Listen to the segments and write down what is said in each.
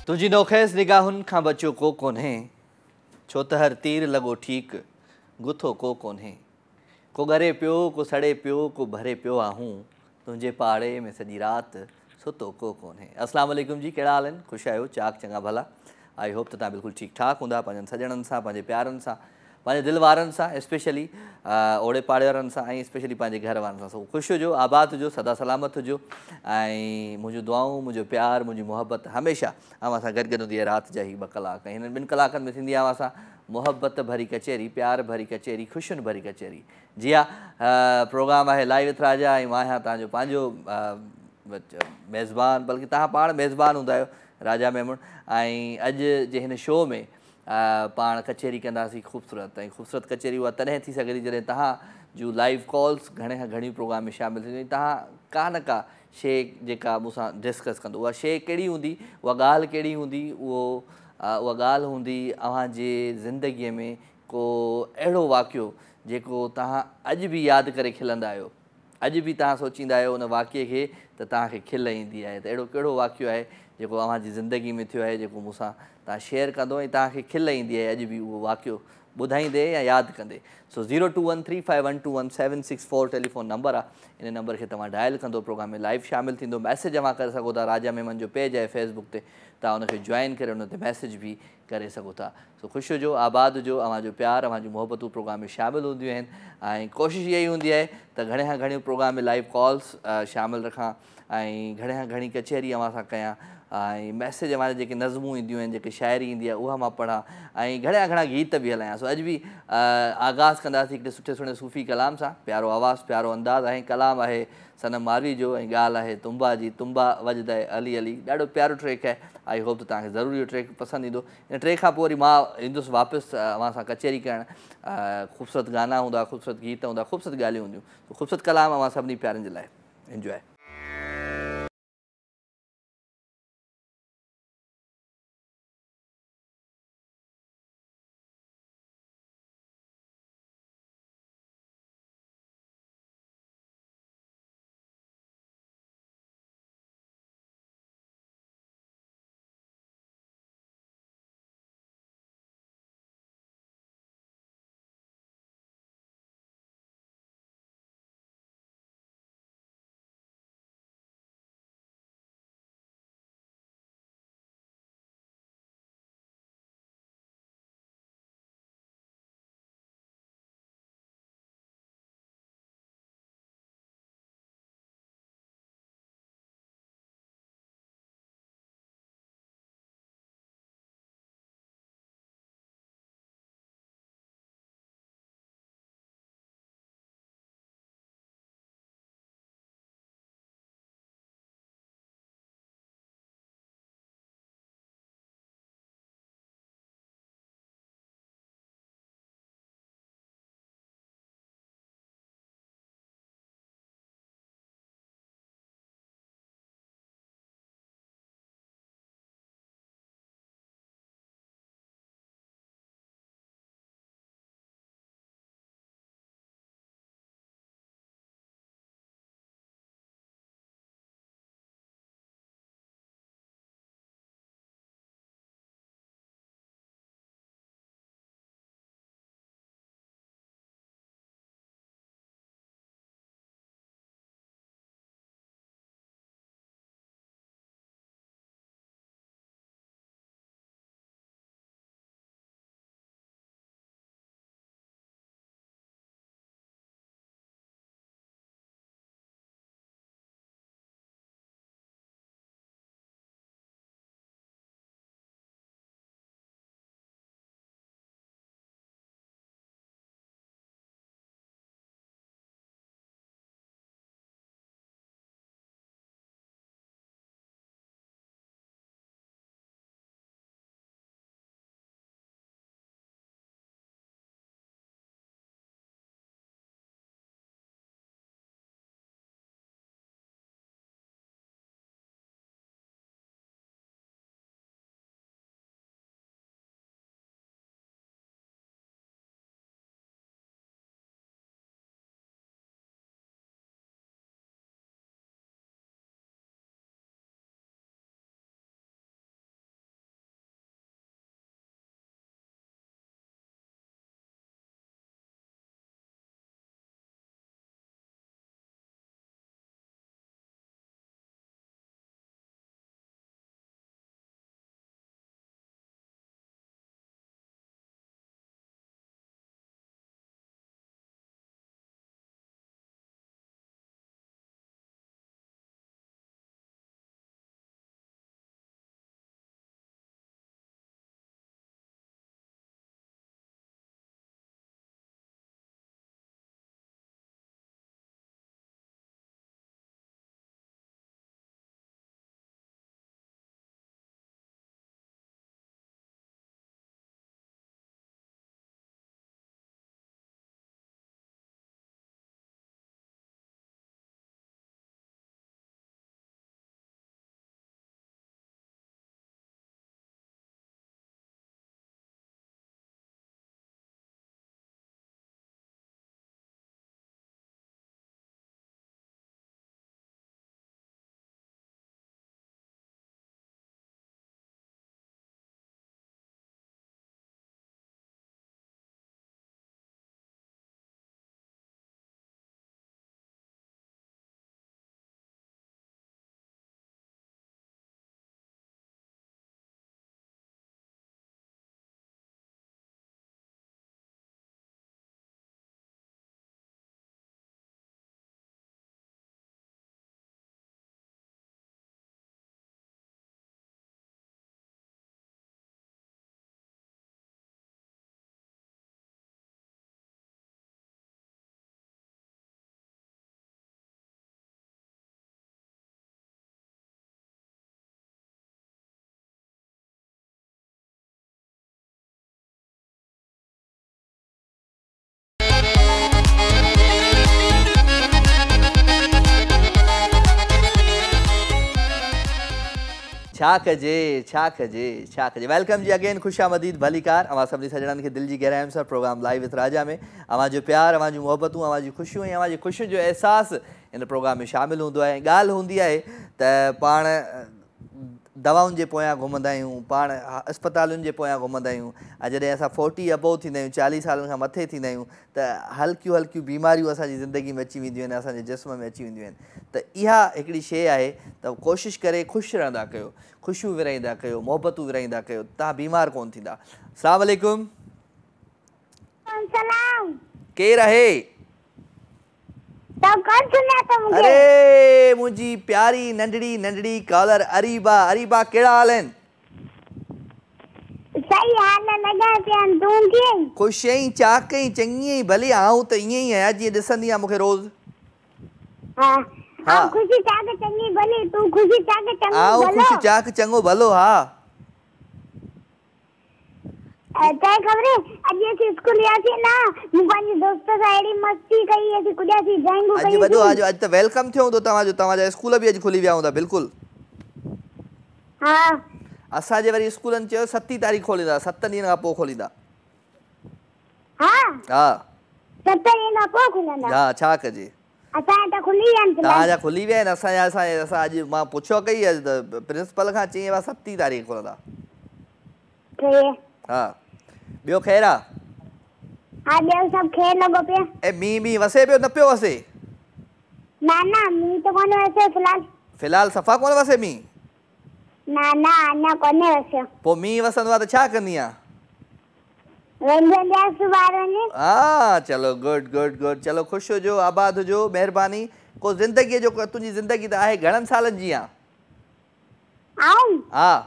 तुझी नोखेस निगाहुनि खां बचो को कोन्हे, छो त हर तीर लॻो ठीक गुथो को कोन्हे। को ॻरे पियो, को सड़े पियो, को भरे पियो आहूं, तुंहिंजे पाड़े में सॼी राति सुतो को कोन्हे। अस्सलाम वालेकुम जी, कहिड़ा हाल आहिनि? ख़ुशि आहियो? चाक चङा भला? आई होप त तव्हां बिल्कुलु ठीकु ठाक हूंदा, पंहिंजनि सॼणनि सां, पंहिंजे प्यारनि सां, पंहिंजे दिलि वारनि सां, स्पेशली ओड़े पाड़े वारनि सां ऐं स्पेशली पंहिंजे घर वारनि सां। सो ख़ुशि हुजो, आबाद हुजो, सदा सलामत हुजो ऐं मुंहिंजूं दुआऊं, मुंहिंजो प्यारु, मुंहिंजी मुहबत हमेशह अव्हां सां गॾु हूंदी आहे। राति जा ही 2 कलाक, हिननि 2 कलाकनि में थींदी आहे अव्हां सां मुहबत भरी कचेरी, प्यार भरी कचेरी, ख़ुशियुनि भरी कचेरी। जी हा, प्रोग्राम आहे लाइव विथ राजा ऐं मां आहियां तव्हांजो पंहिंजो मेज़बान, बल्कि तव्हां पाण मेज़बान हूंदा आहियो, राजा मेमण। ऐं अॼु जे हिन शो में पाण कचेरी कंदासीं ख़ूबसूरत, ऐं ख़ूबसूरत कचेरी उहा तॾहिं थी सघे थी जॾहिं तव्हां जूं लाइव कॉल्स घणे खां घणी प्रोग्राम में शामिलु थींदियूं। तव्हां का न का शइ जेका मूंसां डिस्कस कंदो, उहा शइ कहिड़ी हूंदी, उहा ॻाल्हि कहिड़ी हूंदी, उहा ॻाल्हि हूंदी अव्हांजे ज़िंदगीअ में को अहिड़ो वाक़ियो जेको तव्हां अॼु बि यादि करे खिलंदा आहियो, अॼु बि तव्हां सोचींदा आहियो उन वाक़िए खे त तव्हांखे खिल ईंदी आहे। त अहिड़ो कहिड़ो वाक़ियो आहे जेको अव्हांजी ज़िंदगी में थियो आहे, जेको मूंसां तव्हां शेयर कंदो ऐं तव्हांखे खिल ईंदी आहे अॼु बि उहो वाक़ियो ॿुधाईंदे या यादि कंदे। सो 0213512174 टेलीफोन नंबर आहे। इन नंबर खे तव्हां डायल कंदो, प्रोग्राम में लाइव शामिलु थींदो। मैसेज अव्हां करे सघो था, राजा मेमन जो पेज आहे फेसबुक ते, तव्हां उनखे जॉइन करे उन ते मैसेज बि करे सघो था। सो ख़ुशि हुजो, आबाद हुजो, अव्हांजो प्यार, अव्हांजूं मुहबतूं प्रोग्राम में शामिलु हूंदियूं आहिनि। ऐं कोशिशि इहा ई हूंदी आहे त घणे खां घणी प्रोग्राम में लाइव कॉल्स शामिलु रखां ऐं घणे खां घणी कचेरी अव्हां सां कयां ऐं मैसेज अव्हांजे जेके नज़मूं ईंदियूं आहिनि, जेके शाइरी ईंदी आहे उहा मां पढ़ां ऐं घणा घणा गीत बि हलायां। सो अॼु बि आगाज़ कंदासीं हिकिड़े सुठे सुठे सूफ़ी कलाम सां। प्यारो आवाज़ु, प्यारो अंदाज़ ऐं कलाम आहे सनम मारवी जो ऐं ॻाल्हि आहे तुम्बा जी, तुम्बा वॼदाए अली अली। ॾाढो प्यारो ट्रैक आहे। आई होप त तव्हांखे ज़रूरु इहो ट्रैक पसंदि ईंदो। इन ट्रैक खां पोइ वरी मां ईंदुसि वापसि अव्हां सां कचेरी करणु। ख़ूबसूरत गाना हूंदा, ख़ूबसूरत गीत हूंदा, ख़ूबसूरत ॻाल्हियूं हूंदियूं। ख़ूबसूरत कलाम अव्हां सभिनी प्यारनि जे लाइ। इंजॉय। छा कजे वेलकम जी अगेन खुशामदीद भलीकार अवां सभिनी सजणनि खे दिलि जी गहराइयुनि सां प्रोग्राम लाइव विथ राजा में अवां जो प्यार अवां जूं मोहबतूं अवां जी ख़ुशियूं ऐं अवां जी ख़ुशियुनि जो अहसासु इन प्रोग्राम में शामिलु हूंदो आहे। ॻाल्हि हूंदी आहे त पाण दवाउनि जे पोयां घुमंदा आहियूं, पाण अस्पतालुनि जे पोयां घुमंदा आहियूं। ऐं जॾहिं असां 40 अबोव थींदा आहियूं, 40 सालनि खां मथे थींदा आहियूं त हल्कियूं हल्कियूं बीमारियूं असांजी ज़िंदगी में अची वेंदियूं आहिनि, असांजे जिस्म में अची वेंदियूं आहिनि। त इहा हिकिड़ी शइ आहे त कोशिशि करे ख़ुशि रहंदा कयो, ख़ुशियूं विरहाईंदा कयो, मोहबतूं विरहाईंदा कयो, तव्हां बीमार कोन थींदा। अस्सलाम वालेकुम। केरु आहे? अरे मुंहिंजी प्यारी नंढड़ी नंढड़ी कॉलर अरीबा। अरीबा कहिड़ा हाल आहिनि? सही हाल लॻा पिया आहिनि। तूं कीअं? ख़ुशि आहीं, चाक आहीं, चङी आहीं? भली आऊं त ईअं ई आहियां जीअं ॾिसंदी आहे मूंखे रोज़। हाँ खुशी चाक चङी भली, तूं खुशी चाक चङो भलो? आऊं खुशी चाक चङो भलो। हा तै खबर अॼु असीं स्कूल वियासीं ना, मूं पंहिंजे दोस्त सां अहिड़ी मस्ती कई, असीं कुॾियासीं ड्राइंगूं कई। अॼु वॾो अॼु त वेलकम थियो हूंदो तव्हांजो, तव्हांजा स्कूल बि अॼु खुली विया हूंदा। बिल्कुलु हा असांजे वरी स्कूलनि चयो 7 तारीख़ खोलींदा, 7 ॾींहंनि खां पोइ खोलींदा। हा हा 7 ॾींहं खां पोइ खुलंदा? हा छा कजे, असांजा त खुली विया आहिनि। तव्हांजा खुली विया आहिनि, असां अॼु मां पुछो कई त प्रिंसिपल खां चई 7 तारीख़ खुलंदा। हा ॿियो ख़ैरु आहे? हा ॿियो सभु ख़ैरु लॻो पियो। ऐं मींहुं वसे पियो न पियो वसे? ना मींहुं त कोन वसे फ़िलहाल सफ़ा कोन वसे मींहुं? ना अञा कोन्हे वसियो। पोइ मींहुं वसंदो आहे त छा कंदी आहे? हा चलो गुड गुड गुड। चलो ख़ुशि हुजो, आबाद हुजो, महिरबानी। को ज़िंदगीअ जो तुंहिंजी ज़िंदगी त आहे घणनि सालनि जी आहे? हा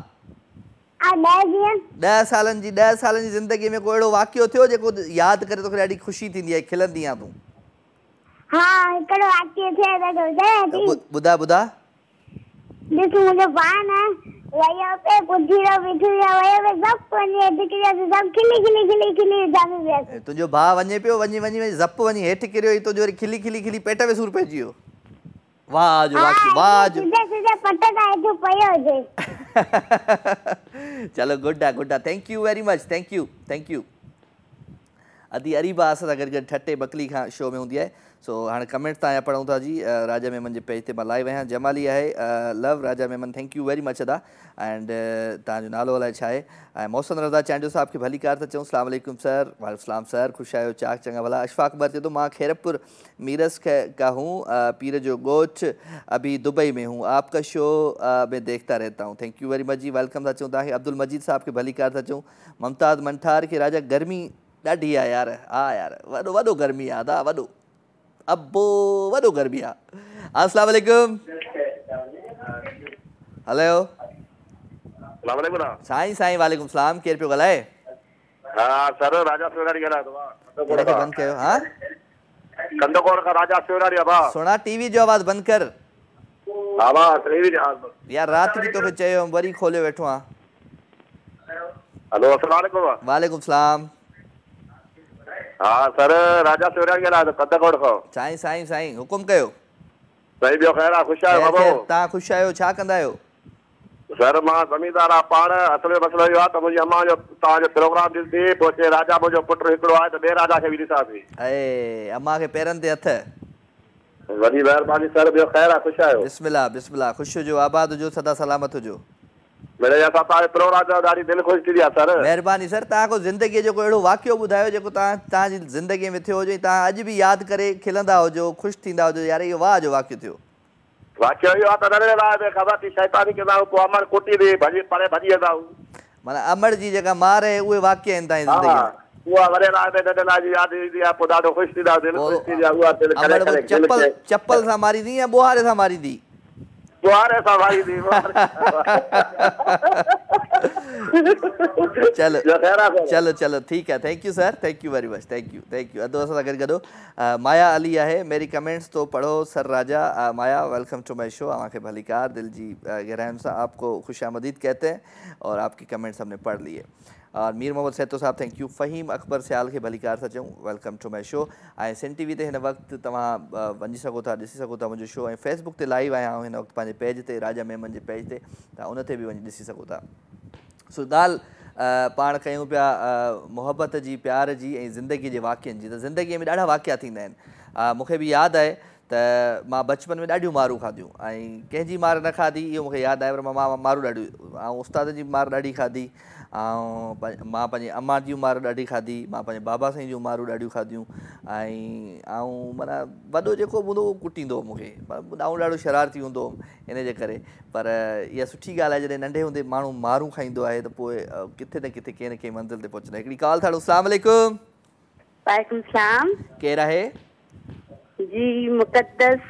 10 सालनि जी। 10 सालनि जी ज़िंदगीअ में को अहिड़ो वाक़ियो थियो जेको यादि करे तोखे ॾाढी ख़ुशी थींदी आहे, खिलंदी आहे तूं? हा हिकिड़ो वाक़ियो थियो। ॿुधा ॿुधा। ॾिस मुंहिंजो पाण आहे वयो पे कुझीरो बिठियो वयो पे ज़प वञी हेठि किरियो, ज़प खिली खिली खिली खिली जामी वियसि। तुंहिंजो भाउ वञे पियो, वञी ज़प वञी हेठि किरियो, ई तुंहिंजो वरी खिली खिली खिली पेट में सूरु पइजी वियो। वाह जो वाक़ियो, वाह जो। सीधे पट तां हेठि पियो हुजे। चलो गुड आहे। Thank you very much. Thank U. अदी अरीबा असां सां गॾु गॾु ठटे बकली खां शो में हूंदी आहे। सो हाणे कमेंट्स तव्हांजा पढ़ूं था जी। राजा मेमन जे पेज ते मां लाइव आहियां। जमाली आहे love Raja Memon, thank you very much अदा। एंड तव्हांजो नालो अलाए छा आहे? ऐं मोहसिन रज़ा चांडो साहब खे भली कार था चऊं। अस्सलाम वालेकुम सर। वालेकुम सर, ख़ुशि आहियो? चाक चङा भला। अशफाक अकबर चए थो मां खैरपुर मीरस का हूँ, पीर जो गोठ अभी दुबई में हूँ, आपका शो में देखता रहता हूँ। Thank you very much ji, welcome था चऊं तव्हांखे। अब्दुल मजीद साहब खे भली कार था चऊं। मुमताज़ मंठार खे राजा गर्मी ॾाढी आहे यार। हा यार वॾो गर्मी आहे अदा, वॾो अबो वॾो गर्मी आहे। अस्सलाम वालेकुम। हलो साईं वालेकुम सलाम। केरु पियो ॻाल्हाए? हा सर राजा सेवरारी ॻाल्हाए थो। हिनखे बंदि कयो। हा कंदकोण खां राजा सेवरारी। सुणा टीवी जो आवाज़ बंदि कर। यार राति बि तोखे चयो वरी खोलियो वेठो आहे। हेलो अस्सलाम वालेकुम। वालेकुम सलाम। हाँ सर राजा सेवरारी ॻाल्हाए थो कंदकोण खां। साईं हुकुम कयो। साईं ॿियो ख़ैरु आहे? ख़ुशि आहियो बाबा? तव्हां ख़ुशि आहियो? छा कंदा आहियो? सर मां ज़मीनदार आहे पाण। असल में मसइलो इहो आहे त मुंहिंजी अम्मा जो तव्हांजो प्रोग्राम ॾिसी पोइ चए राजा मुंहिंजो पुटु हिकिड़ो आहे त ॿिए राजा खे बि ॾिसांसीं। ऐं अम्मा खे पेरनि ते हथ। वॾी महिरबानी सर। ॿियो ख़ैरु आहे? ख़ुशि आहियो? बिस्मिल्लाह। ख़ुशि हुजो, आबाद हुजो, सदा सलामत हुजो। मिड़े असां तव्हांजे प्रोग्राम जो ॾाढी दिलि ख़ुशि थींदी आहे सर। महिरबानी सर। तव्हां को ज़िंदगीअ जो अहिड़ो वाक़ियो ॿुधायो जेको तव्हांजी ज़िंदगीअ में थियो हुजे, तव्हां अॼु बि यादि करे खिलंदा हुजो, ख़ुशि थींदा हुजो यार इहो वाह जो वाक़ियो थियो। वाक़ियो इहो आहे त नंढड़े लाइ में ख़बर थी शैतानी कंदा आहियूं, पोइ अमर कुटी ॾे भॼी वेंदा आहियूं। माना अमर जी जेका मार आहे उहे वाक़िया आहिनि तव्हांजी ज़िंदगी में। उहा वॾे लाइ में नंढे लाइ जी यादि ईंदी आहे, पोइ ॾाढो ख़ुशि थींदा, दिलि ख़ुशि थींदी आहे। चप्पल सां मारींदी या बुहारे सां मारींदी? बुहारे सां मारींदी। चलो ठीक है। Thank you sir, thank you very much. Thank you. अदो असां सां गॾु माया अली आहे। मेरी कमेंट्स तो पढ़ो sir Raja. Maya welcome to my show. आवां खे भली कार, दिल जी गहराइयों से आपको खुशामदीद कहते हैं और आपकी कमेंट्स हमने पढ़ लिए। और मीर मोहम्मद सैतो साहब थैंक यू। फ़हीम अकबर सियाल खे भलीकार था चऊं वेलकम टू माई शो। ऐं सिन टी वी ते हिन वक़्तु तव्हां वञी सघो था, ॾिसी सघो था मुंहिंजो शो। ऐं फेसबुक ते लाइव आहियां हिन वक़्तु पंहिंजे पेज ते, राजा मेमन जे पेज ते, तव्हां उन ते बि वञी ॾिसी सघो था। सो ॻाल्हि पाण कयूं पिया मुहबत जी, प्यार जी ऐं ज़िंदगी जे वाक़िअनि जी। त ज़िंदगीअ में ॾाढा वाक़िआ थींदा आहिनि। मूंखे बि यादि आहे त मां बचपन में ॾाढियूं मारूं खाधियूं ऐं कंहिंजी मार न खाधी इहो मूंखे यादि आहे, पर मां मारूं ॾाढियूं, ऐं उस्ताद जी मार ॾाढी खाधी, ऐं मां पंहिंजी अम्मा जूं मार ॾाढी खाधी, मां पंहिंजे बाबा साईं जूं मारूं ॾाढियूं खाधियूं। ऐं माना वॾो जेको हूंदो उहो कुटींदो मूंखे, ऐं ॾाढो शरारती हूंदो हुउमि इन जे करे। पर इहा सुठी ॻाल्हि आहे जॾहिं नंढे हूंदे माण्हू मारूं खाईंदो आहे त पोइ किथे न किथे कंहिं न कंहिं मंज़िल ते पहुचंदा। हिकिड़ी कॉल था। अस्सलाम वालेकुम। वालेकुम सलाम। केरु आहे? जी मुक़द्दस।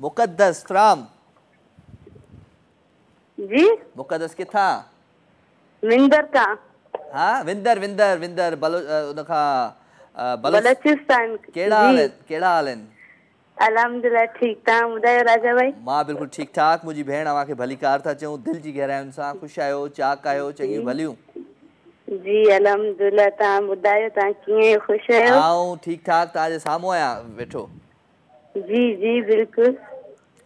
मुक़द्दस फ्राम? जी मुक़द्दस किथां? विंदर का। हाँ विंदर विंदर विंदर उनखां बलोचिस्तान। कहिड़ा हाल आहिनि? कहिड़ा हाल आहिनि? अल्हम्दुलिल्लाह ठीक। तव्हां ॿुधायो राजा भाई? मां बिल्कुलु ठीकु ठाक। मुंहिंजी भेण अव्हांखे भलीकार था चऊं, दिलि जी गहराइयुनि सां। ख़ुशि आहियो? चाक आहियो? चङियूं भलियूं? जी अल्हम्दुलिल्लाह। तव्हां ॿुधायो तव्हां कीअं? ख़ुशि आहियो? आऊं ठीकु ठाक, तव्हांजे साम्हूं आहियां वेठो। जी जी बिल्कुलु।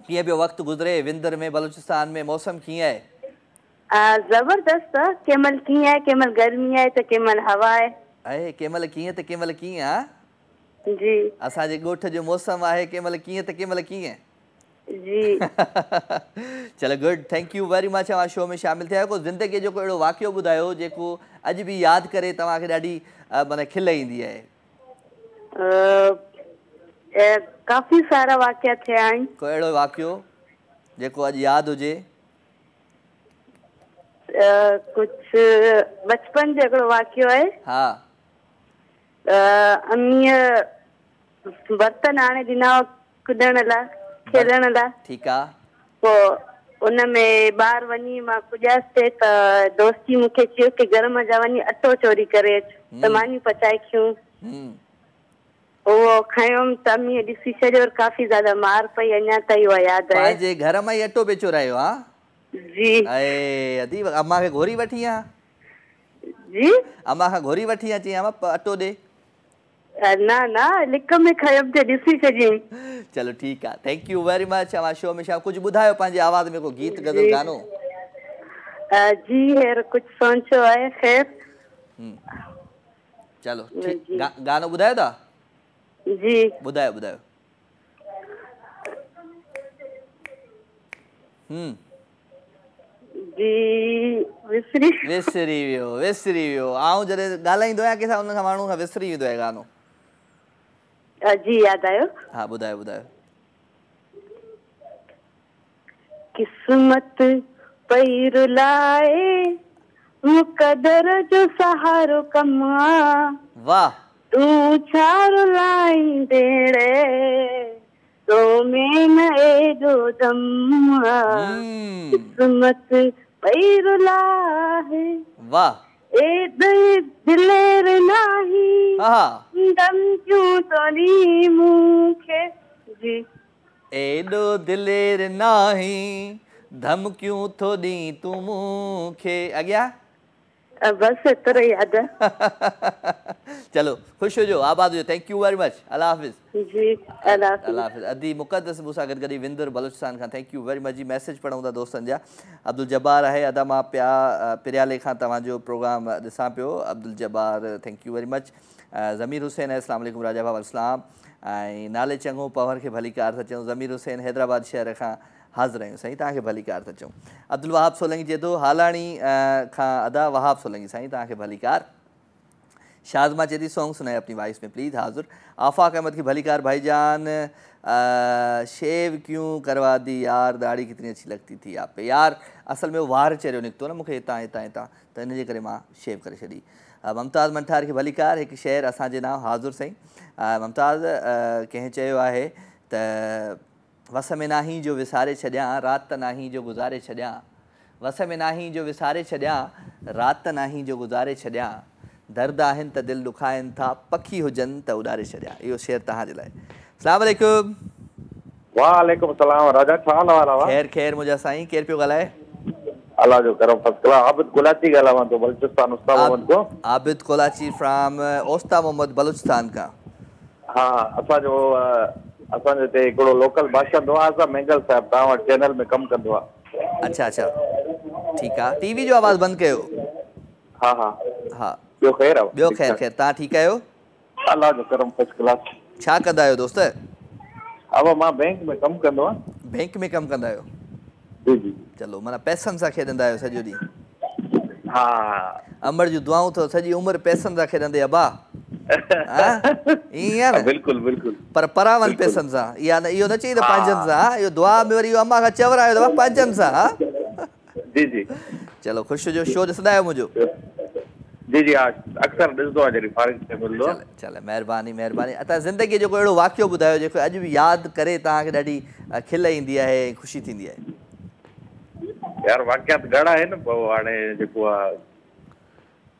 कीअं पियो वक़्तु गुज़रे विंदर में, बलूचिस्तान में? मौसम कीअं आहे? ज़बरदस्त आहे। कंहिं महिल कीअं आहे, कंहिं महिल गर्मी आहे त कंहिं महिल हवा आहे। कंहिं महिल कीअं त कंहिं महिल कीअं? हा जी असांजे ॻोठ जो मौसम आहे, कंहिं महिल कीअं त कंहिं महिल कीअं। जी चलो good, thank you very much. अव्हां शो में शामिल थिया। को ज़िंदगीअ जो को अहिड़ो वाक़ियो ॿुधायो जेको अॼु बि यादि करे तव्हांखे ॾाढी माना खिल ईंदी आहे। काफ़ी सारा वाक़िया थिया आहिनि। को अहिड़ो वाक़ियो जेको अॼु यादि हुजे? कुझु बचपन जो हिकिड़ो वाक़ियो आहे। हा अमीअ बर्तन आणे ॾिना कुॾण लाइ, खेलण लाइ। ठीकु आहे। पोइ उन में ॿाहिरि वञी मां पुॼियसि त दोस्ती मूंखे चयो की घर मां जा वञी अटो चोरी करे अच त मानियूं पचाए खियूं। उहो खयोमि त अमीअ ॾिसी छॾियो और काफ़ी ज़्यादा मार पई। अञा ताईं उहा यादि आहे। पंहिंजे घर मां ई अटो पियो चोरायो? हा जी अदी अम्मा खे घोरी वठी आ? जी अम्मा खां घोरी वठी अची अटो ॾे? न न लिक में खयमि त ॾिसी छॾियईं। चलो ठीकु आहे, थैंक यू वेरी मच। अव्हां शो में छा कुझु ॿुधायो पंहिंजे आवाज़ में, को गीत गज़ल गानो? जी हींअर कुझु सोचियो आहे। ख़ैर चलो ठीकु, गानो ॿुधायो था? जी ॿुधायो ॿुधायो। जी विसरी वियो। आऊं जॾहिं ॻाल्हाईंदो आहियां कंहिंसां उन खां माण्हू खां विसरी वेंदो आहे गानो। जी यादि आयो। हाँ ॿुधायो ॿुधायो। किस्मत पई रुलाए मुक़दर जो सहारो कमा। वाह। तू छा रुलाईंदेड़े तो में न एॾो दम। किस्मत पई रुलाए। वाह। ए दिलेर नाही दम क्यों तोरी मूंखे। जी एॾो दिलेर नाही धम क्यों थो ॾी तूं मूंखे। अॻियां बस एतिरो यादि आहे। चलो ख़ुशि हुजो, आबाद हुजो। Thank you very much. अल्लाह हाफ़िज़। जी अल्लाह हाफ़िज़। अदी मुक़द्दस मूंसां गॾु गॾु विंदर बलूचिस्तान खां thank you very much ji. Message पढ़ूं था दोस्तनि जा। अब्दुल जब्बार आहे, अदा मां पिरियाले खां तव्हांजो प्रोग्राम ॾिसां पियो। Abdul Jabbar thank you very much. Zameer Hussain अस्सलाम वालेकुम राजा भाउ अस्सलाम। ऐं नाले चङो पवर खे भलीकार था चऊं। ज़मीर हुसैन हैदराबाद शहर खां हाज़िर आहियूं साईं, तव्हांखे भलीकार था चऊं। अब्दुल वहाब सोलंगी चए थो हालाणी खां अदा वहाब सोलंगी साईं तव्हांखे भलीकार। शाज़मा चए थी सॉन्ग सुनाए अपनी वॉइस में प्लीज़। हाज़िर। आफ़ाक अहमद की भलीकार भाईजान। शेव क्यों करवा दी यार, दाढ़ी कितनी अच्छी लगती थी आप पे। यार असल में वो वार चेहरो निकितो न मूंखे हितां हितां हितां, त इन जे करे मां शेव करे छॾी। ममताज़ मंठार खे भलीकार। हिकु शहर असांजे नाम हाज़िर साईं। ममताज़ कंहिं चयो आहे त वस में नाही जो विसारे छॾियां, राति नाही जो गुज़ारे छॾियां। वस में नाही जो विसारे छॾियां, राति नाही जो गुज़ारे छॾियां। दर्द आहिनि त दिलि ॾुखाइनि था, पखी हुजनि त उॾारे छॾियां। इहो शेर तव्हांजे लाइ। अस्सलाम वालेकुम। वालेकुम सलाम राजा, छा हाल आहे? ख़ैर ख़ैर मुंहिंजा साईं, केरु पियो ॻाल्हाए? अल्लाह जो करम फर्स्ट क्लास आबिद कोलाची ॻाल्हायां थो बलूचिस्तान उस्ता मोहम्मद को आबिद कोलाची फ्रॉम ओस्ता मोहम्मद बलूचिस्तान का। हा असांजो असांजे हिते हिकिड़ो लोकल भाषंदो आहे असां मैंगल साहिब तव्हां वटि चैनल में कमु कंदो आहे। अच्छा अच्छा ठीकु आहे। टीवी जो आवाज़ बंदि कयो। हा हा हा ॿियो ख़ैरु आहे? ॿियो ख़ैरु ख़ैरु तव्हां ठीकु आहियो? अल्लाह जो करम फर्स्ट क्लास। छा कंदा आहियो दोस्त? अब मां बैंक में कमु कंदो आहियां। बैंक में कमु कंदा आहियो? जी जी। चलो माना पैसनि सां खेॾंदा आहियो सॼो ॾींहुं। हा अमर जूं दुआऊं अथव सॼी उमिरि पैसनि सां खेॾंदे अबा। ईअं आहे न? बिल्कुलु बिल्कुलु। पर परावन पैसनि सां इहा न इहो न चई त पंहिंजनि सां इहो दुआ में वरी इहो अम्मा खां चवरायो अथव पंहिंजनि सां। जी जी। चलो ख़ुशि हुजो। शो ॾिसंदा आहियो मुंहिंजो? जी जी अक्सर ॾिसंदो आहे जॾहिं फारिग थिए मिलंदो आहे। चल महिरबानी महिरबानी। तव्हां ज़िंदगीअ जो कोई अहिड़ो वाक़ियो ॿुधायो जेको अॼु बि यादि करे तव्हांखे ॾाढी खिल ईंदी आहे ऐं ख़ुशी थींदी आहे। यार वाक़ियात घणा आहिनि पोइ हाणे जेको आहे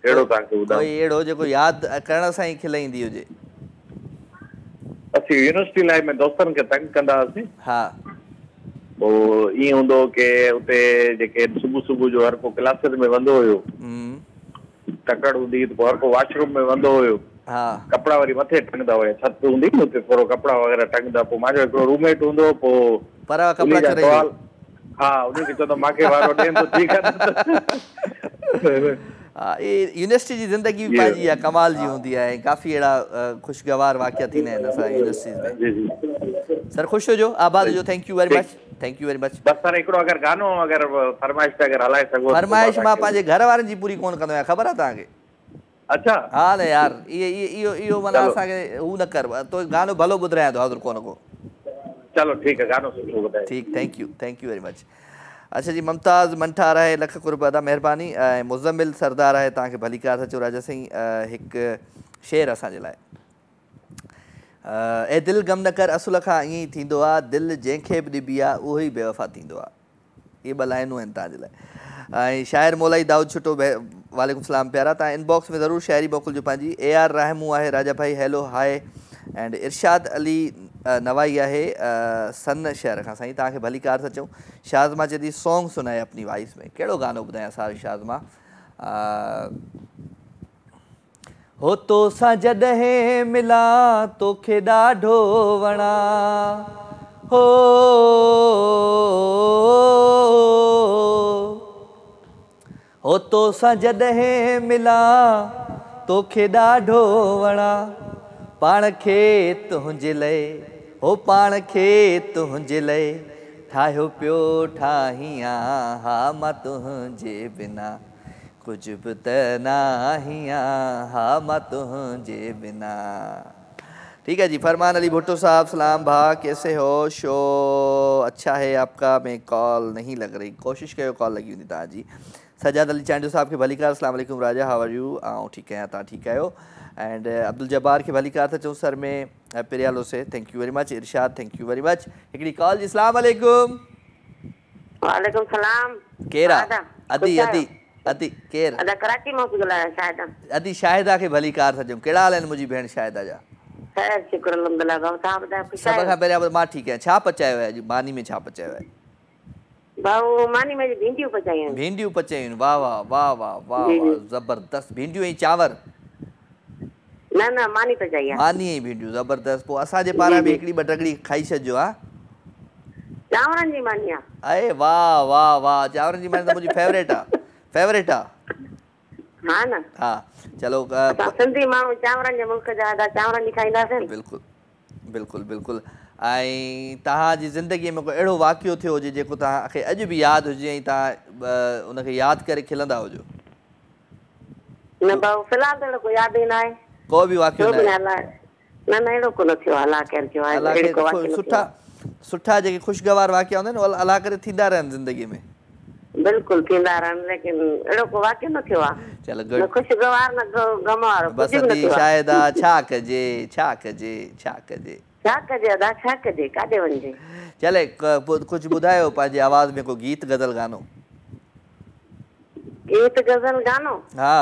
अहिड़ो तव्हांखे ॿुधायो कोई अहिड़ो जेको यादि करण सां ई खिल ईंदी हुजे। असीं यूनिवर्सिटी लाइफ में दोस्तनि खे तंग कंदा हुआसीं। हा पोइ ईअं हूंदो की उते जेके सुबुह सुबुह जो हर को क्लासिस में वेंदो हुयो तकड़ हूंदी त पोइ हर को वॉशरूम में वेंदो हुयो। हा कपिड़ा वरी मथे टंगदा हुया छत हूंदी न उते थोरो कपिड़ा वग़ैरह टंगदा। पोइ मुंहिंजो हिकिड़ो रूममेट हूंदो पोइ पर कपिड़ा सवाल हा उनखे चवंदो मूंखे वारो ॾियनि त ठीकु आहे। हा यूनिवर्सिटी जी ज़िंदगी बि पंहिंजी आहे कमाल जी हूंदी आहे। काफ़ी अहिड़ा ख़ुशगवार वाक़िया थींदा आहिनि असां यूनिवर्सिटीज़ में। जी जी सर ख़ुशि हुजो आबाद हुजो। Thank you very much. Thank you very much. बसि सर हिकिड़ो अगरि गानो अगरि फरमाइश ते अगरि हलाए सघो। फरमाइश मां पंहिंजे घर वारनि जी पूरी कोन कंदो आहियां ख़बर आहे तव्हांखे? अच्छा हा न यार इहो माना असांखे हू न कर तो गानो भलो ॿुधायां थो हाज़ुर कोन को। चलो ठीकु आहे गानो सुठो ॿुधायो। ठीकु थैंक यू वेरी मच। अच्छा जी मुमताज़ मंठार आहे लख कुर्ब अदा महिरबानी। ऐं मुज़म्मिल सरदार आहे तव्हांखे भली कार था चओ राजा साईं। हिकु शेर असांजे लाइ। ए दिलि गम न कर असुल खां ईअं ई थींदो आहे दिलि जंहिंखे बि ॾिबी आहे उहो ई बेवफ़ा थींदो आहे। इहे ॿ लाइनूं आहिनि तव्हांजे लाइ। ऐं शाइर मौलाई दाऊद छुटो वालेकुम सलाम प्यारा। तव्हां इनबॉक्स में ज़रूरु शाइरी मोकिलिजो पंहिंजी। AR रहमू आहे राजा भाई हैलो हाय। एंड इरशाद अली नवाई आहे सन शहर खां साईं तव्हांखे भली कार था चऊं। शाज़मा चए सॉन्ग सुनाए अपनी वॉइस में। कहिड़ो गानो ॿुधायां सारी शाज़मा? हो तो सां जॾहिं मिला तोखे ॾाढो वणा हो तो सां जॾहिं मिला तोखे ॾाढो वणा पाण खे तुंहिंजे लाइ हो पाण खे तुंहिंजे लाइ ठाहियो पियो ठाहियां हा मां तुंहिंजे बिना कुझु बि त नाहियां हा मां तुंहिंजे बिना। ठीक है जी। फरमान अली भुट्टो साहब सलाम भा कैसे हो? शो अच्छा है आपका मैं कॉल नहीं लग रही कोशिश कयो कॉल लगी हुई तव्हांजी। सजाद अली चांडू साहब खे भली कार अस्सलाम वालेकुम राजा हाउ आर यू? ऐं ठीकु आहियां तव्हां ठीकु आहियो? एंड अब्दुल जब्बार खे भली कार था चऊं सर में पिरियालो से thank you very much. Irshad thank you very much. हिकिड़ी कॉल जी अस्सलाम वालेकुम। वालेकुम सलाम। केरु आहे? अदी अदी अदी केरु? अदा कराची मां थी ॻाल्हायां शाहिदा। अदी शाहिदा खे भली कार था चऊं। कहिड़ा हाल आहिनि मुंहिंजी भेण शाहिदा जा? ख़ैर शुक्र अल्हम्दुलिल्लाह। भाऊ तव्हां ॿुधायो ख़ुशि सभ आहियो? खां पहिरियां मां ठीकु आहियां। छा पचायो आहे अॼु मानी में? छा पचायो आहे? भाऊ मानी में भिंडियूं पचायूं आहिनि। भिंडियूं पचायूं आहिनि। वाह वाह वाह वाह वाह जी, वाह जी। ज़बरदस्त। भिंडियूं ऐं चांवर? न न मानी पचाई आहे। मानी ऐं भिंडियूं ज़बरदस्त। पोइ असांजे पारां बि हिकिड़ी ॿ टकड़ी खाई छॾिजो हा। चांवरनि जी मानी आहे। अरे वाह वाह वाह चांवरनि जी मानी त मुंहिंजी फेवरेट आहे फेवरेट आहे। हा न हा चलो असां सिंधी माण्हू चांवरनि जे मुल्क जा आहियूं चांवरनि जी खाईंदासीं। बिल्कुलु बिल्कुलु बिल्कुलु। ऐं तव्हांजी ज़िंदगीअ में को अहिड़ो वाक़ियो थियो हुजे जेको तव्हांखे अॼु बि यादि हुजे ऐं तव्हां उनखे यादि करे खिलंदा हुजो? न भाऊ फ़िलहाल त अहिड़ो कोई यादि ई न आहे। को बि वाक़ियो न आहे? न न अहिड़ो को न थियो अलाह केरु थियो आहे। अलाह अहिड़ो को खे वाक़ियो न थियो सुठा आहे। सुठा जेके ख़ुशगवार वाक़िया हूंदा आहिनि अलाह करे थींदा रहनि ज़िंदगीअ में। बिल्कुलु थींदा रहनि लेकिन अहिड़ो को वाक़ियो न थियो आहे। चलो न गुड। ख़ुशगवार न गम वारो बसि कुझु बि न अदी थियो आहे। शाहिदा छा कजे छा कजे छा कजे छा कजे अदा छा कजे काॾे वञिजे? चले कुझु ॿुधायो पंहिंजी आवाज़ में को गीत गज़ल गानो? गीत गज़ल गानो? हा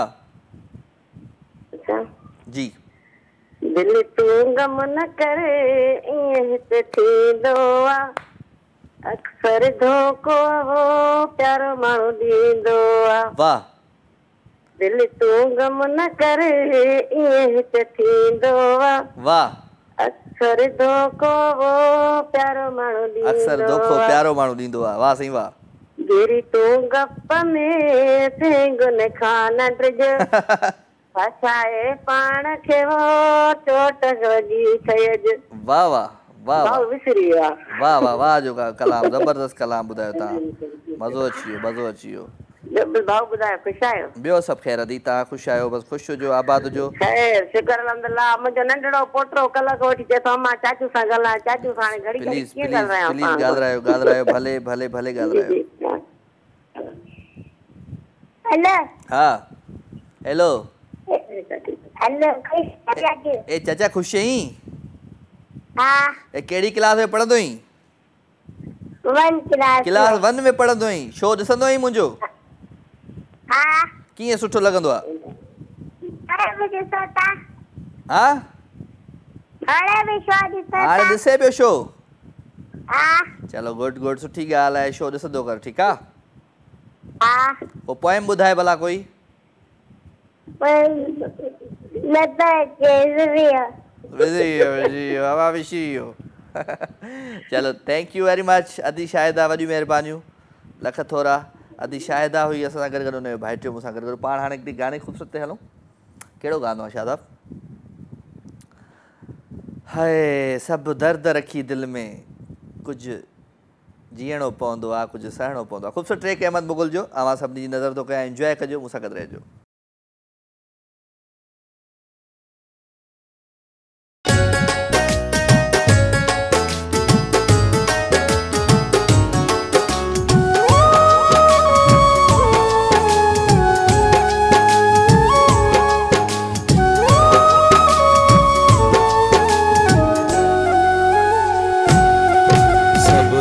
अच्छा जी। दिल तूं गम न करे ईअं हिते थींदो आहे अक्सर धोखो प्यारो माण्हू ॾींदो आ। वाह दिल तूं गम न कर ईअं हिते थींदो आ। वाह अक्सर धोखो प्यारो माण्हू अक्सर ॾींदो धोखो आ। प्यारो माण्हू ॾींदो आहे। वाह साईं वाह। गिरी तूं गप में सिंगुन खां न ड्रिज फसाए पाण खे हो चोट लॻी थयज। वाह वाह वाह भाउ विसरी वियो आहे। वाह वाह वाह जो कलाम ज़बरदस्त कलाम ॿुधायो तव्हां। मज़ो अची वियो मज़ो अची वियो। भाउ ॿुधायो ख़ुशि आहियो? ॿियो सभु ख़ैर अदी तव्हां ख़ुशि आहियो? बसि ख़ुशि हुजो आबाद हुजो। ख़ैर शुक्र अल्हम्दुलिल्लाह। मुंहिंजो नंढड़ो पोटो कल्ह खां वठी चए थो मां चाचू सां ॻाल्हायां चाचू सां। हाणे घड़ी घड़ी प्लीज़ कीअं प्लीज़ ॻाल्हायां? प्लीज़ ॻाल्हायो ॻाल्हायो भले भले भले ॻाल्हायो। हेलो हाँ हेलो हेलो चाची। ए चाचा ख़ुशि आहीं? हाँ ए कहिड़ी क्लास में पढ़ंदो आहीं? 1 क्लास। क्लास 1 में पढ़ंदो आहीं? शो ॾिसंदो आहीं मुंहिंजो? हाँ कीअं सुठो लॻंदो आहे? अरे मुझे सोता हाँ अरे विश्वास दिसता। हाणे ॾिसे पियो शो? हाँ चलो गुड गुड सुठी ॻाल्हि आहे। शो ॾिसंदो कर ठीकु आहे? हाँ पोइ पोइम ॿुधाए भला कोई। मैं तो चलो थैंक यू वेरी मच अदी शाहिदा। वॾियूं महिरबानियूं लख थोरा। अदी शाहिदा हुई असां सां गॾु गॾु हुनजो भाइटियो मूंसां गॾु गॾु। पाण हाणे हिकिड़ी गाने ख़ूबसूरत ते हलूं। कहिड़ो गानो आहे शादाब? हाय सभु दर्द रखी दिलि में कुझु जीअणो पवंदो आहे कुझु सहणो पवंदो आहे। ख़ूबसूरत ट्रैक अहमद मुग़ल जो अवां सभिनी जी नज़र थो कयां। इंजॉय कजो मूंसां गॾु रहिजो।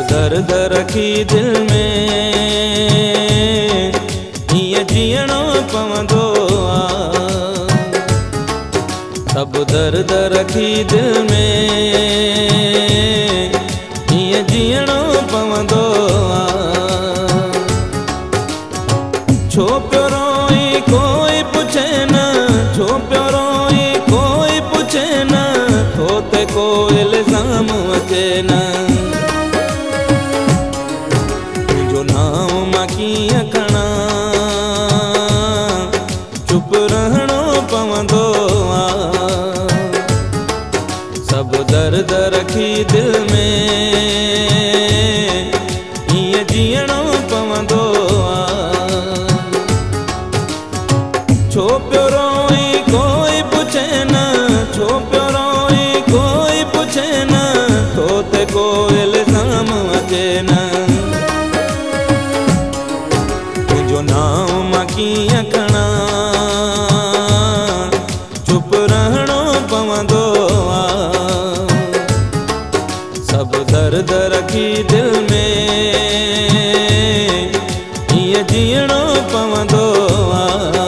दर्द रखी दिल में हीअं जीअणो पवंदो आहे। सब दर्द रखी दिल में हीअं जीअणो पवंदो आहे। छो पियो रोई कोई पुछे न, छो पियो रोई कोई पुछे न, तो ते को इल्ज़ाम अचे न। नाम मां कीअं खणा चुप रहणो पवंदो आहे। सब दर्द रखी दिल में हीअं जीअणो पवंदो आहे। छो पियो रोई कोई पुछे न, छो पियो रोई कोई पुछे न, तो ते को इल्ज़ाम अचे न। नाम मां कीअं खणा चुप रहणो पवंदो आहे। सब दर्द रखी दिल में हीअं जीअणो पवंदो आहे।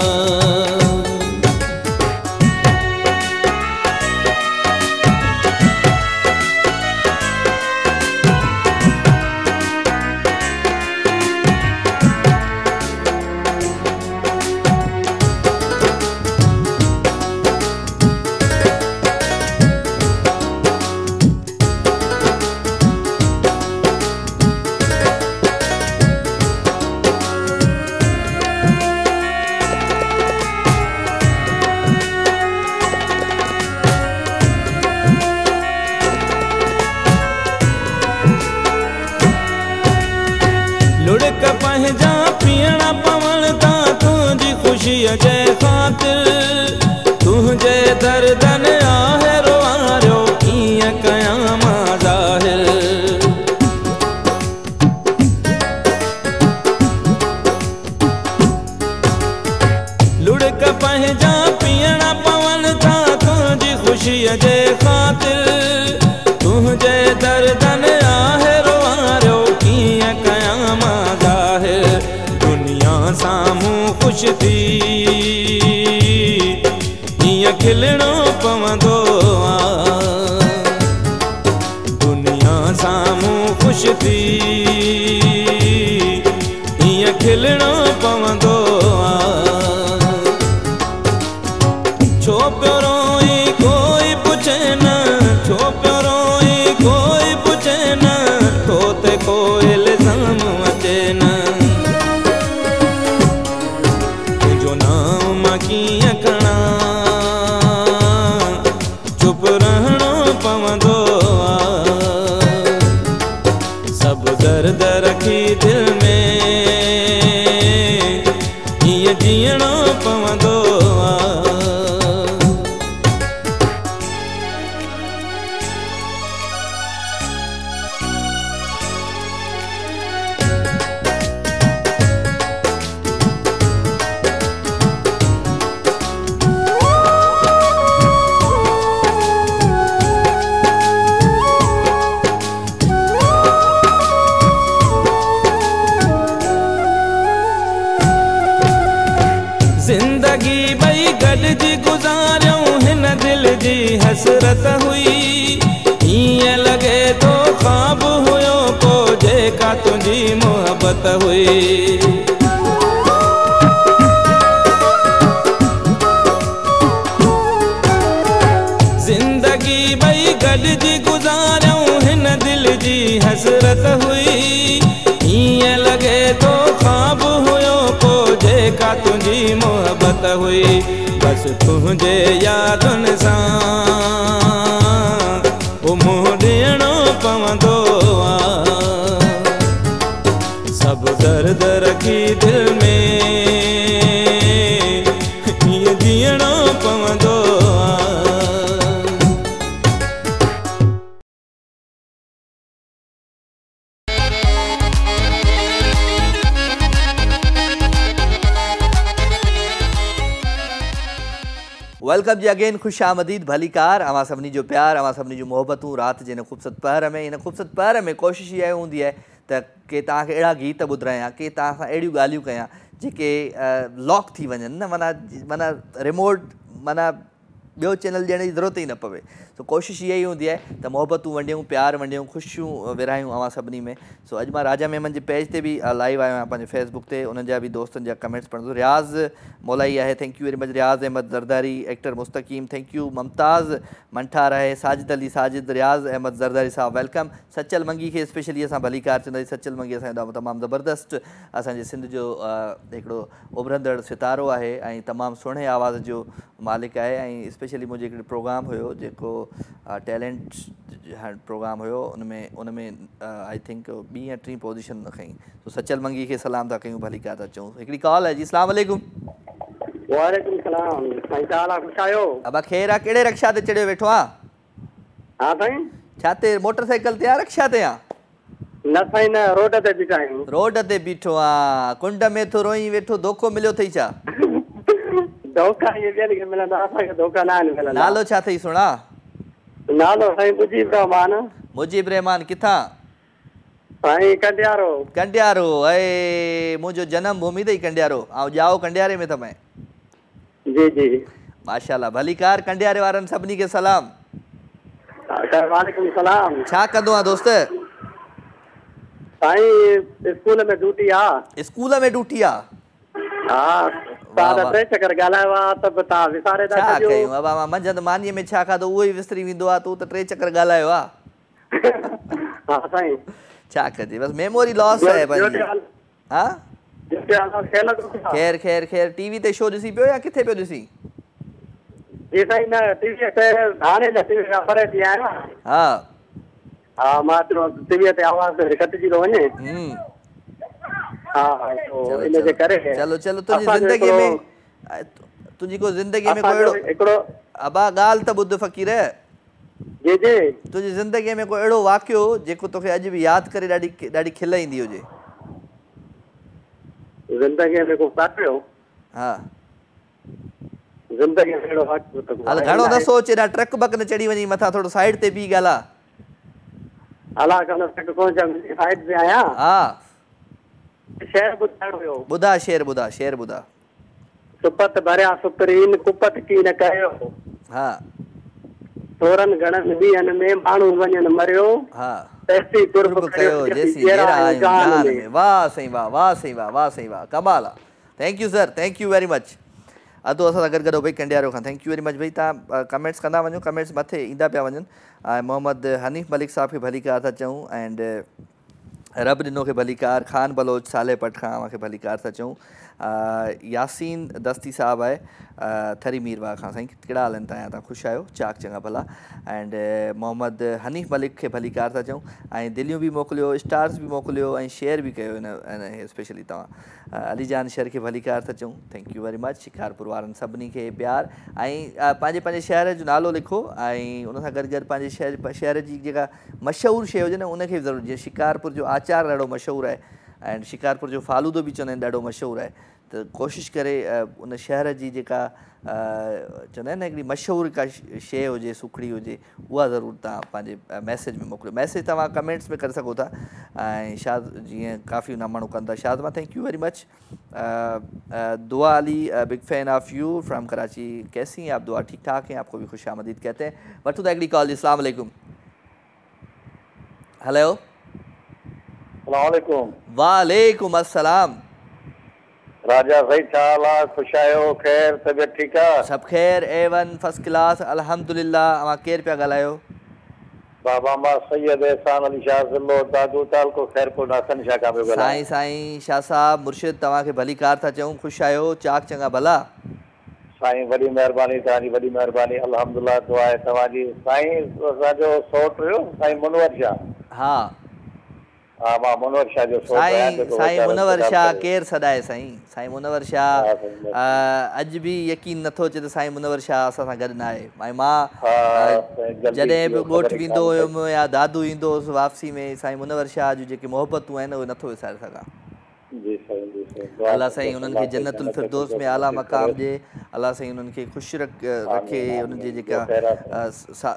लुढ़क पंहिंजा पीअणा पवण था तुंहिंजी ख़ुशीअ जे ख़ातिर। तुंहिंजे दर्दन आहे रोआरियो कीअं कयां मां ज़ाहिर। लुढ़क पंहिंजा पीअणा पवण था तुंहिंजी ख़ुशीअ जे ख़ातिर। तुंहिंजे दर्दन आहे रोआरियो कीअं कयां मां ज़ाहिर। दुनिया साम्हूं ख़ुशि थी हीअं खिलणो पवंदो आहे। दुनिया साम्हूं ख़ुश थी हीअं खिलणो पवंदो छो पियो रोई कोई पुछे न छो पियो रोई कोई पुछे न तो ते को इल्ज़ाम अचे न तुंहिंजो नाम मां कीअं खणा चुप रहणो पवंदो सब दर्द रखी दिल में हीअं जीअणो पवंदो ज़िंदगी भई गॾिजी गुज़ारियूं हिन दिल जी हसरत हुई हीअं लॻे थो ख़्वाब हुयो को जेका तुंहिंजी मोहबत हुई ज़िंदगी भई गॾिजी गुज़ारियूं हिन दिल जी हसरत हुई हीअं लॻे थो ख़्वाब हुयो को जेका तुंहिंजी मोहबत हुई बसि तुंहिंजे यादुनि सां ओ मुंहुं ॾियणो पवंदो सब दर्द रखी दिल में हीअं जीअणो पवंदो वेलकम जी अगेन खुश आमदीद भलीकार अवां सभिनी जो प्यार अवां सभिनी जो मोहब्बतूं राति जे हिन ख़ूबसूरत पहर में इन ख़ूबसूरत पहर में कोशिशि इहा हूंदी आहे त के तव्हांखे अहिड़ा गीत ॿुधायां के तव्हां सां अहिड़ियूं ॻाल्हियूं कयां जेके लॉक थी वञनि न माना रिमोट माना ॿियो चैनल ॾियण जी ज़रूरत ई न पवे सो कोशिशि इहा ई हूंदी आहे त मोहबतूं वंडियूं प्यार वंडियूं ख़ुशियूं विरहायूं अवां सभिनी में सो अॼु मां राजा मेमन जे पेज ते बि लाइव आयो आहियां पंहिंजे फेसबुक ते उन्हनि जा बि दोस्तनि जा कमेंट्स पढ़ंदो रियाज़ मौलाई आहे thank you very much Riaz Ahmed Zardari actor Mustaqeem thank you Mumtaz Manthar आहे साजिद अली साजिद रियाज़ अहमद ज़रदारी साहब वेलकम सचल मंगी खे स्पेशली असां भलीकार चवंदासीं सचल मंगी असांजो तमामु ज़बरदस्त असांजे सिंध जो हिकिड़ो उभरंदड़ सितारो आहे ऐं तमामु सुहिणे आवाज़ जो मालिक आहे ऐं स्पेशली मुंहिंजो हिकिड़ो प्रोग्राम हुयो जेको टैलेंट प्रोग्राम हुयो उनमें आई थिंक 2 या 3 पोजीशन खईं तो सचल मंगी खे सलाम था कयूं भलीकार था चऊं हिकिड़ी कॉल आहे जी अस्सलाम वालेकुम वालेकुम सलाम साईं ताला खुश आयो अबा ख़ैर आहे कहिड़े रक्षा ते चढ़ियो वेठो आहे हा साईं छा ते मोटरसाइकिल ते आहे रक्षा ते आहे न साईं न रोड ते बीठा आहियूं रोड ते बीठो आहे कुंड में थो रोई वेठो धोखो मिलियो अथई छा धोखा इहे ॿियनि खे मिलंदा असांखे धोखा न आहिनि मिलंदा नालो छा अथई सुणा नालो साईं मुजीब रहमान किथां साईं कंडियारो कंडियारो ऐं मुंहिंजो जनम भूमि अथई कंडियारो ऐं ॼाओ कंडियारे में थमाए जी जी माशाल्लाह भलीकार कंडियारे वारनि सभिनी खे सलाम वालेकुम सलाम छा कंदो आहे दोस्त साईं स्कूल में ड्यूटी आहे स्कूल में ड्यूटी आहे हा तव्हां 3 चकर ॻाल्हायो आहे त बि तव्हां विसारे था छा कयूं बाबा मां मंझंदि मानीअ में छा खाधो उहो ई विसरी वेंदो आहे तूं त 3 चकर ॻाल्हायो आहे हा साईं छा कजे बस मेमोरी लॉस आहे पंहिंजी हा ख़ैर ख़ैर ख़ैर टीवी ते शो ॾिसी पियो या किथे पियो ॾिसी जी साईं न टीवी ते हाणे न टीवी खां परे थी आहियां हा हा मां टीवीअ ते आवाज़ कटिजी थो वञे हाँ तो इन जे करे चलो चलो तुझी जिंदगी में तुझी को जिंदगी में कोई एकड़ो अबा गाल त बुध फकीर जी जी तुझी जिंदगी में कोई एड़ो वाक्यो जेको तोखे अज भी याद करे डाडी खिल ईंदी हुजे जिंदगी में को वाक्यो हां जिंदगी में एड़ो वाक्यो तो हल घणो न सोच एडा ट्रक बक न चढ़ी वनी मथा थोड़ो साइड ते बी गाला अला कनो ट्रक को साइड पे आया हां शेर बुधाणो हो बुधा शेर बुधा सुपत भरिया सुपरीन कुपत की न कयो हां सोरन गणन बियन में माण्हू वञन मरियो हां तेस्ती तुर्ब तुर्ब कयो जेसी जेरा आयूं जान में। वाह साईं वाह, वाह साईं वाह, वाह साईं वाह, कमाल आहे। Thank you sir, thank you very much. अधो असां सां गॾु गॾो भई कंडियारो खां थैंक यू वेरी मच भई। तव्हां कमेंट्स कंदा वञो, कमेंट्स मथे ईंदा पिया वञनि। मोहम्मद हनीफ़ मलिक साहब खे भलीकार था चऊं एंड रब ॾिनो खे भलीकार। खान बलोच साले पट खां अव्हांखे भलीकार था चऊं। यासीन दस्ती साहब आहे थरी मीरवा खां। साईं कहिड़ा हाल आहिनि तव्हां? तव्हां ख़ुशि आहियो? चाक चङा भला। एंड मोहम्मद हनीफ़ मलिक खे भलीकार था चऊं ऐं दिलियूं बि मोकिलियो, स्टार्स बि मोकिलियो ऐं शेयर बि कयो इन स्पेशली तव्हां। अली जान शहर खे भलीकार था चऊं, thank you very much. Shikarpur वारनि सभिनी खे प्यार ऐं पंहिंजे पंहिंजे शहर जो नालो लिखो ऐं उन सां गॾु गॾु पंहिंजे शहर जी जेका मशहूरु शइ हुजे न उनखे बि ज़रूरु। जीअं शिकारपुर जो आचार ॾाढो मशहूरु आहे एंड शिकारपुर जो फालूदो बि चवंदा आहिनि ॾाढो मशहूरु आहे। त कोशिशि करे उन शहर जी जेका चवंदा आहिनि न हिकिड़ी मशहूरु का शइ हुजे, सुखड़ी हुजे, उहा ज़रूरु तव्हां पंहिंजे मैसेज में मोकिलियो। मैसेज तव्हां कमेंट्स में करे सघो था ऐं शाद जीअं काफ़ी न माण्हू कनि था। शाद मां thank you very much. Dua Ali big fan of you from Karachi. कैसी हैं आप? दुआ ठीक ठाक हैं, आपको भी खुश आमदीद कहते हैं। वठूं था हिकिड़ी कॉल जी। अस्सलाम वालेकुम। हेलो अस्सलाम वालेकुम अस्सलाम। राजा भाई छा हाल आहे? ख़ुशि आहियो? ख़ैर, तबियत ठीकु आहे? सभु ख़ैर, A1 फर्स्ट क्लास अल्हम्दुलिल्लाह। अवां केरु पिया ॻाल्हायो? बाबा मां सैयद एहसान अली शाह ज़िलो दादू तालको खैरपुर नासन शाह खां पियो ॻाल्हायां। साईं शाह साहब मुर्शिद तव्हांखे भलीकार था चऊं, ख़ुशि आहियो? चाक चङा भला? साईं वॾी महिरबानी, तव्हांजी वॾी महिरबानी, अल्हम्दुलिल्लाह। दुआ आहे तव्हांजी। साईं असांजो सोट हुयो साईं मुनवर शाह। हा हा, मां मुनवर शाह जो सोट आहियां। साईं मुनवर शाह केरु सॾाए साईं? साईं मुनवर शाह अॼु बि यकीन नथो अचे त साईं मुनवर शाह असां सां गॾु न आहे। ऐं मां जॾहिं बि ॻोठु वेंदो हुयुमि या दादू ईंदो हुउसि वापसी में, साईं मुनवर शाह जूं जेके मोहबतूं आहिनि उहे नथो विसारे सघां। अलाह साईं उन्हनि खे जन्नतुल फिरदौस में आला मक़ाम ॾिए। अलाह साईं उन्हनि खे ख़ुशि रखे। उन्हनि जे जेका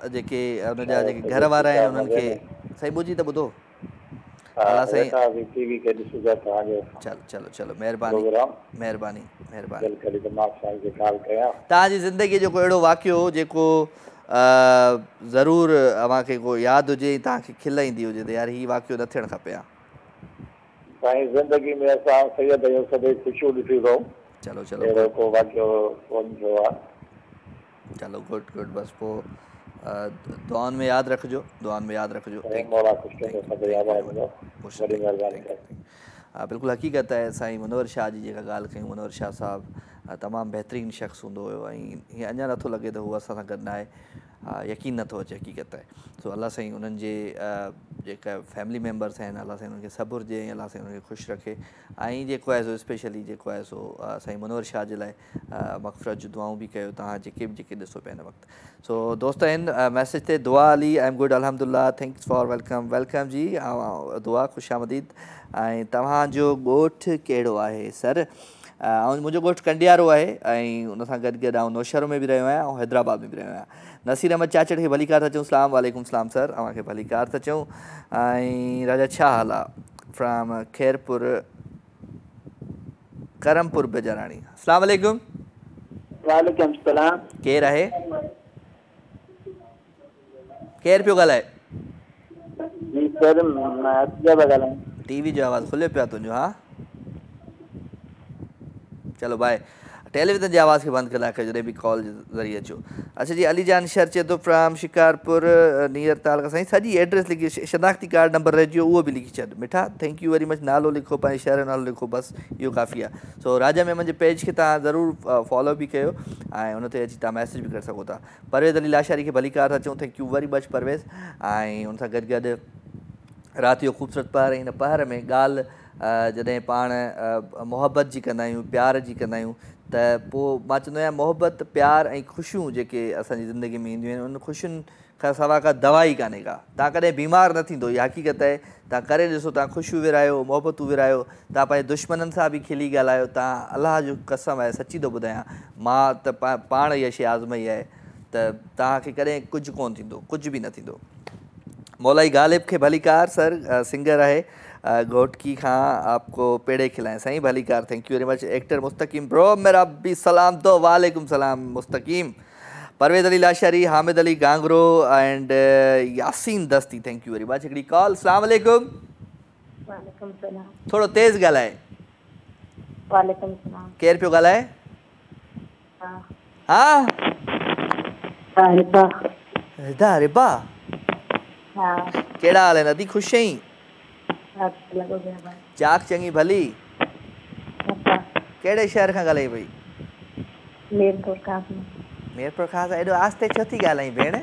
जेके उन जा जेके घर वारा आहिनि उन्हनि खे साईं ॿुधी त ॿुधो। अलाह साईं चलो चलो चलो महिरबानी महिरबानी महिरबानी। तव्हांजी ज़िंदगीअ जो कोई अहिड़ो वाक़ियो जेको ज़रूरु अव्हांखे को यादि हुजे, तव्हांखे खिल ईंदी हुजे त यार हीउ वाक़ियो न थियणु खपे हा? साईं ज़िंदगी में असां सैयद आहियूं, सभई ख़ुशियूं ॾिठी अथऊं। चलो चलो अहिड़ो को वाक़ियो कोन थियो आहे। चलो गुड गुड। बसि पोइ दुआउनि में यादि रखिजो, दुआउनि में यादि रखिजो। हा बिल्कुलु हक़ीक़त आहे। साईं मुनवर शाह जी जेका ॻाल्हि कयूं, मुनवर शाह साहिबु तमामु बहितरीनु शख़्स हूंदो हुयो ऐं हीअं अञा नथो लॻे त हू असां सां गॾु न आहे। हा यकीन नथो अचे, हक़ीक़त आहे। सो अलाह साईं उन्हनि जे जेका फैमिली मेम्बर्स आहिनि, अलाह साईं उन्हनि खे सब्र ॾिए, अलाह साईं उन्हनि खे ख़ुशि रखे ऐं जेको आहे सो स्पेशली जेको आहे सो साईं मुनवर शाह जे लाइ मग़फ़िरत जूं दुआऊं बि कयो तव्हां जेके बि ॾिसो पिया हिन वक़्तु। सो दोस्त आहिनि मैसेज ते दुआ अली आई एम गुड अल्हम्दुलिल्लाह, थैंक्स फॉर वेलकम जी। दुआ ख़ुशि आमदीद। ऐं तव्हांजो ॻोठु कहिड़ो आहे सर? ऐं मुंहिंजो ॻोठु कंडियारो आहे ऐं उन सां गॾु गॾु आउं नौशहरो में बि रहियो आहियां ऐं हैदराबाद में बि रहियो आहियां। नसीर अहमद चाचड़ खे भलीकार था चऊं। सलाम वालेकुम सलाम सर, अव्हांखे भलीकार था चऊं। ऐं राजा छा हाल आहे फ्राम खैरपुर करमपुर बेजाराणी। अस्सलाम वालेकुम। वालेकुम सलाम। केरु आहे? केरु पियो ॻाल्हाए? टीवी जो आवाज़ु खुलियो पियो आहे तुंहिंजो? हा चलो बाए। टेलीविज़न जी आवाज़ खे बंदि करे लाइ जॾहिं बि कॉल जे ज़रिए अचो। अच्छा जी, अली जान शहर चए थो फ्राम शिकारपुर नियर तालका। साईं सॼी एड्रेस लिखी, शनाख्ती कार्ड नंबर रहिजी वियो उहो बि लिखी छॾ मिठा। Thank you very much. नालो लिखो, पंहिंजे शहर जो नालो लिखो, बसि इहो काफ़ी आहे। सो राजा मेमन जे पेज खे तव्हां ज़रूरु फॉलो बि कयो ऐं उन ते अची तव्हां मैसेज बि करे सघो था। परवेज़ अली लाशारी खे भलीकार था चऊं, thank you very much Parvez. ऐं उन सां गॾु गॾु राति जो ख़ूबसूरत पहर, हिन पहर में ॻाल्हि जॾहिं पाण मोहबत जी कंदा आहियूं, प्यार जी कंदा आहियूं त पोइ मां चवंदो आहियां मोहबत प्यार ऐं ख़ुशियूं जेके असांजी ज़िंदगी में ईंदियूं आहिनि उन ख़ुशियुनि खां सवाइ का दवा ई कान्हे का। तव्हां कॾहिं बीमार न थींदो, इहा हक़ीक़त आहे। तव्हां करे ॾिसो, तव्हां ख़ुशियूं विरायो, मोहबतूं विरायो, तव्हां पंहिंजे दुश्मननि सां बि खिली ॻाल्हायो। तव्हां अलाह जो कसम आहे, सची थो ॿुधायां, मां त पाण इहा शइ आज़माई आहे त तव्हांखे कॾहिं कुझु कोन्ह थींदो, कुझु बि न थींदो। मौलाई गालिब खे भलीकार सर, सिंगर आहे घोटकी खां, आपको पेड़े खिलाएं। साईं भलीकार, thank you very much. Actor Mustaqeem bro मेरा भी सलाम दो। वालेकुम सलाम Mustaqeem. Parvez Ali Lashari, Hamid Ali Gangro and Yasin Dasti, thank you very much. हिकिड़ी कॉल। अस्सलाम वालेकुम। वालेकुम सलाम। थोड़ो तेज़ ॻाल्हाए। वालेकुम सलाम। केरु पियो ॻाल्हाए? हाँ रिबा रिबा हाँ कहिड़ा हाल आहिनि? अदी ख़ुशि आहीं? लॻो पियो भाई। चाक चङी भली? कहिड़े शहर खां ॻाल्हाई पई? मीरपुर खां। मीरपुर खां। एॾो आस्ते छो थी ॻाल्हाई भेण?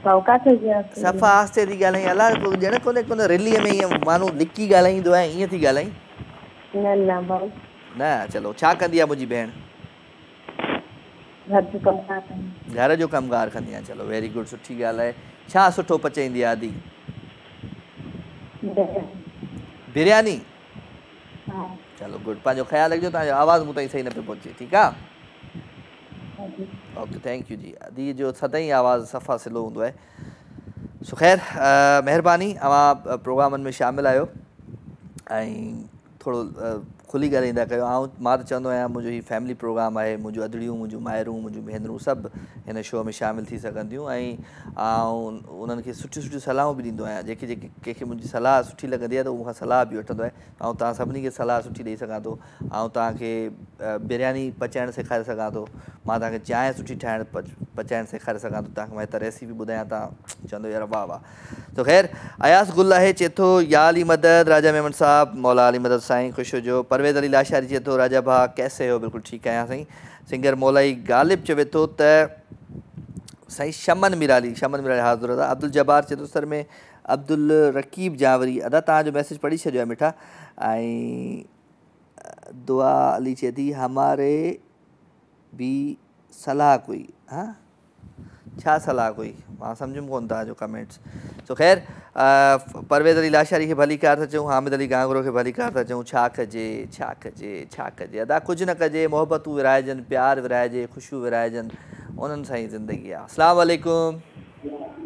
सफ़ा आस्ते थी ॻाल्हाई। अलाए ॼण कोन्हे रिलीअ में ईअं माण्हू लिकी ॻाल्हाईंदो आहे, ईअं थी ॻाल्हाई? न भाई न। चलो, छा कंदी आहे मुंहिंजी भेण? घर जो कमकार कंदी आहे। चलो वेरी गुड, सुठी ॻाल्हि आहे। छा सुठो पचाईंदी आहे आदि? बिरयानी। चलो गुड। पंहिंजो ख़्यालु रखिजो, तव्हांजो आवाज़ मूं ताईं सही न पियो पहुचे। ठीकु आहे? ओके, थैंक यू जी। अदी जो सदाईं आवाज़ सफ़ा स्लो हूंदो आहे। सो ख़ैर, महिरबानी, अवां प्रोग्रामनि में शामिल आहियो ऐं थोरो खुली ॻाल्हाईंदा कयो। मां त चवंदो आहियां मुंहिंजो हीउ फैमिली प्रोग्राम आहे। मुंहिंजूं अदड़ियूं, मुंहिंजूं माइरूं, मुंहिंजूं भेनरूं सभु हिन शो में शामिलु थी सघंदियूं ऐं उन्हनि खे सुठियूं सुठियूं सलाहूं बि ॾींदो आहियां। जेके जेके कंहिंखे मुंहिंजी सलाह सुठी लॻंदी आहे त मूंखां सलाह बि वठंदो आहे ऐं तव्हां सभिनी खे सलाह सुठी ॾेई सघां थो। ऐं तव्हांखे बिरयानी पचाइणु सेखारे सघां थो। मां तव्हांखे चांहि सुठी ठाहिणु पचाइणु सेखारे सघां थो। तव्हांखे मां हिते रेसिपी ॿुधायां, तव्हां चवंदो यार वाह वाह। तो ख़ैर, अयास गुल आहे चए थो या अली मदद, राजा मेमन साहब, मौला अली मदद साईं ख़ुशि हुजो। परवेज़ अली लाशारी चए थो राजा भाउ कैसे हो? बिल्कुलु ठीकु आहियां साईं। सिंगर मौलाई गालिब चवे थो त साईं शमन मिराली हाज़िर आहे। अब्दुल जब्बार चए थो सर में अब्दुल रकीब जावरी। अदा तव्हांजो मैसेज पढ़ी छॾियो आहे मिठा। ऐं दुआ अली चए थी हमारे भी सलाह कोई। हाँ, छा सलाह कोई? मां सम्झुमि कोन तव्हांजो कमेंट्स। सो ख़ैर, परवेज़ अली लाशारी खे भली कार था चऊं, हामिद अली गांगरो खे भली कार था चऊं। छा कजे छा कजे छा कजे? अदा कुझु न कजे, मोहबतूं विराइजनि, प्यार विराइजे, ख़ुशियूं विराइजनि, उन्हनि सां ई ज़िंदगी आहे। अस्सलाम वालेकुम।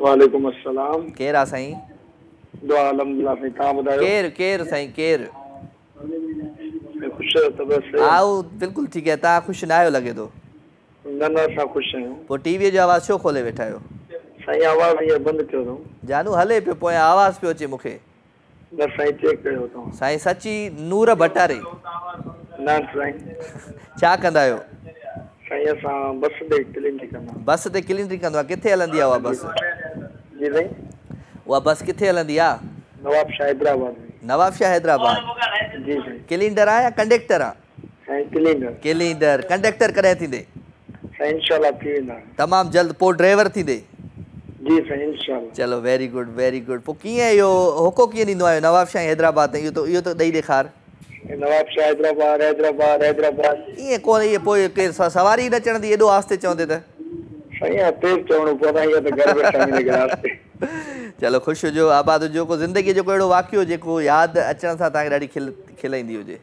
वालेकुम अस्सलाम। केरु आहे साईं? दुआ अल्हम्दुलिल्लाह साईं, तव्हां ॿुधायो? केरु साईं केरु? ख़ुशि आहियो? तबियत आऊं बिल्कुलु ठीकु आहे। तव्हां ख़ुशि न आहियो लॻे थो। न असां ख़ुशि आहियूं। पोइ टीवीअ जो आवाज़ु छो खोले वेठा आहियो? साईं आवाज़ हीअं बंदि कयो अथऊं। जानू हले पियो, पोइ आवाज़ु पियो अचे मूंखे। न साईं, चेक कयो अथऊं। साईं सची नूर भटारे। न साईं। छा कंदा आहियो? साईं असां बस ते क्लीनिंग कंदा। बस ते क्लीनिंग कंदो आहे? किथे हलंदी आहे उहा बस? जी साईं। उहा बस किथे हलंदी आहे? नवाबशाह हैदराबाद में। नवाबशाह हैदराबाद। जी साईं। क्लीनर आहे या कंडक्टर आहे? साईं क्लीनर। क्लीनर। कंडक्टर कॾहिं थींदे? साईं इंशाल्लाह थी वेंदा। तमामु जल्द। पोइ ड्राइवर थींदे? जी साईं इंशाल्लाह। चलो वेरी गुड वेरी गुड। पोइ कीअं इहो होको कीअं ॾींदो आहे नवाबशाह हैदराबाद ते? इहो त ॾेई ॾेखार। नवाबशाह हैदराबाद ईअं कोन। इहे पोइ केरु सवारी न चढ़ंदी एॾो आस्ते चवंदे त? साईं तेज़ चवणो पवंदो आहे, त घर वेठा आहिनि आस्ते। चलो ख़ुशि हुजो, आबाद हुजो। को ज़िंदगीअ जो को अहिड़ो वाक़ियो जेको यादि अचण सां तव्हांखे ॾाढी खिलाईंदी हुजे?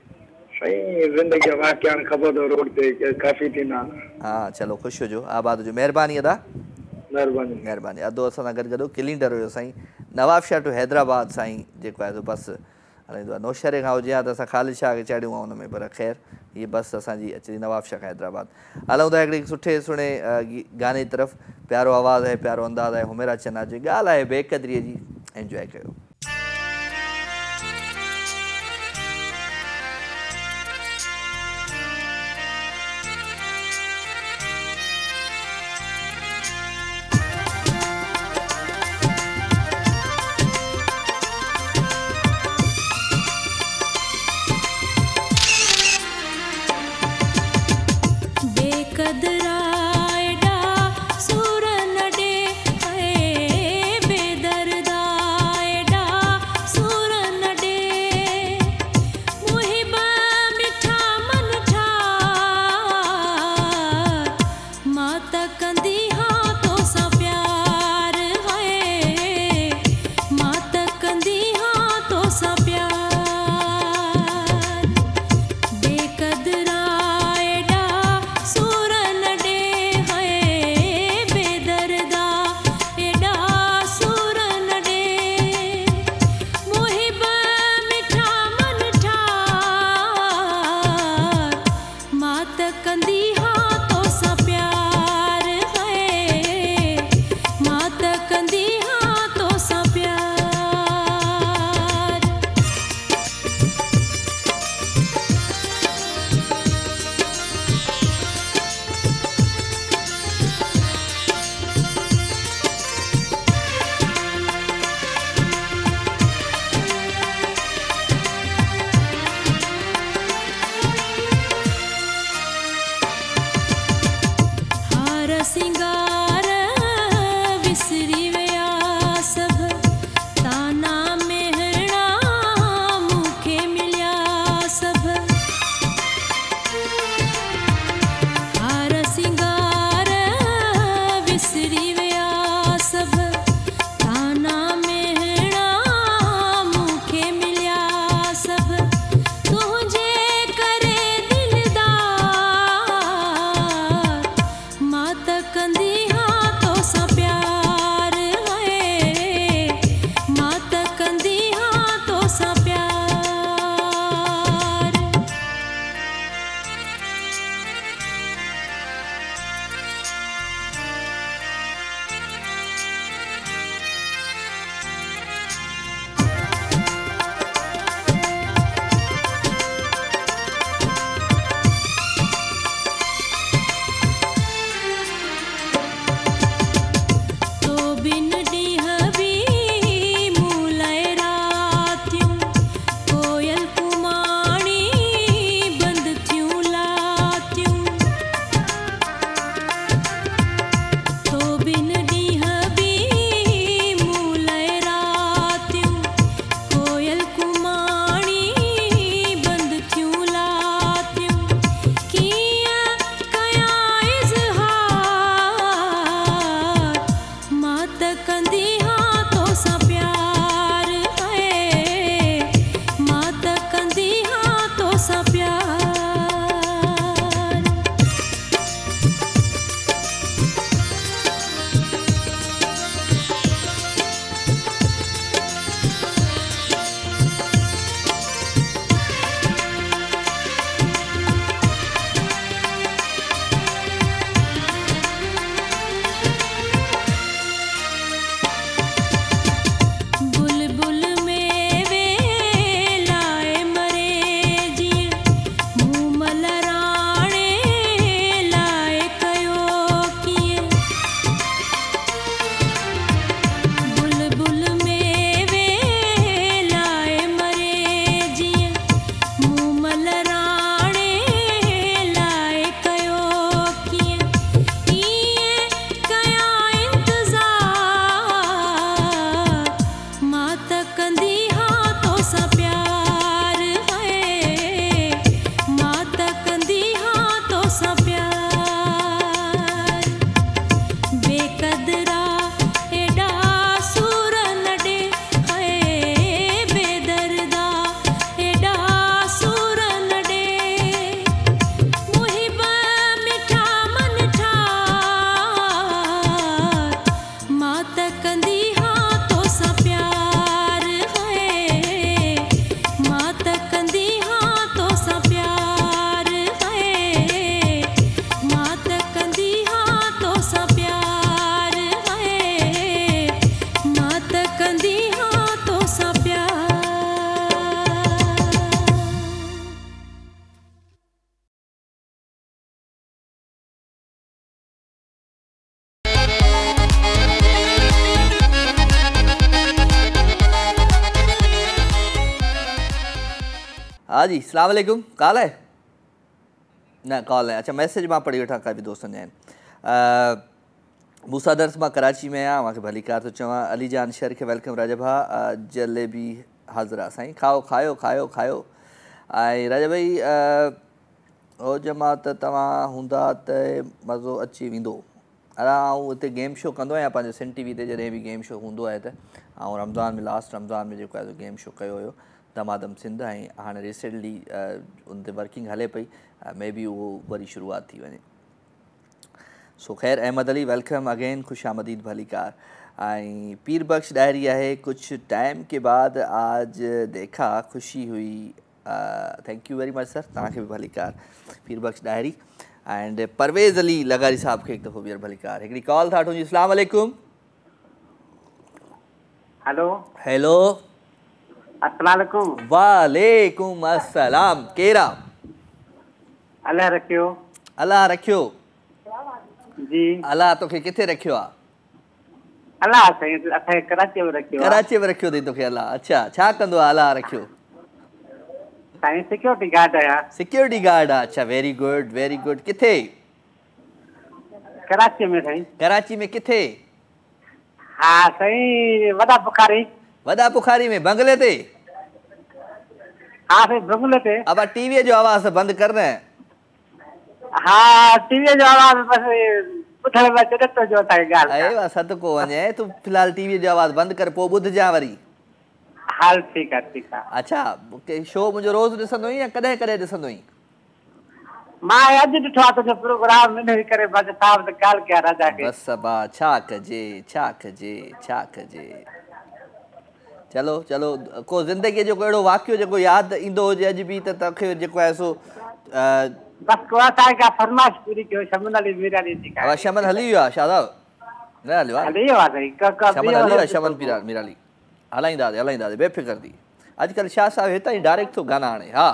साईं ज़िंदगी जा वाक़िया ख़बर अथव, रोड ते काफ़ी थींदा आहिनि। हा, चलो ख़ुशि हुजो, आबाद हुजो। महिरबानी अदा। महिरबानी। अदो असां सां गॾु क्लीनर हुयो साईं। नवाबशाह टू हैदराबाद साईं जेको आहे बस हलाईंदो आहे। नौशहरे खां हुजे हा त असां ख़ालिद शाह खे चढ़ियूं आहे हुन में, पर ख़ैर हीअ बस असांजी अचे थी नवाबशाह खां हैदराबाद। हलूं था हिकिड़े सुठे सुहिणे गाने जी तरफ़। प्यारो आवाज़ु आहे, प्यारो अंदाज़ आहे, हुमेरा चन्ना जी ॻाल्हि आहे बेक़दरीअ जी। एंजॉय कयो। सुर नडे बेदरदा एडा हाँ जी, अस्सलाम वालेकुम। कॉल है न? कॉल है। अच्छा, मैसेज मां पढ़ी वठां, का बि दोस्तनि जा आहिनि। मूसा दर्स मां कराची में आहियां, मूंखे भली कार थो चवां। अली जान शहर खे वेलकम। राजा भा जलेबी हाज़िरा साईं, खाओ खायो खायो खायो। ऐं राजा भाई हो जमात तव्हां हूंदा त मज़ो अची वेंदो। आउं हिते गेम शो कंदो आहियां पंहिंजो सिन टी वी ते, जॾहिं बि गेम शो हूंदो आहे त। ऐं रमज़ान में लास्ट रमज़ान में जेको आहे गेम शो कयो हुयो दमादम सिंध, ऐं हाणे रिसेंटली उन ते वर्किंग हले पई, मे बी उहो वरी शुरूआत थी वञे। सो ख़ैर, अहमद अली वेलकम अगेन, खुश आमदीद भली कार। ऐं पीर बख्श डायरी आहे, कुछ टाइम के बाद आज देखा, खुशी हुई। Thank you very much sir, तव्हांखे बि भली car Pir Bakhsh diary. And Parvez Ali लगारी साहब खे हिकु दफ़ो ॿीहर भली कार। हिकिड़ी कॉल था वठूं जी। अस्सलाम वालेकुम। हेलो हेलो, अस्सलाम वालेकुम। वालेकुम अस्सलाम। केरा? अल्लाह रखियो। अल्लाह रखियो जी, अल्लाह तोखे किथे रखियो आहे? अल्लाह साईं असांखे कराची में रखियो आहे। कराची में रखियो अथई तोखे अल्लाह? अच्छा, छा कंदो आहे अल्लाह रखियो? साईं सिक्योरिटी गार्ड आहियां। सिक्योरिटी गार्ड आहे। अच्छा, वेरी गुड वेरी गुड। किथे? कराची में साईं। कराची में किथे? हा साईं, वॾा बुखारी। वॾा बुखारी में, बंगले ते? हा साईं, बंगले ते। अब टीवीअ जो आवाज़ बंदि कर न। हा, टीवीअ जो आवाज़ बसि ॿुधण में अचे नथो जो असांखे ॻाल्हि। अरे वाह, सदको वञे। तूं फ़िलहालु टीवीअ जो आवाज़ बंदि कर, पोइ ॿुधजां वरी। हाल ठीकु आहे ठीकु आहे। अच्छा, शो मुंहिंजो रोज़ु ॾिसंदो आहीं या कॾहिं कॾहिं ॾिसंदो आहीं? मां अॼु ॾिठो आहे तुंहिंजो प्रोग्राम, इन करे बसि तव्हां वटि ॻाल्हि कयां राजा खे। बसि बा, छा कजे छा कजे छा कजे। चलो चलो, को ज़िंदगीअ जो को अहिड़ो वाक़ियो जेको यादि ईंदो हुजे अॼु बि, त तोखे जेको आहे सो बसि को असांखे का फरमाइश पूरी कयो। शमन अली मीरानी जी का। अब शमन हली वियो आहे शादाब? न हलियो आहे? हली वियो आहे साईं। शमन हली वियो आहे? शमन मीरानी हलाईंदासीं हलाईंदासीं, बेफ़िक्र थी। अॼुकल्ह शाह साहिबु हितां ई डायरेक्ट थो गाना हाणे। हा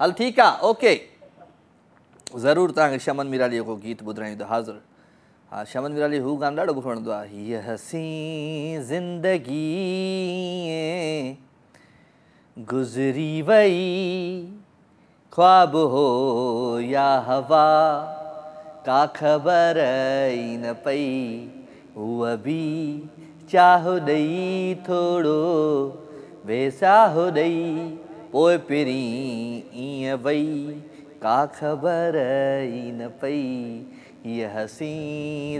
हल ठीकु आहे, ओके, ज़रूरु तव्हांखे शमन मीरालीअ जो को गीत ॿुधायूं त हाज़िर। हा, शमन मीराली हू गानो ॾाढो मूंखे वणंदो आहे। हीअ हसी ज़िंदगी गुज़री वई, ख्वाब हो या हवा, का ख़बर ई न पई, हूअ बि चाहो ॾेई थोरो वेसाहो ॾेई, पोइ पहिरीं ईअं वई, का ख़बर ई न पई, हीअ हसी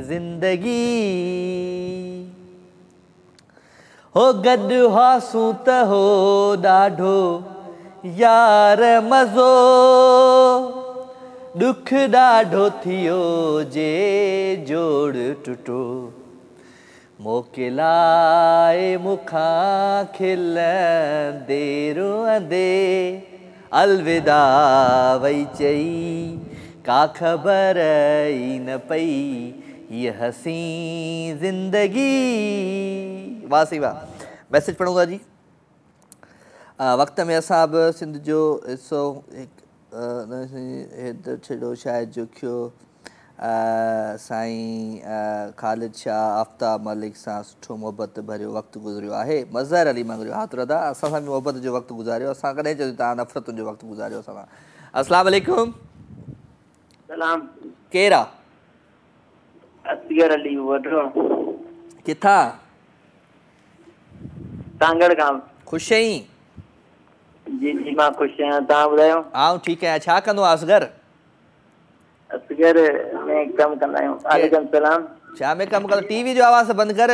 ज़िंदगी। हो गॾु हासूं त हो ॾाढो यार मज़ो, ॾुख ॾाढो थियो जे जोड़ टुटो, मौक़े लाइ मूंखां खिलंदे रोअंदे अलविदा वई चई, का ख़बर ई न पई, हीअ हसी ज़िंदगी। वाह सी वाह। मैसेज पढ़ूं था जी। वक़्त में असां बि सिंध जो हिसो हिकु छॾो शायदि जुखियो साईं ख़ालिद शाह आफ्ताब मलिक सां सुठो मोहबत भरियो वक़्तु गुज़रियो आहे। मज़हर अली मंगरियो हाथ रदा, असां सां बि मोहबत जो वक़्तु गुज़ारियो, असां कॾहिं चयो तव्हां नफ़रतुनि जो वक़्तु गुज़ारियो असां सां। अस्सलाम वालेकुम। सलाम। केरु आहे? असगर अली वडो। किथां? सांगड़ खां। ख़ुशि आहीं? जी जी मां ख़ुशि आहियां, तव्हां ॿुधायो? आउं ठीकु आहियां। छा कंदो आहे असगर? असगर में कमु कंदा आहियूं। वालेकुम सलाम। छा में कमु कंदो? टीवी जो आवाज़ बंदि कर।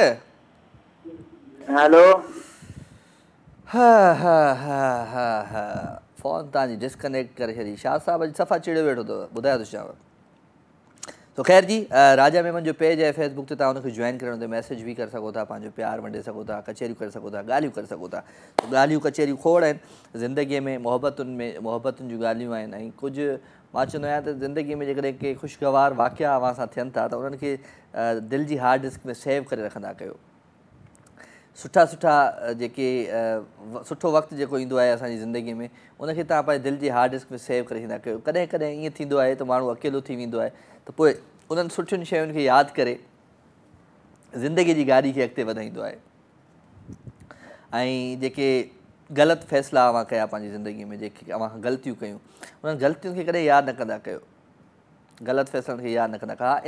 हेलो। हा हा हा हा हा, फ़ोन तव्हांजी डिस्कनेक्ट करे छॾी। शाह साहिबु अॼु सफ़ा चिड़ियो वेठो अथव, ॿुधायो थो चवां। तो ख़ैर जी, राजा मेमन जो पेज आहे फेसबुक ते, तव्हां हुनखे जॉइन करणो, मैसेज बि करे सघो था, पंहिंजो प्यार वंडे सघो था, कचहरियूं करे सघो था, ॻाल्हियूं करे सघो था। ॻाल्हियूं कचहरियूं खोड़ आहिनि ज़िंदगीअ में, मोहबतुनि जूं ॻाल्हियूं आहिनि। ऐं कुझु मां चवंदो आहियां त ज़िंदगीअ में जेकॾहिं के ख़ुशगवार वाक़िया अव्हां सां थियनि था त उन्हनि खे दिलि जी हार्ड डिस्क में सेव करे रखंदा कयो। सुठा सुठा जेके सुठो वक़्तु जेको ईंदो आहे असांजी ज़िंदगीअ में, उनखे तव्हां पंहिंजे दिलि जी हार्ड डिस्क में सेव करे रखंदा कयो। कॾहिं कॾहिं ईअं थींदो आहे त माण्हू अकेलो थी वेंदो आहे, त पोइ उन्हनि सुठियुनि शयुनि खे यादि करे ज़िंदगी जी गाॾी खे अॻिते वधाईंदो आहे। ऐं जेके ग़लति फ़ैसिला अवां कया पंहिंजी ज़िंदगी में, जेके अवां ग़लतियूं कयूं, उन्हनि ग़लतियुनि खे कॾहिं यादि न कंदा कयो, ग़लति फ़ैसिलनि खे यादि न कंदा कयो। हा,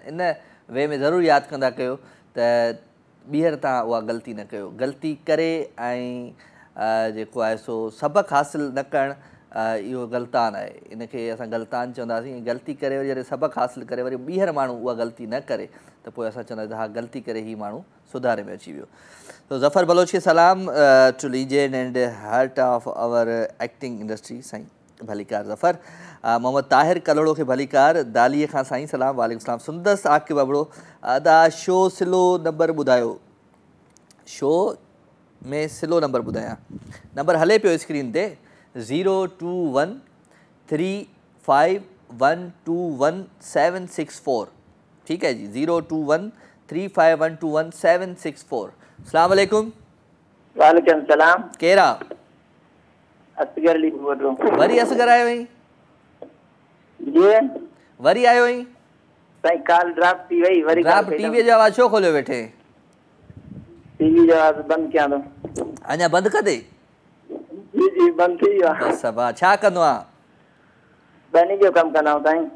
इन वे में ज़रूरु यादि कंदा कयो त ॿीहर तव्हां उहा ग़लती न कयो। ग़लती करे ऐं जेको आहे सो सबक़ु हासिलु न करणु इहो गलतान आहे, इनखे असां गलतान चवंदासीं। ग़लती करे वरी जॾहिं सबक़ु हासिलु करे वरी ॿीहर माण्हू उहा ग़लती न करे त पोइ असां चवंदासीं हा ग़लती करे ही माण्हू सुधारे में अची वियो। तो ज़फ़र बलोच खे सलाम to legend and heart of our acting industry साईं भलीकार ज़फ़र। मोहम्मद ताहिर कलोड़ो खे भलीकार दालीअ खां साईं सलाम वालेकुम सलाम। सुंदस आके बबड़ो अदा शो सिलो नंबर ॿुधायो, शो में सिलो नंबर ॿुधायां, नंबर हले पियो स्क्रीन ते 02135121764। ठीक है जी, 02135121764। अस्सलाम वालेकुम। वालेकुम सलाम। केरा असगर अली बोल रहा हूँ। वरी असगर आयो ही? जी वरी आयो ही? साईं कॉल ड्रॉप थी वई, वरी ड्रॉप टीवी जो आवाज़ छो खोलियो वेठे? टीवी जो आवाज़ बंद किया तो। अञा बंद कर दे? जी जी बंद थी वियो आहे। बस बा छा कंदो आ? बनी जो कम कंदा आहियूं साईं।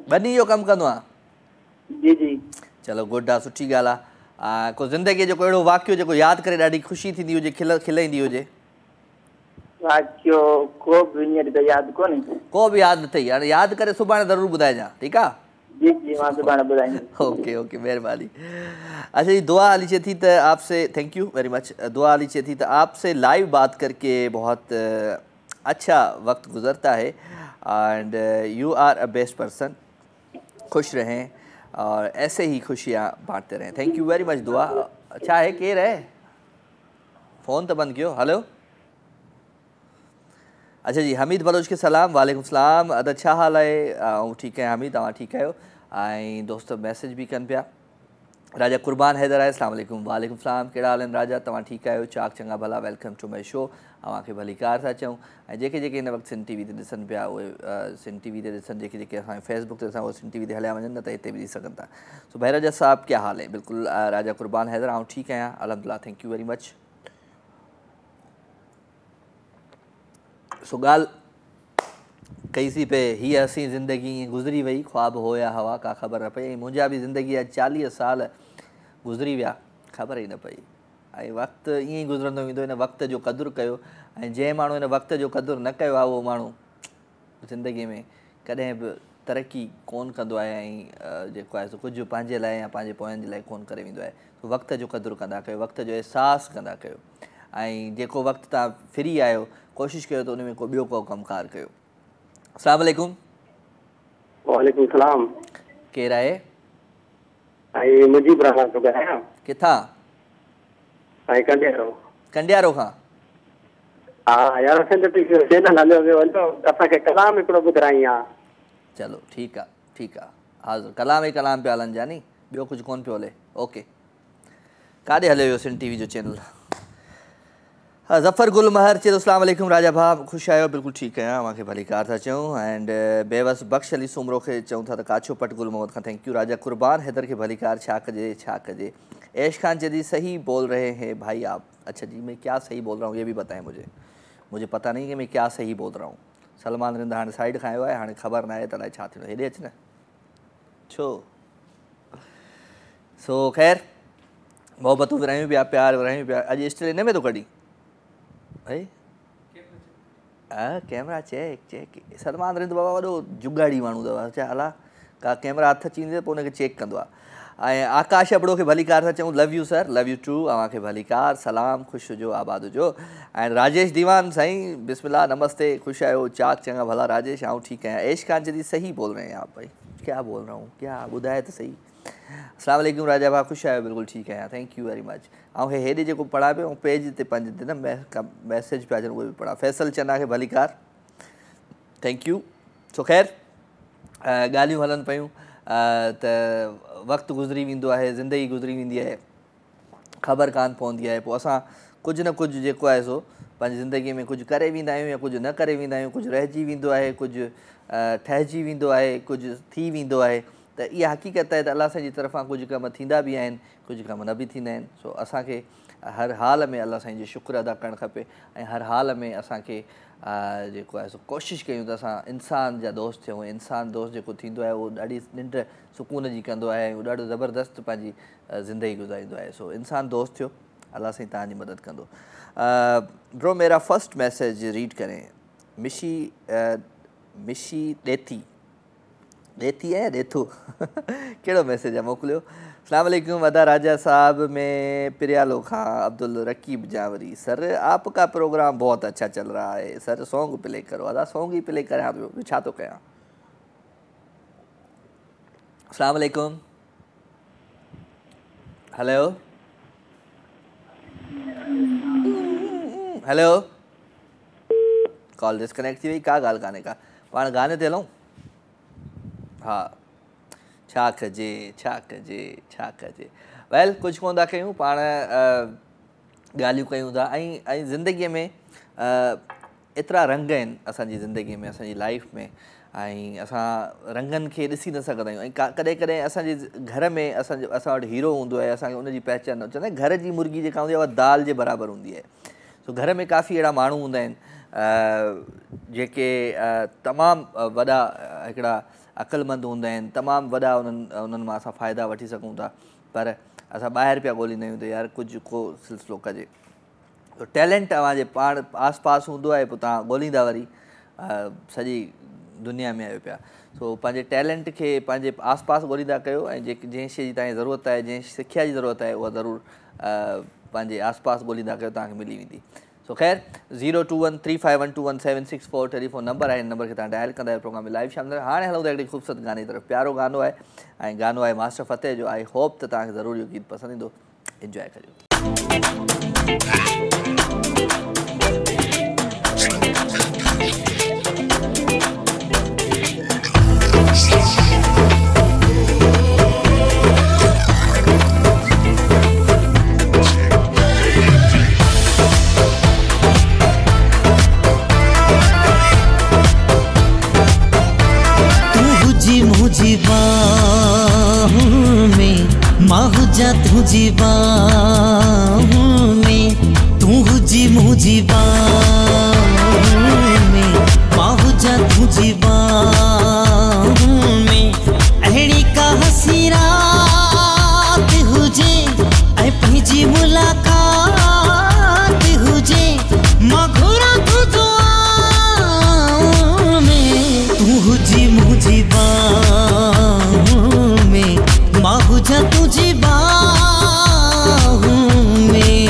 बनी जो कम कंदो आ? जी जी। चलो गुड आहे, सुठी ॻाल्हि आहे। को ज़िंदगीअ जो अहिड़ो वाक़ियो जेको यादि करे ॾाढी ख़ुशी थींदी हुजे, खिल ईंदी हुजे? वाक़ियो को बि हींअर त यादि कोन्हे। को बि यादि न अथई? हाणे यादि करे सुभाणे ज़रूरु ॿुधाइजां, ठीकु आहे? जी जी मां सुभाणे ॿुधाईंदुमि। ओके ओके, मेहरबानी। अच्छा जी, दुआ अली चेती तो आपसे, thank you very much. Dua Ali चेती तो आपसे लाइव बात करके बहुत अच्छा वक्त गुजरता है and U are a best person. खुश रहें और ऐसे ही खुशियाँ बांटते रहें। थैंक यू वेरी मच दुआ। अच्छा है केर है? फ़ोन तो बंद कियो। हेलो। अच्छा जी, हमीद बलोच के सलाम वालेकुम सलाम। अद छा हाल है? ठीक है हमीद, तव्हां ठीक आहियो? ऐं दोस्त मैसेज भी कन पिया। राजा कुर्बान हैदर है, अस्सलाम वालेकुम। वालेकुम सलाम। कहिड़ा हाल आहिनि राजा? तव्हां ठीक आहियो? चाक चंगा भला, वेलकम टू माई शो। अव्हांखे भलीकार था चऊं। ऐं जेके हिन वक़्तु सिन टीवी ते ॾिसनि पिया उहे सिन टीवी ते ॾिसनि, जेके असांजे फेसबुक ते ॾिसनि उहे सिन टीवी ते हलिया वञनि, न त हिते बि ॾिसी सघनि था। सो भाई राजा साहब क्या हाल है? बिल्कुलु राजा कुर्बान हैदर, आउं ठीकु आहियां अल्हम्दुलिल्लाह, थैंक यू वेरी मच। सो ॻाल्हि कईसीं पे हीअ हसी ज़िंदगी ईअं गुज़री वई, ख्वाब होया हवा का ख़बर न पई। मुंहिंजा बि ज़िंदगी जा 40 साल गुज़री विया, ख़बर ई न पई। ऐं वक़्तु ईअं ई गुज़रंदो वेंदो, हिन वक़्त जो क़दुरु कयो। ऐं जंहिं माण्हू हिन वक़्त जो क़दुरु न कयो आहे उहो माण्हू ज़िंदगीअ में कॾहिं बि तरक़ी कोन कंदो आहे ऐं जेको आहे सो कुझु पंहिंजे लाइ या पंहिंजे पोयनि जे लाइ कोन करे वेंदो आहे। सो वक़्त जो क़दुरु कंदा कयो, वक़्त जो अहसासु कंदा कयो। ऐं जेको वक़्तु तव्हां फ्री आहियो, कोशिशि कयो त उन में को ॿियो को कमकार कयो। अस्सलाम वालेकुम। वालेकुम सलाम। केरु आहे? ऐं मुजीब रहमान थो ॻाल्हायां। किथां? ऐं कंडियारो। कंडियारो खां? हा यार, चैनल हलियो वियो वञो, असांखे कलाम हिकिड़ो ॿुधाई आहे। चलो ठीकु आहे, ठीकु आहे, हाज़िर। कलाम ई कलाम पिया हलनि जानी, ॿियो कुझु कोन पियो हले। ओके, काॾे हलियो वियो सिन टीवी जो चैनल? हाँ, ज़फ़र गुल महर चए थो अस्सलाम वालेकुम राजा भाउ, ख़ुशि आहियो? बिल्कुलु ठीकु आहियां, मूंखे भलीकार था चऊं। एंड बेवस बख़्श अली सुमरो खे चऊं था त काछो पट गुल मोहम्मद खां थैंक यू। राजा कुर्बान हैदर के भलीकार, छा कजे छा कजे। ऐश खान जदी सही बोल रहे हैं भाई आप। अच्छा जी, मैं क्या सही बोल रहा हूँ ये भी बताएं मुझे पता नहीं कि मैं क्या सही बोल रहा हूँ। सलमान रिंद हाणे साइड खां आयो आहे, हाणे ख़बर न आहे त अलाए छा थींदो। हेॾे अच न छो। सो ख़ैर, मोहबतूं विरायूं पिया, प्यार विरायूं पिया। अॼु स्टिल इन में थो कढी भाई? Camera check. सलमान रिंद बाबा वॾो जुगाड़ी माण्हू अथव, छा हला का कैमरा हथ अची वेंदो पोइ हुनखे चेक कंदो आहे। ऐं आकाश अबड़ो खे भलीकार था चऊं, love you sir, love you too. अव्हांखे भलीकार सलाम, ख़ुशि हुजो, आबाद हुजो। ऐं राजेश दीवान साईं बिस्मिल्लाह, नमस्ते, ख़ुशि आहियो? चाक चङा भला राजेश, आऊं ठीकु आहियां। ऐश खान जदी सही बोल रहे हैं आप भाई, क्या बोल रहा हूँ, क्या ॿुधाए त सही। अस्सलाम वालेकुम राजा भाउ, ख़ुशि आहियो? बिल्कुलु ठीकु आहियां, थैंक यू वेरी मच। ऐं हेॾे जेको पढ़ा पियो पेज ते पंज ते न मैसेज पिया अचनि, उहे बि पढ़ा। फैसल चन्ना खे भलीकार, थैंक यू। सो ख़ैर, ॻाल्हियूं हलनि पियूं त वक़्तु गुज़री वेंदो आहे, ज़िंदगी गुज़री वेंदी आहे, ख़बर कान पवंदी आहे। पोइ असां कुझु न कुझु जेको आहे सो पंहिंजी ज़िंदगीअ में कुझु करे वेंदा आहियूं या कुझु न करे वेंदा आहियूं। कुझु रहिजी वेंदो आहे, कुझु ठहिजी वेंदो आहे, कुझु थी वेंदो आहे। त इहा हक़ीक़त आहे त अलाह साईं जी तरफ़ां कुझु कम थींदा बि आहिनि, कुझु कम न बि थींदा आहिनि। सो असांखे हर हाल में अल्लाह साईं जो शुक्र अदा करणु खपे ऐं हर हाल में असांखे जेको आहे सो कोशिशि कयूं त असां इंसान जा दोस्त थियूं। इंसान दोस्त जेको थींदो आहे उहो ॾाढी निंड सुकून जी कंदो आहे, उहो ॾाढो ज़बरदस्त पंहिंजी ज़िंदगी गुज़ारींदो आहे। सो इंसान दोस्त थियो, अल्लाह साईं तव्हांजी मदद कंदो। ब्रो मेरा फर्स्ट मैसेज रीड करें। मिशी ॾेथी है ॾेथो कहिड़ो मैसेज आहे मोकिलियो। अस्सलाम वालेकुम अदा राजा साहब, मैं पिरियालो खां अब्दुल रकीब जावरी। सर आपका प्रोग्राम बहुत अच्छा चल रहा है सर, सॉन्ग प्ले करो। अदा सॉन्ग ही प्ले करियां पियो, छा थो कयां। अस्सलाम वालेकुम। हेलो हेलो, कॉल डिस्कनेक्ट थी वई, का ॻाल्हि कान्हे का, पाण गाने ते हलूं। हाँ, छा कजे वेल कुछ कोन था कयूं, पाण ॻाल्हियूं कयूं था। ऐं ज़िंदगीअ में एतिरा रंग आहिनि असांजी ज़िंदगीअ में, असांजी लाइफ में, ऐं असां रंगनि खे ॾिसी न सघंदा आहियूं। ऐं कॾहिं कॾहिं असांजे घर में असां वटि हीरो हूंदो आहे, असांखे उनजी पहचान न चवंदा आहिनि। घर जी मुर्गी जेका हूंदी आहे उहा दाल जे बराबरि हूंदी आहे। सो घर में काफ़ी अहिड़ा माण्हू हूंदा आहिनि जेके तमामु वॾा हिकिड़ा अक़लमंद हूंदा आहिनि, तमामु वॾा उन्हनि मां असां फ़ाइदा वठी सघूं था, पर असां ॿाहिरि पिया ॻोल्हींदा आहियूं त यार कुझु को सिलसिलो कजे। तो टैलेंट तव्हांजे पाण आस पास हूंदो आहे, पोइ तव्हां ॻोल्हींदा वरी सॼी दुनिया में आहियो पिया। सो पंहिंजे टैलेंट खे पंहिंजे आस पास ॻोल्हींदा कयो, ऐं जंहिं शइ जी तव्हांखे ज़रूरत आहे, जंहिं सिख्या जी ज़रूरत आहे, उहा ज़रूरु पंहिंजे आस पास ॻोल्हींदा कयो, तव्हांखे मिली वेंदी। सो ख़ैर 02135121764 टेलीफोन नंबर आहे, हिन नंबर खे तव्हां डायल कंदा आहियो, प्रोग्राम में लाइव शामिल। हाणे हलूं था हिकिड़ी ख़ूबसूरत गाने जी तरफ़। प्यारो गानो आहे ऐं गानो आहे मास्टर फ़तेह जो। आई होप त तव्हांखे ज़रूरु इहो गीत पसंदि ईंदो, इंजॉय करियो। तुझी बाहों में माहू जा, तुझी बाहों में मुझी बाहों में माहू जा, तुझी बाहों में अहिड़ी का हसी रात हुजे ऐं पंहिंजी मुलाकात हुजे, मां घुरा तूं दुआओं में, तूं हुजी मुझी बाहों में माहू जा, तुझी बाहों में।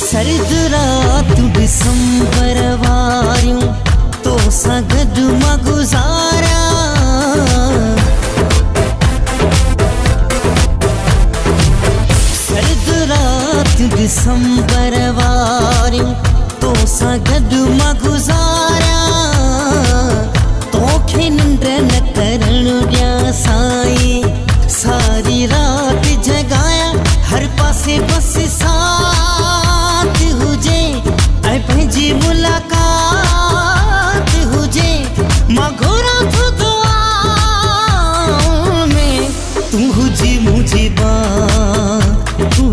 सर्द रात दिसंबर वारियूं तो सां गॾु मां गुज़ारिया, सर्द रात दिसंबर वारियूं तो सां गॾु मां गुज़ारिया, तोखे निंड न करणु ॾियां साईं, सारी रात जगाया, हर पासे बस साथ हुजे ऐं पंहिंजी मुलाकात हुजे, मां घुरा तूं दुआओं में, तूं हुजी मुझी बाहों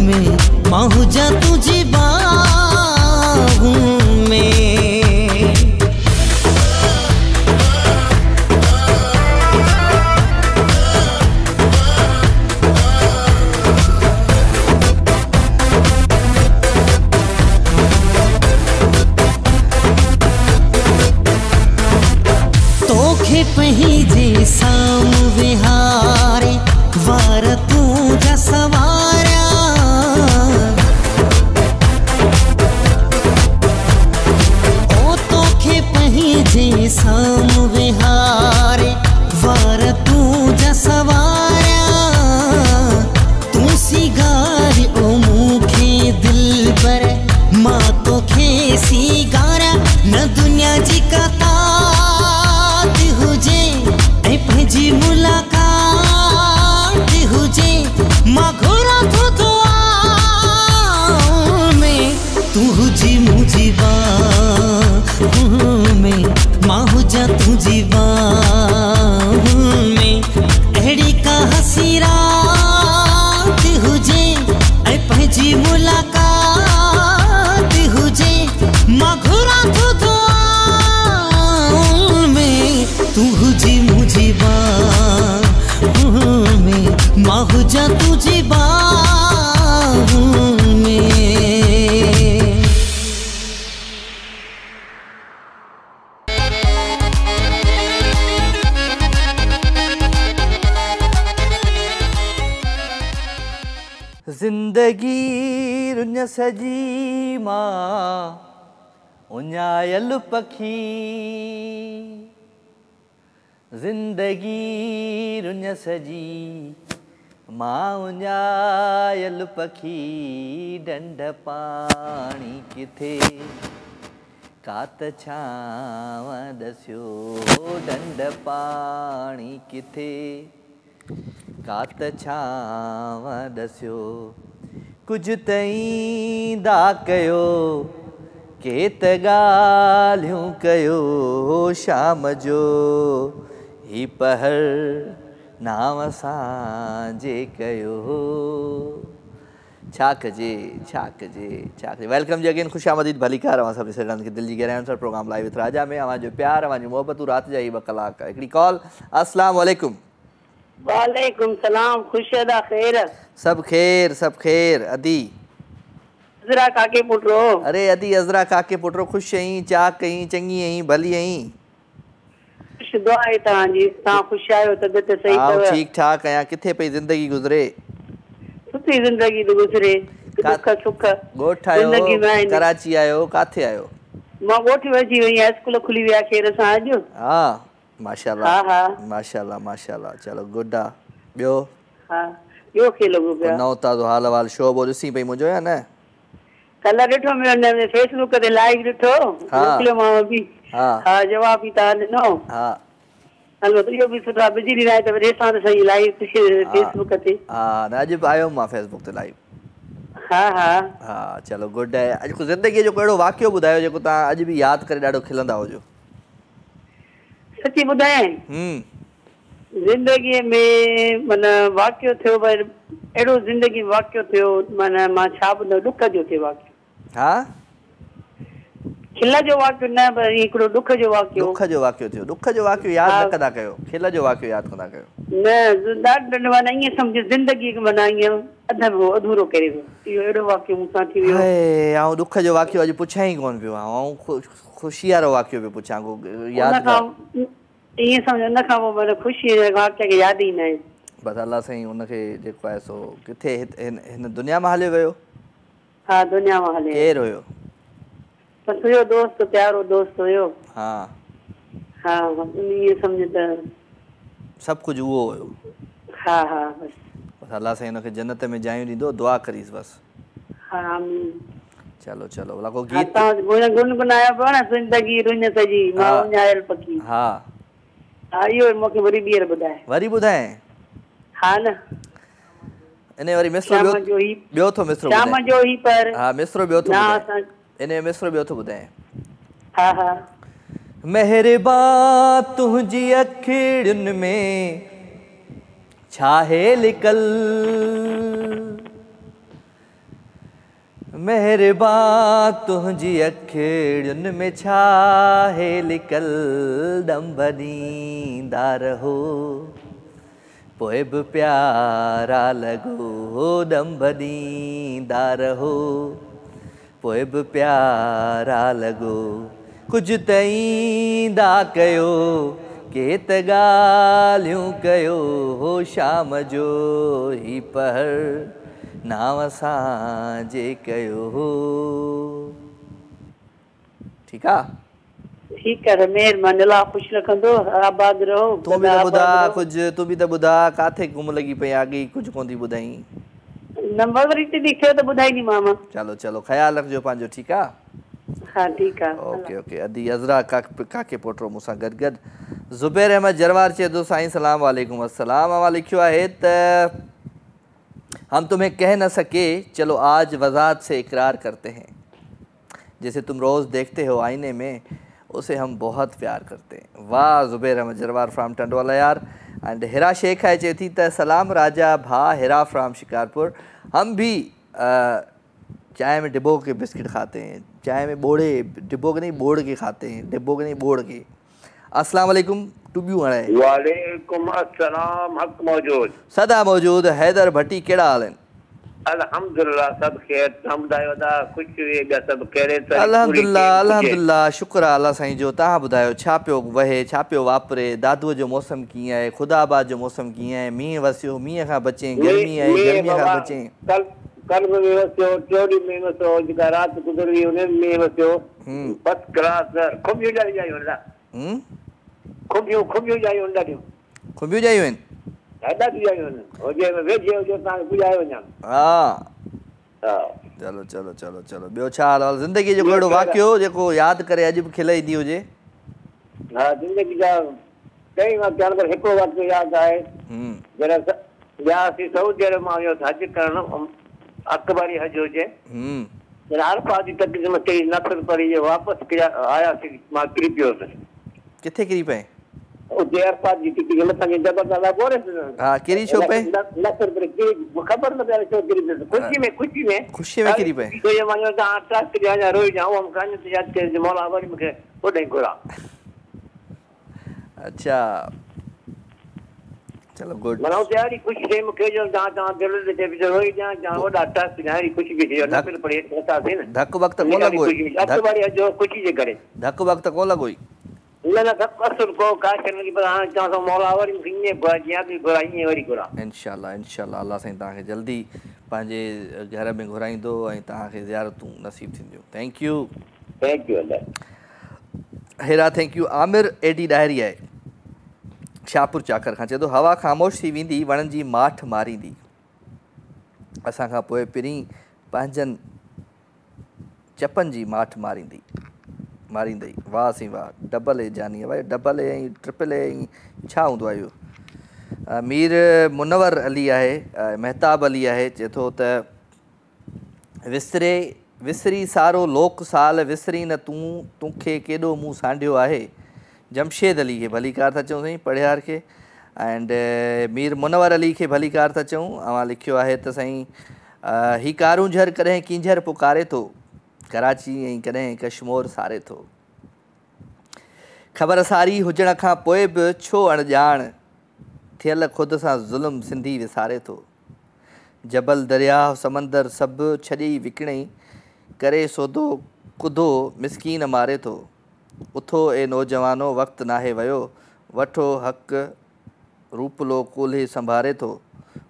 में मां हुजा, तुझी बाहों में। पंहिंजे साम्हूं विहारे वार तूं जा सवारिया, ओ तोखे पंहिंजे साम्हूं विहारे वार तूं जा सवारिया, तूं सिगारी ओ मूंखे दिल पर, मां तोखे सिगारिया, न दुनिया जी का मुलाकात हुजे, मां घुरा तुझी मुलाकात हुजे मां घुरा थो तो में तू हुजी मुझी बाहों में मां हुजा तुझी बाहों में। जिंदगी रुन सजी मां उञायल पखी, जिंदगी रुन सजी मां उञायल पखी, डंड पाणी किथे कात छांव दस्यो, डंड पाणी किथे कात छांव दस्यो, कुछ तईं दा कयो केत ॻाल्हियूं कयो, शाम जो ही पहर नाम सां कयो, छा कजे छा कजे छा कजे। वेलकम जी अगेन, ख़ुशि आमदीद भलीकार अवां सभिनी सॼणनि खे दिलि जी गहराइयुनि सां प्रोग्राम लाइव विथ राजा में अवां जो प्यार अवां जूं मोहबतूं राति जा ई 2 कलाक। हिकिड़ी कॉल। अस्सलाम वालेकुम। वालेकुम सलाम। ख़ुशि अदा ख़ैर? सब खैर सब खैर। अदी अज़रा काके पुटरो? अरे अदी अज़रा काके पुटरो, ख़ुशि आहीं, चाक कहीं, चङी आहीं, भली आहीं? ख़ुशि दुआ आहे तव्हांजी। तव्हां ख़ुशि आहियो? तबियत सही अथव? ठीक ठाक आहियां। किथे पई ज़िंदगी गुज़रे? सुठी ज़िंदगी थी गुज़रे, दुख सुख। ॻोठ आहियो, कराची आहियो, काथे आहियो? मां ॻोठ वेठी वई आहियां, स्कूल खुली विया खैर सां अॼु। हा माशाल्लाह। हा हा माशाल्लाह माशाल्लाह। चलो गुड आहे। ॿियो? हा ॿियो खे लॻो पिया? नओं ताज़ो हाल अहवाल शो बो ॾिसी पई मुंहिंजो या न? कल्ह ॾिठो में फेसबुक ते लाइव ॾिठो, मोकिलियो मां बि। हा जवाब बि तव्हां ॾिनो। हा हलो इहो बि सुठा बिजली न आहे त वरी ॾिसां त सही लाइव फेसबुक ते। हा न अॼु बि आयो मां फेसबुक ते लाइव। हा हा हा चलो गुड आहे। अॼु ज़िंदगीअ जो कहिड़ो वाक़ियो ॿुधायो जेको तव्हां अॼु बि यादि करे ॾाढो खिलंदा हुजो? सची ॿुधायां, ज़िंदगीअ में माना वाक़ियो थियो, पर अहिड़ो ज़िंदगी वाक़ियो थियो, माना मां छा ॿुधायां, ॾुख जो थियो वाक़ियो। हा खिल जो वाक़ियो न, पर हिकिड़ो ॾुख जो वाक़ियो। ॾुख जो वाक़ियो थियो। ॾुख जो वाक़ियो यादि न कंदा कयो, खिल जो वाक़ियो यादि कंदा कयो। न ॾाढो माना ईअं सम्झ ज़िंदगी माना ईअं अधूरो करे वियो। इहो अहिड़ो वाक़ियो मूंसां थी वियो। ऐं ॾुख जो वाक़ियो अॼु पुछां ई कोन पियो आऊं, ख़ुशी वारो वाक़ियो पियो पुछां को यादि। ईअं सम्झ उन खां पोइ माना ख़ुशी वाक़िया खे यादि ई न आहे। बसि अलाह साईं उनखे जेको आहे सो किथे हिन दुनिया मां हलियो वियो? हा दुनिया मां हलियो। केरु हुयो? बसि हुयो दोस्त, प्यारो दोस्त हुयो। हा हा ईअं सम्झ त सभु कुझु उहो हुयो। हा हा बसि अलाह साईं हुनखे जन्नत में जायूं ॾींदो, दुआ करीसि बसि। हा आमीन। चलो चलो भला को गीत गुनगुनायो पियो न, ज़िंदगी रुन सजी मां उञायल पखी। हा हा इहो मूंखे वरी ॿीहर ॿुधाए। वरी ॿुधाए? हा न इन वरी मिसरो ॿियो थो मिसरो शाम जो ही पर। हा मिसरो ॿियो थो ॿुधाए, इन मिसरो ॿियो थो ॿुधाए। हा हा मेहरबान तुंहिंजी अखियुनि में छाहे लिकल, मेहरबान तुंहिंजी अखियुनि में छाहे लिकल, दंभ ॾींदा रहो पोइ बि प्यारा लॻो, दंभ ॾींदा रहो पोइ बि प्यारा लॻो, कुझु तईं दा कयो केत ॻाल्हियूं कयो, हो शाम जो ही पहर नाम सां कयो। ठीकु आहे? ठीकु आहे महिरबानी, अलाह ख़ुशि रखंदो, आबाद रहो। तूं बि त ॿुधा कुझु, तूं बि त ॿुधा काथे घुम लॻी पई अॻे कुझु कोन थी ॿुधाई। नंबर वरी थियो त ॿुधाईंदीमांव। चलो चलो ख़्यालु रखिजो पंहिंजो। ठीकु आहे? हा ठीकु आहे। Okay okay. अदी अज़रा काके पोटरो मूंसां गॾु गॾु। ज़ुबैर अहमद जरवार चए थो साईं सलाम वालेकुम। अस्सलाम। अवां लिखियो आहे त हम तुम्हें कह न सके चलो आज वज़ाहत से इकरार करते हैं, जैसे तुम रोज़ देखते हो आईने में उसे हम बहुत प्यार करते हैं। वाह ज़ुबैर अहमद जरवार फ्राम टंडवाला यार। एंड हिरा शेख है चए थी त सलाम राजा भा हिरा फ्राम शिकारपुर, हम भी चाय में डिब्बो के बिस्किट खाते हैं, चाय में बोड़े डिब्बो के नहीं बोड़ के खाते हैं, डिब्बो के नहीं बोड़ के। अस्सलाम वालेकुम टुबियूं आहे। वालेकुम अस्सलाम, हक मौजूद सदा मौजूद। हैदर भट्टी कहिड़ा हाल आहिनि? अल्हम्दुलिल्लाह सब खैर, तव्हां ॿुधायो था ख़ुशि ॿिया सभु खैरियत? अल्हम्दुलिल्लाह अल्हम्दुलिल्लाह, शुक्र आहे अल्लाह साईं जो। तव्हां ॿुधायो छा पियो वहे, छा पियो वापरे? दादूअ जो मौसम कीअं आहे? ख़ुदाबाद जो मौसम कीअं आहे? मींहुं वसियो, मींहं खां बचें, गर्मी आहे, गर्मीअ खां बचें। कल में मींहुं वसियो, टियों ॾींहुं मींहुं वसियो, जेका राति गुज़री हुन में मींहुं वसियो। First class. खुबियूं ॾाढियूं आहिनि, खुबियूं खुबियूं ॾाढियूं ॾाढियूं खुबियूं ॼायूं आहिनि। ॾाढियूं आहिनि, हुजे वेझे हुजे तव्हांखे ॿुधाए वञा। हा चलो चलो चलो चलो, ॿियो छा हाल आहे? ज़िंदगी जो कहिड़ो वाक़ियो जेको यादि करे अॼु बि खिल ईंदी हुजे? हा, ज़िंदगी जा कई वाक़िया, पर हिकिड़ो वाक़ियो यादि आहे। जॾहिं वियासीं सऊदी अरब मां वियो हज करणु, अकबरी हज हुजे, अरफा जी तकलीफ़ में कई नफ़ल पढ़ी वापसि आयासीं, मां किरी पियोसि। किथे किरी पए? उते अरफा जी तकलीफ़ में तव्हांखे जबरदस्त बोरे। हा, किरी छो पए? नफ़ल पढ़ी किरी, ख़बर न पई छो किरी पियोसि। खुशी में किरी पए। तो मां तव्हां ट्रस्ट ॾिया या रोई जाऊं, हम कान ते यादि करे मौला वरी मूंखे ओॾे घुरा। अच्छा चलो गुड। माना उते ॾाढी ख़ुशी थिए मूंखे जो तव्हां दिलि ते बि रोई ॾियां, वॾा ट्रस्ट ॾियां, ॾाढी ख़ुशी बि थी। नफ़ल पढ़ी असांसीं न, धक वक़्त कोन लॻोई? अकबरी हज जो ख़ुशी जे करे धक वक़्त कोन लॻोई? न न, धक असुर को काश नहीं, पर हाणे चवां थो मौला वरी मूंखे ईअं घुरा जीअं बि घुरा, ईअं वरी घुरा। इंशाअल्लाह इंशाअल्लाह, अल्लाह साईं तव्हांखे जल्दी पंहिंजे घर में घुराईंदो ऐं तव्हांखे ज़ियारतूं नसीब थींदियूं। थैंक यू अल्लाह। Hira thank you. आमिर एडी डायरी आहे शाहपुर चाकर खां, चए थो हवा ख़ामोश थी वेंदी, वणनि जी माठ मारींदी, असां खां पोइ पहिरीं पंहिंजनि चपनि जी माठ मारींदी मारींदई। वाह साईं वाह। डबल ए जानी, भाई डबल ए ऐं ट्रिपल ए छा हूंदो आहे इहो? मीर मुनवर अली आहे, महताब अली आहे, चए थो त विसरी सारो लोक साल, विसरी न तूं, तोखे केॾो मूं सांढियो आहे। जमशेद अली खे भलीकार था चऊं साईं, पढ़ियार खे। एंड मीर मुनवर अली खे भलीकार था चऊं। अवां लिखियो आहे त साईं ही कारूंझर कॾहिं कींझर पुकारे थो, कराची ऐं कॾहिं कश्मीर सारे थो। ख़बर सारी हुजण खां पोइ बि छो अणॼाण, थियल ख़ुदि सां ज़ुल्म सिंधी विसारे थो। जबल दरिया समंदर सभु छॾी विकिणे, करे सौदो कुदो मिसकीन मारे थो। उथो ए नौजवानो वक़्तु नाहे वियो, वठो हक़ रूपलो कोल्हे संभारे थो।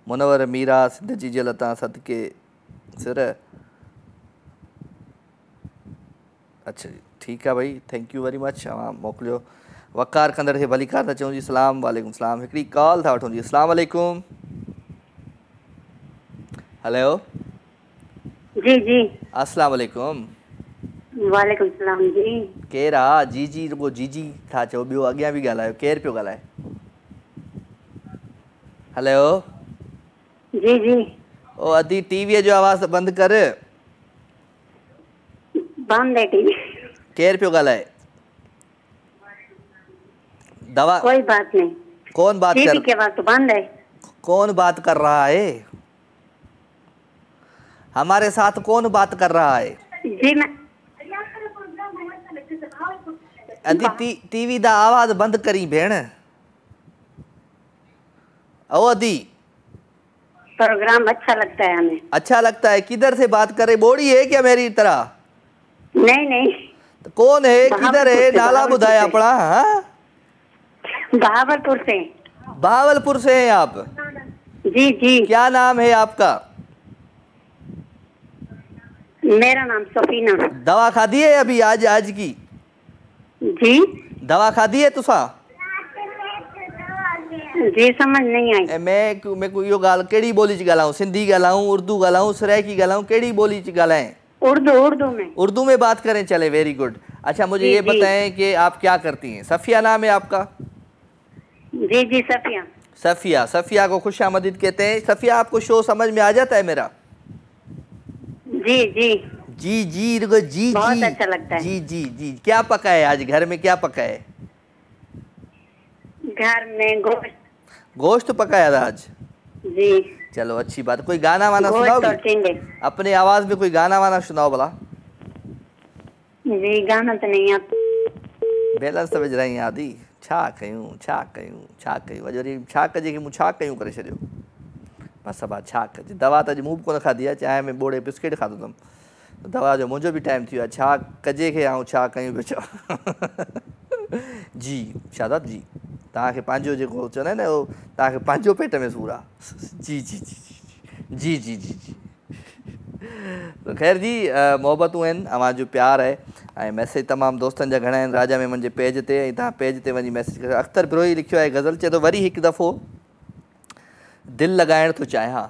मुनवर मीरा सिंध जी जल तां सदके सिर। अच्छा जी ठीकु आहे भाई, थैंक यू वेरी मच। तव्हां मोकिलियो। वकार कंदड़ खे भलीकार था चऊं जी। सलाम वालेकुम सलाम। हिकिड़ी कॉल था वठूं जी। अस्सलाम वालेकुम। हेलो जी जी अस्सलाम वालेकुम। वालेकुम सलाम जी। केरु आहे? जी जी रुगो जी जी था चओ, ॿियो अॻियां बि ॻाल्हायो। केरु पियो ॻाल्हाए? हेलो जी जी। ओ अदी टीवीअ जो आवाज़ बंदि कर। बंद है टीवी। केरु पियो ॻाल्हाए? दवा कोई बात नहीं। कौन बात टीवी कर? के बाद तो बंद है। कौन बात कर रहा है? हमारे साथ कौन बात कर रहा है? जी मैं अदी टीवी दा आवाज बंद करी भेण। ओ अदी प्रोग्राम अच्छा लगता है हमें। अच्छा लगता है? किधर से बात कर रहे? बोड़ी है क्या मेरी तरह? नहीं नहीं। तो कौन है, किधर है? नाला बुधाए अपना। हाँ बहावलपुर से। बहावलपुर से हैं आप? जी जी। क्या नाम है आपका? मेरा नाम सफीना। दवा खाधी है अभी आज की? जी दवा खाधी है तुसा? जी समझ नहीं आई। मैं को यो गाल केड़ी बोली च गालाऊं? सिंधी गालाऊं, उर्दू गालाऊं, सराइकी गालाऊं, केड़ी बोली च गालाएं? उर्दू में। उर्दू में बात करें, चले वेरी गुड। अच्छा मुझे ये बताएं कि आप क्या करती हैं? सफिया नाम है आपका? जी जी सफिया। सफिया, सफिया को खुशामदीद कहते हैं। सफिया आपको शो समझ में आ जाता है मेरा? जी जी जी जी रुको जी बहुत जी अच्छा लगता है। जी जी जी। क्या पका है आज घर में? क्या पका है घर में? गोश्त। गोश्त पकाया था आज? जी। चलो अच्छी बात। कोई गाना वाना सुनाओगी? अपने आवाज में कोई गाना वाना सुनाओ भला। जी गाना तो नहीं आता। बैलेंस तो विझ रही आदि। छा कयूं छा कयूं छा कयूं अॼु वरी छा कजे कि मूं छा कयूं करे छॾियो। बस बा छा कजे। दवा त अॼु मूं बि कोन खाधी आहे, चांहि में ॿोड़े बिस्किट खाधो अथमि। दवा जो मुंहिंजो बि टाइम थी वियो आहे। छा कजे खे ऐं छा कयूं पियो चओ। जी शादाब जी, तव्हांखे पंहिंजो जेको चवंदा आहिनि न उहो तव्हांखे पंहिंजो पेट में सूर आहे। जी जी जी जी जी जी जी। तो ख़ैर जी मोहबतूं आहिनि, अवांजो प्यार आहे ऐं मैसेज तमामु दोस्तनि जा घणा आहिनि राजा में मुंहिंजे पेज ते, ऐं तव्हां पेज ते वञी मैसेज कयो। अख़्तर बिरोही लिखियो आहे गज़ल, चए थो वरी हिकु दफ़ो दिलि लॻाइण थो चाहियां,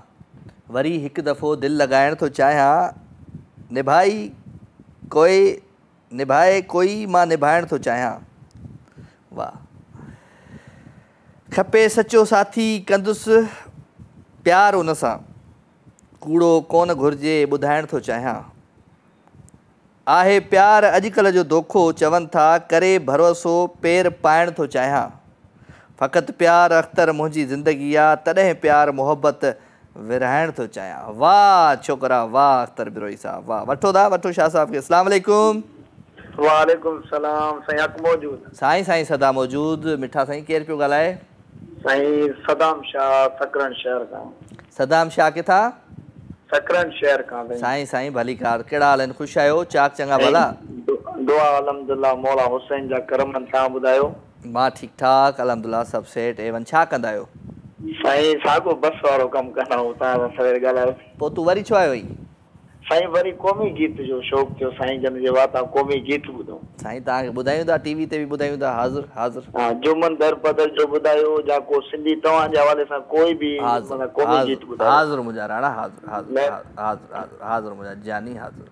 वरी हिकु दफ़ो दिलि लॻाइण थो चाहियां, निभाए कोई मां निभाइण थो चाहियां। वाह। खपे सचो साथी कंदुसि प्यार उन सां, कूड़ो कोन घुरिजे ॿुधाइण थो चाहियां। आहे प्यार अॼुकल्ह जो दोखो, चवनि था करे भरोसो पेर पाइण थो चाहियां। फ़क़ति प्यार अख़्तर मुंहिंजी ज़िंदगी आहे, तॾहिं प्यार मोहबत विरहाइण थो चाहियां। वाह छोकिरा वाह अख़्तर बिरोही साहब वाह। वठो दा वठो शाह साहब खे। अस्सलाम वालेकुम। वालेकुम सलाम। साईं हक़ मौजूद? साईं सदा मौजूद। मिठा साईं केरु पियो ॻाल्हाए? साईं सदाम शाह सकरन शहर खां। सदाम शाह किथां? सकरन शहर खां। साईं भली कार। कहिड़ा हाल आहिनि? ख़ुशि आहियो? चाक चङा भला? दुआ अल्हम्दुलिल्लाह मौला हुसैन जा करम। तव्हां ॿुधायो? मां ठीकु ठाक अल्हम्दुलिल्लाह सभु सेठ एवन। छा कंदा आहियो? साईं साॻो बस वारो कमु कंदा आहियूं। तव्हां सवेर ॻाल्हायो। पोइ तूं वरी छो आयो? साईं वरी क़ौमी गीत जो शौक़ु थियो साईं जन जे वाता क़ौमी गीत ॿुधूं। साईं तव्हांखे ॿुधायूं था, टीवी ते बि ॿुधायूं था। हाज़िर हाज़िर। हा जुमन दर पदर जो ॿुधायो या को सिंधी तव्हांजे हवाले सां कोई बि क़ौमी गीत ॿुधायो। हाज़िर मुंहिंजा राणा हाज़िर हाज़िर हाज़िर हाज़िर मुंहिंजा जानी हाज़िर।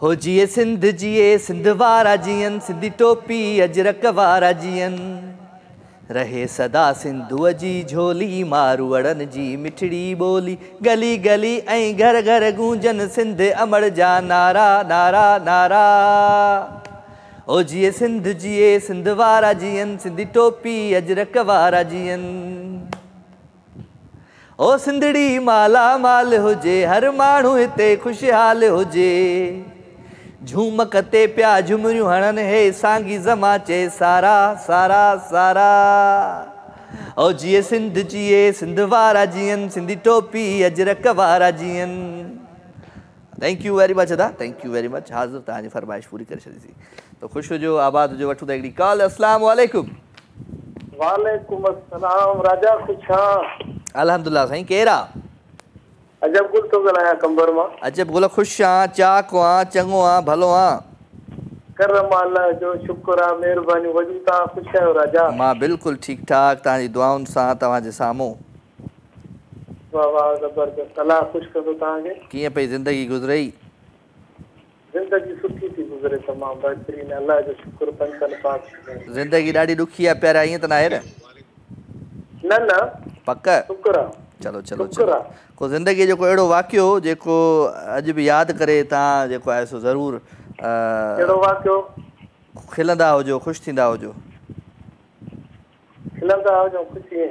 हो जिए सिंध वारा जियन, सिंधी टोपी अजरक वारा जियन, रहे सदा सिंधुअ जी झोली, मारवड़न जी मिठड़ी बोली, गली गली ऐं घर घर गूंजन सिंध अमर जा नारा नारा नारा। ओ जिए सिंध वारा जियन, सिंधी टोपी अजरक वारा जियन। ओ सिंधड़ी माला माल हुजे, हर माण्हू हिते खुशहाल हुजे, झूमक ते पिया झुमरियूं हणन, हे सांगी ज़माचे सारा सारा सारा। ओ जिए सिंध वारा जियन, सिंधी टोपी अजरक वारा जियन। थैंक यू वेरी मच अदा, थैंक यू वेरी मच। हाज़िर तव्हांजी फरमाइश पूरी करे छॾीसीं। तो ख़ुशि हुजो आबाद हुजो। वठूं था हिकिड़ी कॉल। अस्सलाम वालेकुम। वालेकुम अस्सलाम। राजा ख़ुशा? अल्हम्दुलिल्लाह साईं। केरु आहे? अजब गुल तो ॻाल्हायां कंबर मां। अजब गुल। ख़ुशि आहियां, चाक आहियां, चङो आहियां, भलो आहियां। करम अल्लाह जो शुक्र आहे, महिरबानी वॾी। तव्हां ख़ुशि आहियो राजा? मां बिल्कुलु ठीकु ठाक तव्हांजी दुआउनि सां तव्हांजे साम्हूं। वाह वाह ज़बरदस्त। अल्लाह ख़ुशि कंदो तव्हांखे। कीअं पई ज़िंदगी गुज़रई? ज़िंदगी सुठी थी गुज़रे, तमामु बहितरीन। अल्लाह जो शुक्र पंचन पाक। ज़िंदगी ॾाढी ॾुखी आहे प्यारा, ईअं त न आहे न? न पक शुक्र आहे। चलो चलो चलो। को ज़िंदगीअ जो को अहिड़ो वाक़ियो जेको अॼु बि यादि करे तव्हां जेको आहे सो ज़रूरु कहिड़ो वाक़ियो? खिलंदा हुजो, ख़ुशि थींदा हुजो। खिलंदा हुजो, ख़ुशी।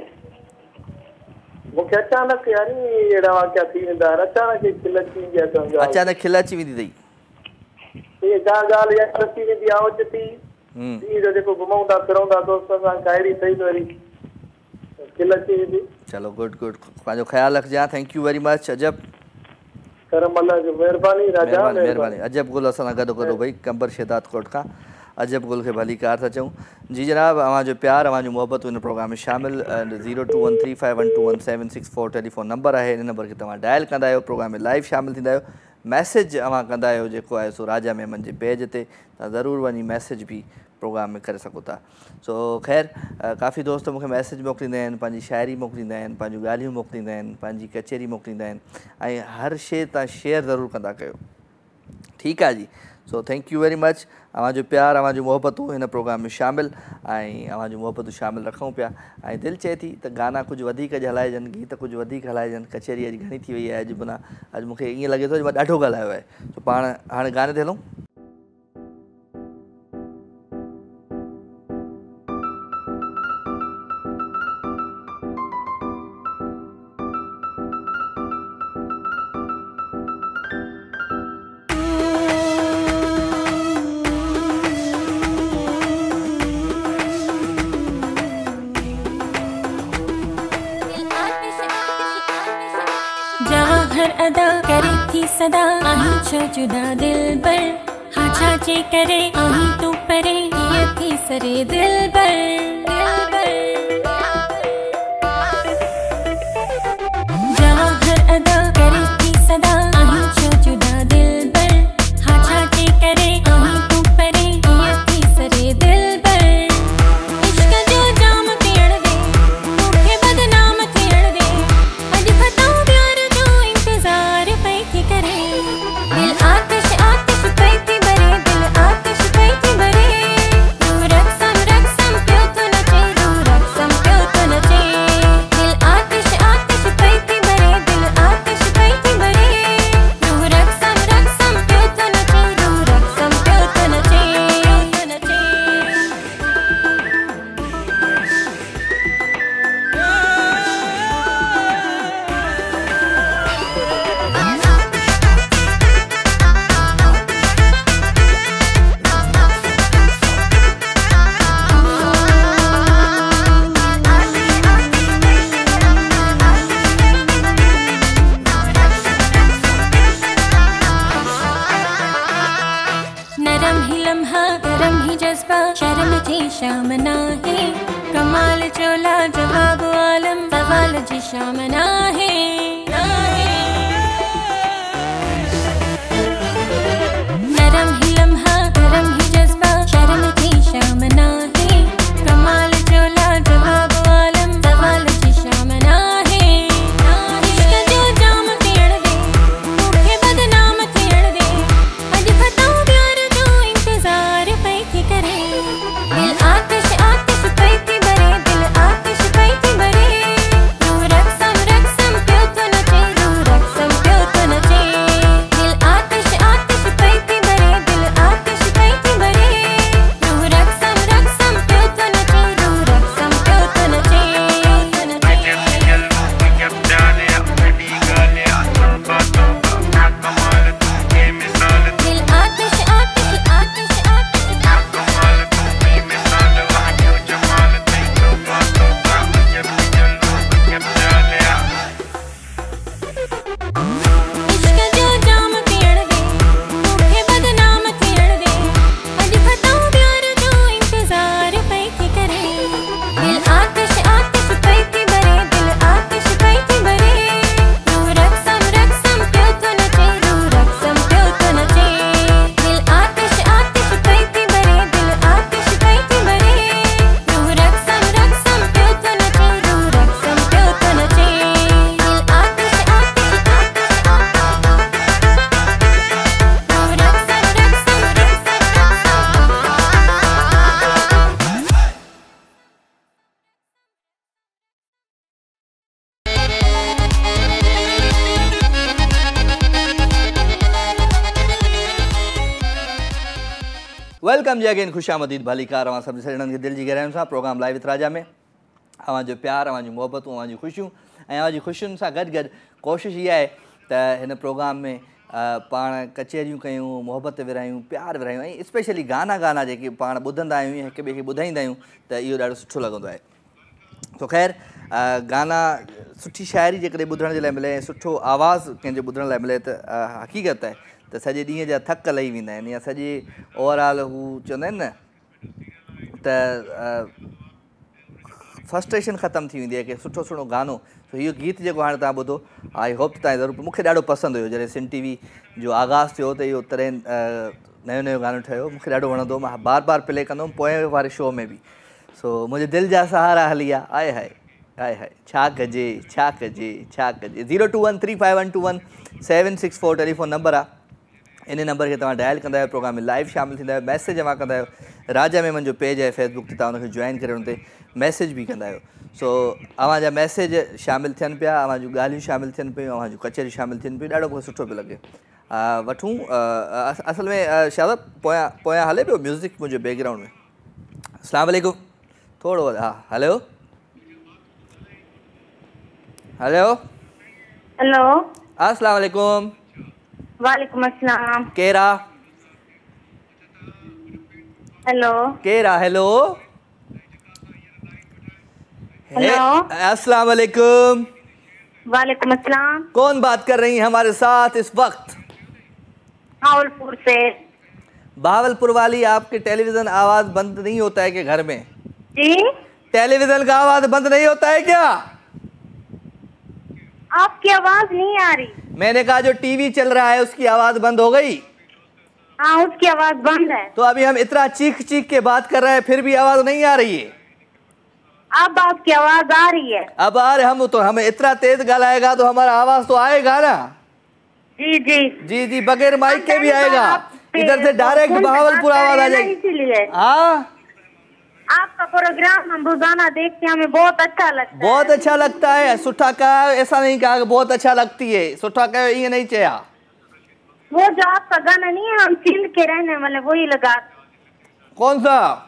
मूंखे अचानक यानी अहिड़ा वाक़िया थी वेंदा आहिनि, अचानक ई खिल अची वेंदी आहे। अचानक खिल अची वेंदी अथई? इहे जा ॻाल्हि यादि अची वेंदी आहे ओचिती। ॾींहं जो जेको घुमूं था फिरूं था दोस्तनि सां, काइड़ी ठही वरी खिल अची वेंदी। चलो गुड गुड। पंहिंजो ख़्यालु रखिजांइ। Thank you very much. अजब करम अल्लाह जो। महिरबानी राजा। महिरबानी। अजब गुल असां सां गॾु गॾु भई कंबर शेदात कोट खां अजब गुल खे भली कार था चऊं। जी जनाब, अवांजो प्यार अवांजो मोहबत इन प्रोग्राम में शामिल। 0213512176 टेलीफोन नंबर आहे। इन नंबर खे तव्हां डायल कंदा आहियो, प्रोग्राम में लाइव शामिल थींदा आहियो। मैसेज अवां कंदा आहियो जेको आहे सो राजा में मुंहिंजे पेज ते, तव्हां ज़रूरु वञी मैसेज बि प्रोग्राम में करे सघो था। सो ख़ैर काफ़ी दोस्त मूंखे मैसेज मोकिलींदा आहिनि, पंहिंजी शाइरी मोकिलींदा आहिनि, पंहिंजूं ॻाल्हियूं मोकिलींदा आहिनि, पंहिंजी कचेरी मोकिलींदा आहिनि, ऐं हर शइ तव्हां शेयर ज़रूरु कंदा कयो। ठीकु आहे जी। So thank you very much. अवांजो प्यार अवांजूं मोहबतूं हिन प्रोग्राम में शामिल, ऐं अवांजूं मोहबतूं शामिल रखूं पिया। ऐं दिलि चए थी त गाना कुझु वधीक हलाइजनि, गीत कुझु वधीक हलाइजनि। कचेरी अॼु घणी थी वई आहे, अॼु माना अॼु मूंखे ईअं लॻे थो मां ॾाढो ॻाल्हायो आहे। सो पाण हाणे गाने ते हलूं। अदा करे थी सदा आही छो जुदा दिल बर हाँ छाचे करे आही तू परे ये थी सरे दिल बर जवाहर अदा करे थी सदा आही छो जुदा दिल बर हाँ छाचे करे आही तू परे ये थी सरे दिल बर इश्क जो जाम पीण दे मूंखे बदनाम थियण दे अज बताऊं प्यार जो इंतजार पई थी करे दिल आतिश आतिश पई थी बरे दिल आतिश पई थी बरे तू रक्सम रक्सम पियो तो नचे तू रक्सम पियो तो नचे दिल आतिश आतिश पई थी बरे दिल आतिश पई थी बरे तू रक्सम रक्सम पियो तो नचे तू रक्सम पियो तो नचे नरम ही लम्हा गरम ही जज्बा शर्म जी शाम ना है कमाल चोला जवाब आलम सवाल जी शाम ना है नरम ही लम्हा गरम ही जज्बा शर्म जी शाम ना है कमाल चोला जवाब आलम सवाल जी शाम ना है इश्क जो जाम पीण दे मूंखे बदनाम थियण दे अज बताऊं प्यार जो इंतजार पई थी करे दिल आतिश आतिश पई थी बरे दिल आतिश पई थी बरे तू रक्सम रक्सम पियो तो नचे तू रक्सम पियो तो नचे दिल आतिश आतिश पई थी बरे दिल आतिश पई थी बरे तू रक्सम रक्सम पियो तो नचे तू रक्सम पियो तो नचे दिल आतिश आतिश आतिश इश्क जो जाम पीण दे मूंखे बदनाम थियण दे अज बताऊं प्यार जो इंतजार पई थी करे दिल आतिश आतिश पई थी बरे दिल आतिश पई थी बरे तू रक्सम रक्सम पियो तो नचे तू रक्सम पियो तो नचे दिल आतिश आतिश पई थी बरे दिल आतिश पई थी बरे तू रक्सम रक्सम पियो तो नचे तू रक्सम पियो तो नचे दिल आतिश आतिश वेलकम जी अगेन खुशामदीद भलीकार अवां सभिनी सॼणनि खे दिलि जी गहराइयुनि सां प्रोग्राम लाइव विथ राजा में अवां जो प्यार अवां जूं मुहबतूं अवां जूं ख़ुशियूं ऐं अवां जी ख़ुशियुनि सां गॾु गॾु कोशिशि इहा आहे त हिन प्रोग्राम में पाण कचहरियूं कयूं मुहबत विरहायूं प्यार विरहायूं ऐं स्पेशली गाना जेके पाण ॿुधंदा आहियूं या हिक ॿिए खे ॿुधाईंदा आहियूं त इहो ॾाढो सुठो लॻंदो आहे। तो ख़ैर गाना सुठी शाइरी जेकॾहिं ॿुधण जे लाइ मिले ऐं सुठो आवाज़ु कंहिंजो ॿुधण लाइ मिले त हक़ीक़त आहे त सॼे ॾींहं जा थक लही वेंदा आहिनि या सॼे ओवरऑल हू चवंदा आहिनि न त फ्रस्ट्रेशन ख़तमु थी वेंदी आहे कि सुठो सुठो गानो। तो इहो गीत जेको हाणे तव्हां ॿुधो आई होप तव्हां ज़रूरु मूंखे ॾाढो पसंदि हुयो जॾहिं सिन टी वी जो आगाज़ थियो त इहो तरह नयो नयो गानो ठहियो मूंखे ॾाढो वणंदो मां बार बार प्ले कंदुमि पोएं वारे शो में बि। सो मुंहिंजे दिलि जा सहारा हली विया आए हाय हाय हाय छा कजे छा कजे छा कजे 02135121764 टेलीफोन नंबर आहे। इन नंबर खे तव्हां डायल कंदा आहियो प्रोग्राम में लाइव शामिलु थींदा आहियो मैसेज जमा कंदा आहियो राजा में मुंहिंजो पेज आहे फेसबुक ते तव्हां हुनखे जॉइन करे हुन ते मैसेज बि कंदा आहियो। सो अव्हां जा मैसेज शामिलु थियनि पिया अव्हां जूं ॻाल्हियूं शामिलु थियनि पियूं अव्हां जूं कचहरियूं शामिलु थियनि पियूं ॾाढो मूंखे सुठो पियो लॻे। वठूं असल में शायदि पोयां हले पियो म्यूज़िक मुंहिंजे बैकग्राउंड में। अस्सलाम वालेकुम थोरो हा हलो हेलो हेलो अस्सलाम वालेकुम वालेकुम अस्सलाम केरा हेलो केरा हेलो हेलो अस्सलाम वालेकुम वालेकुम अस्सलाम। कौन बात कर रही हैं हमारे साथ इस वक्त? भावलपुर से। भावलपुर वाली, आपके टेलीविजन आवाज बंद नहीं होता है कि घर में? जी, टेलीविजन का आवाज बंद नहीं होता है क्या? आपकी आवाज नहीं आ रही। मैंने कहा जो टीवी चल रहा है उसकी आवाज बंद हो गई? हाँ, उसकी आवाज बंद है। तो अभी हम इतना चीख चीख के बात कर रहे हैं फिर भी आवाज नहीं आ रही है? अब आपकी आवाज आ रही है। अब आ रहे हम तो, हमें इतना तेज गलाएगा तो हमारा आवाज तो आएगा ना? जी जी जी जी, बगैर माइक के भी आएगा। इधर से डायरेक्ट भावलपुर आवाज आ जाएगी। इसीलिए आपका प्रोग्राम हम रोजाना देखते हैं, हमें बहुत अच्छा लगता है। बहुत अच्छा लगता है। सुठा कहा, ऐसा नहीं कहा कि बहुत अच्छा लगती है। सुठा कहा, ये नहीं चाहिए। वो जो आपका गाना नहीं है, हम सिंध के रहने वाले, वही लगा। कौन सा?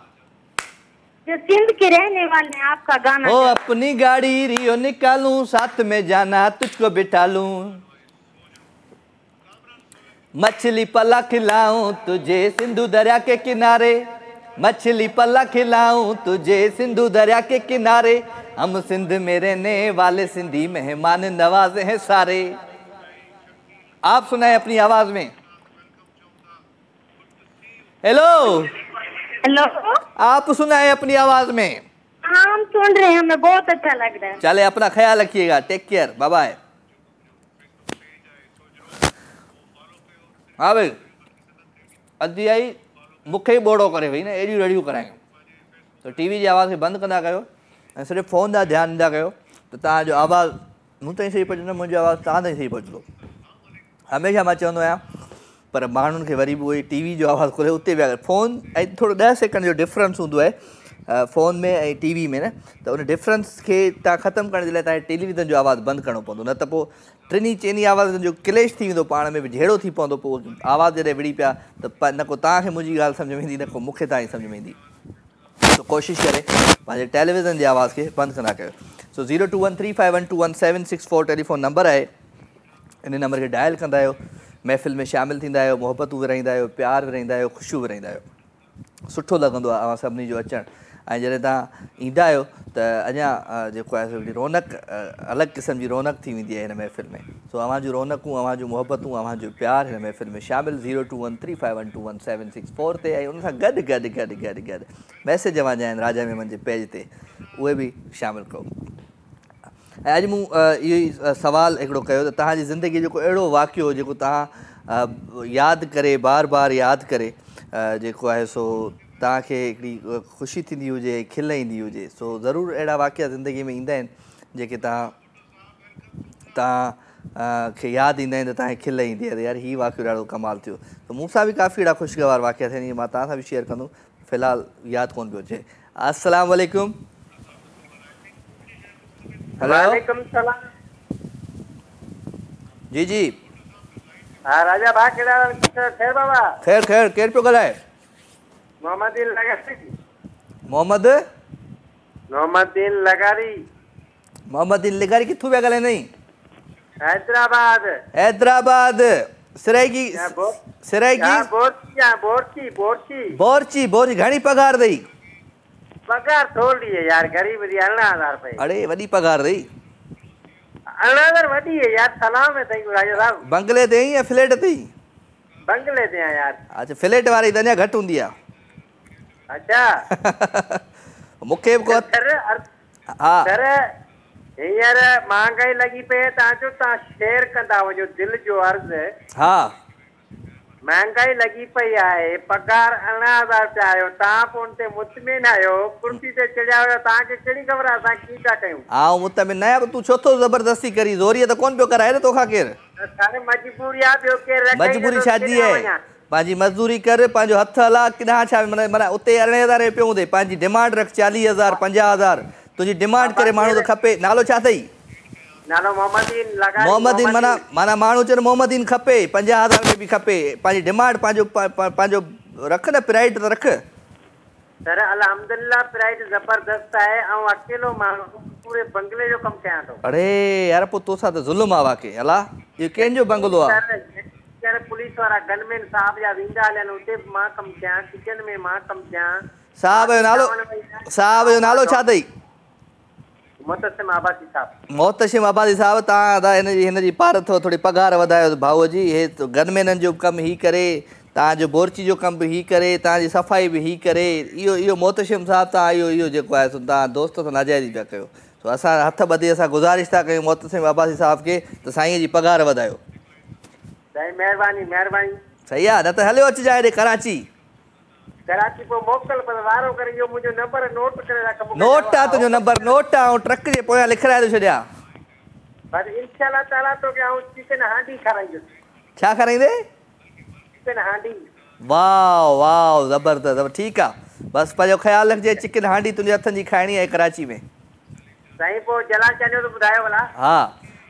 जो सिंध के रहने वाले हैं, आपका गाना। ओ अपनी गाड़ी रियो निकालूं, साथ में जाना तुझको बिठा लूं, मछली पल्ला खिलाऊं तुझे सिंधु दरिया के किनारे, मछली पल्ला खिलाऊं तुझे सिंधु दरिया के किनारे, हम सिंध में रहने वाले सिंधी मेहमान नवाजे हैं सारे। आप सुनाए अपनी आवाज में। हेलो हेलो, आप सुनाए अपनी आवाज में। हाँ, हम सुन रहे हैं, हमें बहुत अच्छा लग रहा है। चले, अपना ख्याल रखिएगा। Take care, bye bye. हाँ भाई, अद्धी आई मूंखे बोड़ो करे भई न, एडियूं रेडियूं करायूं। तो टीवी जी आवाज़ खे बंदि कंदा कयो ऐं सिर्फ़ु फ़ोन ॾांहुं ध्यानु ॾींदा कयो त तव्हांजो आवाज़ मूं ताईं सही पहुचंदो, मुंहिंजो आवाज़ तव्हां ताईं सही पहुचंदो। हमेशह मां चवंदो आहियां, पर माण्हुनि खे वरी बि उहो टीवी जो आवाज़ु खोले उते विया फ़ोन ऐं थोरो 10 सेकंड जो डिफरेंस हूंदो आहे फ़ोन में ऐं टीवी में न, त उन डिफरेंस खे तव्हां ख़तमु करण जे लाइ तव्हांखे टेलीविज़न जो आवाज़ु बंदि करिणो पवंदो, न त पोइ टिनी चइनी आवाज़नि जो क्लेश थी वेंदो, पाण में बि झेड़ो थी पवंदो। पोइ आवाज़ जॾहिं विड़ी पिया त न को तव्हांखे मुंहिंजी ॻाल्हि सम्झ में ईंदी, न को मूंखे तव्हांजी सम्झ में ईंदी। तो कोशिशि करे पंहिंजे टेलीविज़न जी आवाज़ खे बंदि कंदा कयो। सो 0213512176 टेलीफोन नंबर आहे, इन नंबर खे डायल कंदा आहियो, महफ़िल में शामिलु थींदा आहियो, मोहबतूं विराईंदा आहियो, प्यार विराईंदा आहियो, ख़ुशियूं विराईंदा आहियो। सुठो लॻंदो आहे अवां सभिनी जो अचणु। ऐं जॾहिं तव्हां ईंदा आहियो त अञा जेको आहे हिकिड़ी रौनक, अलॻि क़िस्म जी रौनक थी वेंदी आहे हिन महफ़िल में। सो अवां जूं रौनकूं, अवां जूं मोहबतूं, अवां जो प्यार हिन महफ़िल में शामिलु 0213512176 ते, ऐं उन सां गॾु गॾु गॾु गॾु गॾु मैसेज अवां जा आहिनि राजा मेमन जे पेज ते, उहे बि शामिलु कयो। ऐं अॼु मूं इहो ई सवालु हिकिड़ो कयो त तव्हांजी ज़िंदगी जेको अहिड़ो वाक़ियो जेको तव्हां यादि करे, बार बार यादि करे, जेको आहे सो तव्हांखे हिकिड़ी ख़ुशी थींदी हुजे, खिल ईंदी हुजे। सो ज़रूरु अहिड़ा वाक़िया ज़िंदगी में ईंदा आहिनि जेके तव्हां खे यादि ईंदा आहिनि त तव्हांखे खिल ईंदी आहे त यार हीउ वाक़ियो ॾाढो कमाल थियो। त मूंसां बि काफ़ी अहिड़ा ख़ुशगवार वाक़िया थियनि, मां तव्हां सां बि शेयर कंदुमि, फ़िलहालु यादि कोन पियो अचे। अस्सलाम वालेकुम। वालेकुम सलाम। जी जी, हाँ राजा भाई केड़ा खैर बाबा? खैर खैर, केर पियो ॻाल्हाए? मोहम्मदीन लगारी। मोहम्मदीन लगारी किथों पिया ॻाल्हाईंदई? हैदराबाद। हैदराबाद, सराइकी बोरची। घणी पगार अथई? पगार थोड़ी है यार, गरीब दी 18,000 रुपए। अरे वॾी पगार अथई। 18,000 वॾी है यार, सलाम है तई राजा साहब। बंगले ते या फ्लैट अथई? बंगले ते यार। अच्छा, फ्लैट वारी त अञा घटि हूंदी आहे। अच्छा मूंखे बि हा सर हींअर महांगाई लॻी पई आहे, तव्हां चओ तव्हां शेयर कंदा वञो, दिलि जो अर्ज़ु। हा, महंगाई लगी पई आहे, पगार 18,000 रुपया आयो, तव्हां पोइ उन ते मुतमिन आहियो, कुर्सी ते चढ़िया आहियो, तव्हांखे कहिड़ी ख़बर आहे असां कीअं था कयूं? आउं मुतमिन न आहियां, तूं छो थो ज़बरदस्ती करी? ज़ोरीअ त कोन पियो कराए न तोखां केरु? मजबूरी आहे, ॿियो केरु? मजबूरी छाजी आहे? पंहिंजी मज़दूरी कर, पंहिंजो हथु हला, किथां छा माना उते 18,000 पियो हूंदे, पंहिंजी डिमांड रख 40,000 50,000, तुंहिंजी डिमांड करे माण्हू त खपे। नालो छा अथई? नालो मोहम्मदीन। माना माण्हू चवनि मोहम्मदीन खपे, 50,000 में बि खपे, पंहिंजी डिमांड पंहिंजो रख न, प्राइड त रख। सर अल्हम्दुलिल्लाह प्राइड ज़बरदस्त आहे, ऐं अकेलो माण्हू पूरे बंगले जो कमु कयां थो। अरे यार पोइ तोसां त ज़ुल्म आहे वाक़ई। अला इहो कंहिंजो बंगलो आहे? पुलिस वारा गनमैन साहब जा वेंदा हलनि, उते मां कमु कयां, किचन में मां कमु कयां। साहब जो नालो छा अथई? मोहतसिम आबादी साहब। मोहतशिम आबादी साहब तव्हां हिन जी पार थो थोरी पघार वधायो भाऊअ जी। हे गनमेननि जो कमु ही करे, तव्हांजो बोरची जो कमु बि ही करे, तव्हांजी सफ़ाई बि ही करे, इहो मोहतशिम साहब तव्हां इहो जेको आहे तव्हां दोस्त सां नाजाइज़ी पिया कयो। सो असां हथ ॿधी असां गुज़ारिश था कयूं मोहतसिम आबादी साहब खे त साईं जी पघार वधायो। साईं महिरबानी महिरबानी। सही आहे, न त हलियो अचिजांइ हेॾे कराची। कराची पोइ मोकल पर वारो करे इहो मुंहिंजो नंबर नोट करे रख। नोट आहे तुंहिंजो नंबर, नोट आहे, ऐं ट्रक जे पोयां लिखाए थो छॾियां। पर इंशाल्लाह ताला तोखे आउं चिकन हांडी खाराईंदुसि। छा खाराईंदे? चिकन हांडी। वाह वाह ज़बरदस्त। ठीकु आहे, बसि पंहिंजो ख़्यालु रखिजे, चिकन हांडी तुंहिंजे हथनि जी खाइणी आहे कराची में। साईं पोइ जला चांहियो त ॿुधायो भला। हा,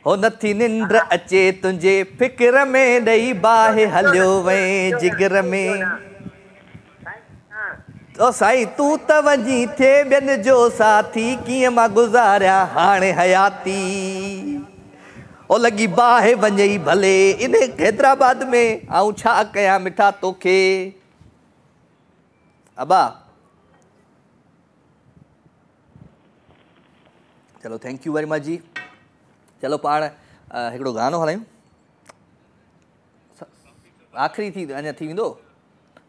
हो नथी निंड अचे तुंहिंजे फिक्र में ॾेई बाहि हलियो वएं जिगर में। ओ साईं तूं त वञी थिए ॿियनि जो साथी, कीअं मां गुज़ारियां हाणे हयाती। ओ लॻी बाहि वञई भले इन हैदराबाद में, आऊं छा कयां मिठा तोखे। अबा चलो थैंक यू वेरी मच जी। चलो पाण हिकिड़ो गानो हलायूं, आख़िरी थी अञा थी वेंदो,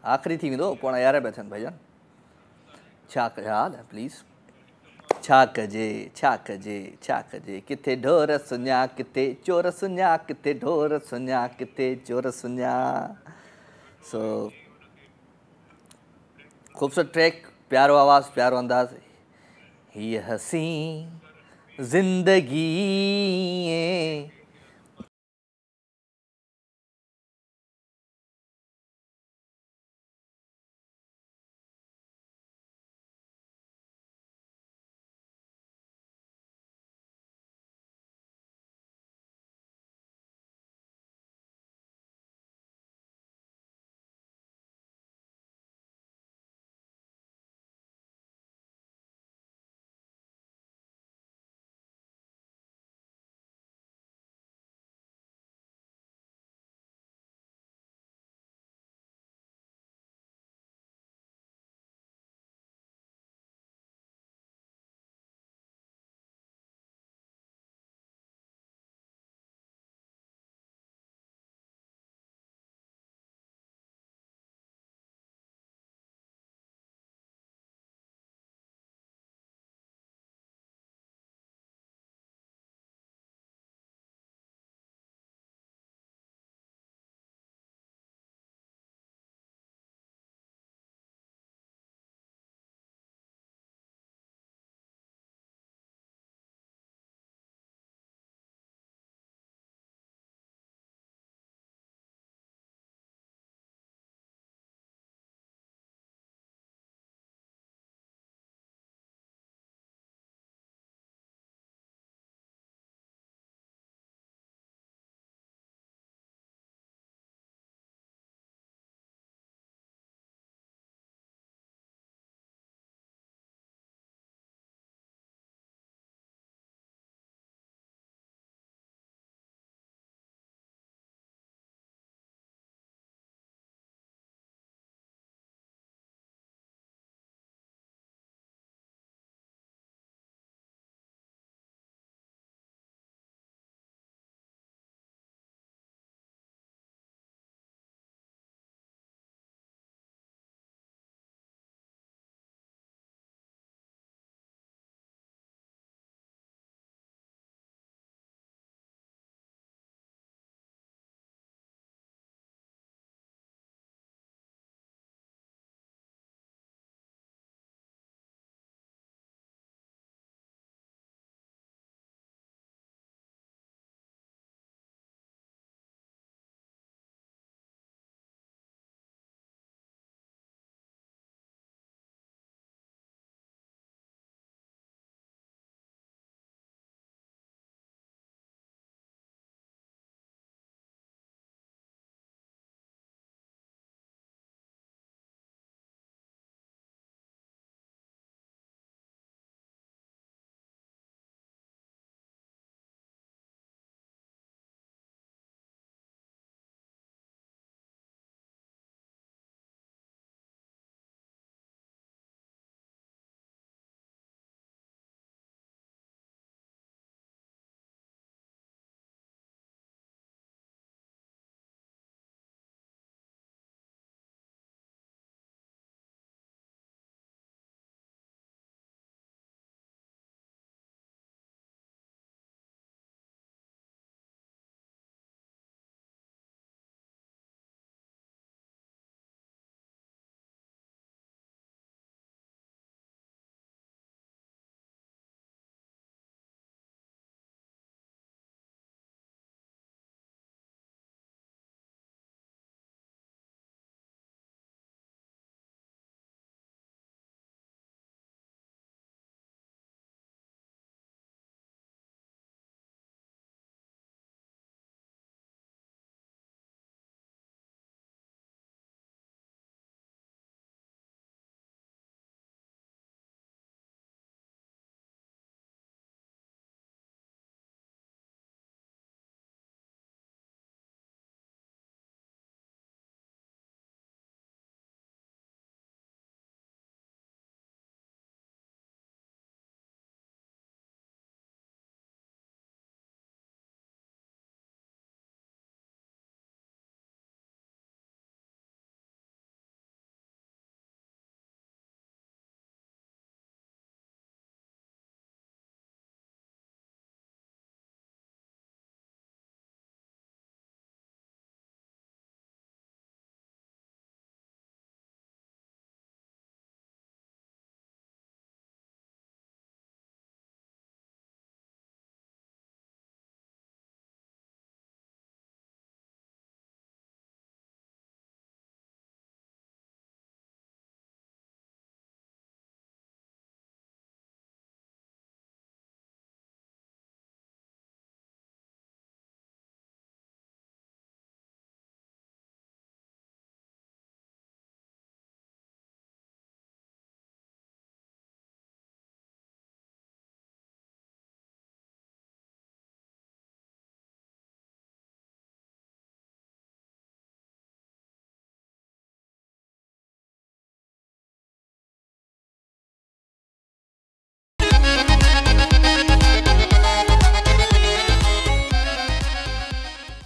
आख़िरी थी वेंदो, पोइ 11 पिया थियनि भाईजान। छा हाल है प्लीज़। छा कजे छा कजे छा कजे, किथे ढोर सुञा किथे चोर सुञा, किथे ढोर सुञा किथे चोर सुञा। सो ख़ूबसूरत ट्रैक, प्यारो आवाज़, प्यारो अंदाज़। हीअ हसी ज़िंदगी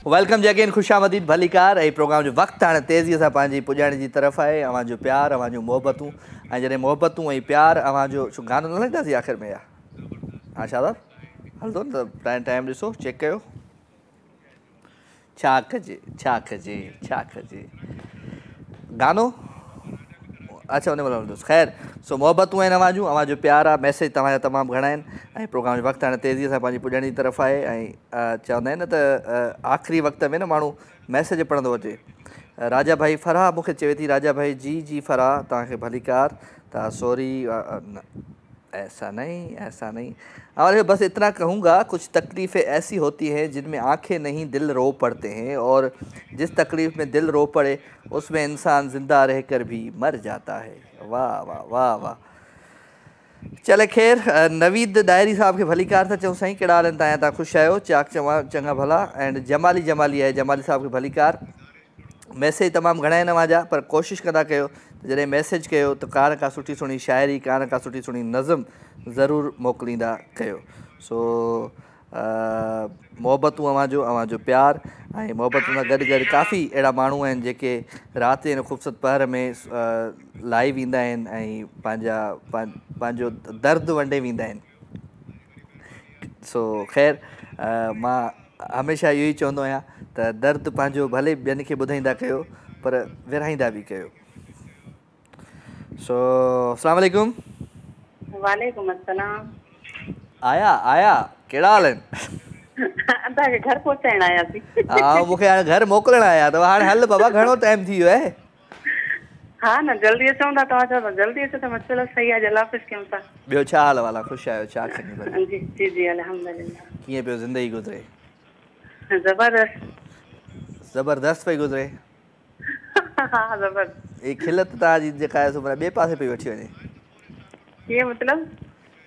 वेलकम जगेन, खुशामदीद, भलीकार। ऐं प्रोग्राम जो वक़्तु हाणे तेज़ीअ सां पंहिंजी पुॼाइण जी तरफ़ आहे। अव्हांजो प्यार, अव्हांजूं मोहबतूं, ऐं जॾहिं मोहबतूं ऐं प्यार अव्हांजो छो गानो न लॻंदासीं आख़िर में? हा शादाब हलंदो न त टाइम ॾिसो, चेक कयो छा कजे छा कजे छा कजे गानो। अच्छा उन महिल हलंदुसि। ख़ैर, सो मोहबतूं आहिनि अव्हांजो प्यार आहे। मैसेज तव्हांजा तमामु घणा आहिनि ऐं प्रोग्राम जो वक़्तु हाणे तेज़ीअ सां पंहिंजी पुॼण जी तरफ़ आहे। ऐं चवंदा आहिनि न त आख़िरी वक़्त में न माण्हू मैसेज पढ़ंदो अचे। राजा भाई फराह मूंखे चवे थी, राजा भाई जी फराह तव्हांखे भलीकार, तव्हां सॉरी ऐसा नहीं। और बस इतना कहूँगा, कुछ तकलीफ़ें ऐसी होती हैं जिनमें आंखें नहीं दिल रो पड़ते हैं, और जिस तकलीफ़ में दिल रो पड़े उसमें इंसान ज़िंदा रहकर भी मर जाता है। वाह वाह वाह वाह। चले खैर, नवीद डायरी साहब के भलीकार था चऊं साईं, कहिड़ा हाल आहिनि तव्हां ख़ुशि आहियो? चाक चङा भला। एंड जमाली आहे, जमाली साहब के भलीकार। मैसेज तमामु घणा आहिनि अव्हांजा, पर कोशिशि कंदा कयो त जॾहिं मैसेज कयो त का सुठी सुहिणी शाइरी, का सुठी सुहिणी नज़म ज़रूरु मोकिलींदा कयो। सो मोहबतूं अव्हांजो प्यार, ऐं मोहबतूं सां गॾु काफ़ी अहिड़ा माण्हू आहिनि जेके राति जे ख़ूबसूरत पहर में लाइव ईंदा आहिनि ऐं पंहिंजो दर्द वंडे वेंदा आहिनि। सो ख़ैर, मां हमेशह इहो ई चवंदो आहियां त दर्द पंहिंजो भले ॿियनि खे ॿुधाईंदा कयो, पर विरहाईंदा बि कयो। सो अस्सलाम वालेकुम। वालेकुम अस्सलाम। आया कहिड़ा हाल आहिनि? तव्हांखे घर पहुचाइण आयासीं। हा, मूंखे हाणे घर मोकिलण आया अथव। हाणे हल बाबा, घणो टाइम थी वियो आहे? हा न, जल्दी अचूं था। तव्हां चओ था जल्दी अचो त चलो सही आहे, जलाफ़िस कयूं था। ॿियो छा हाल वाला? ख़ुशि आहियो? छा खणी? जी जी अल्हम्दुलिल्लाह। कीअं पियो ज़िंदगी गुज़रे? ज़बरदस्त पई गुज़रे। हा ज़बरदस्त। ये खिलत तव्हांजी जेका आहे सो ॿिए पासे पई वठी वञे। कीअं मतिलबु?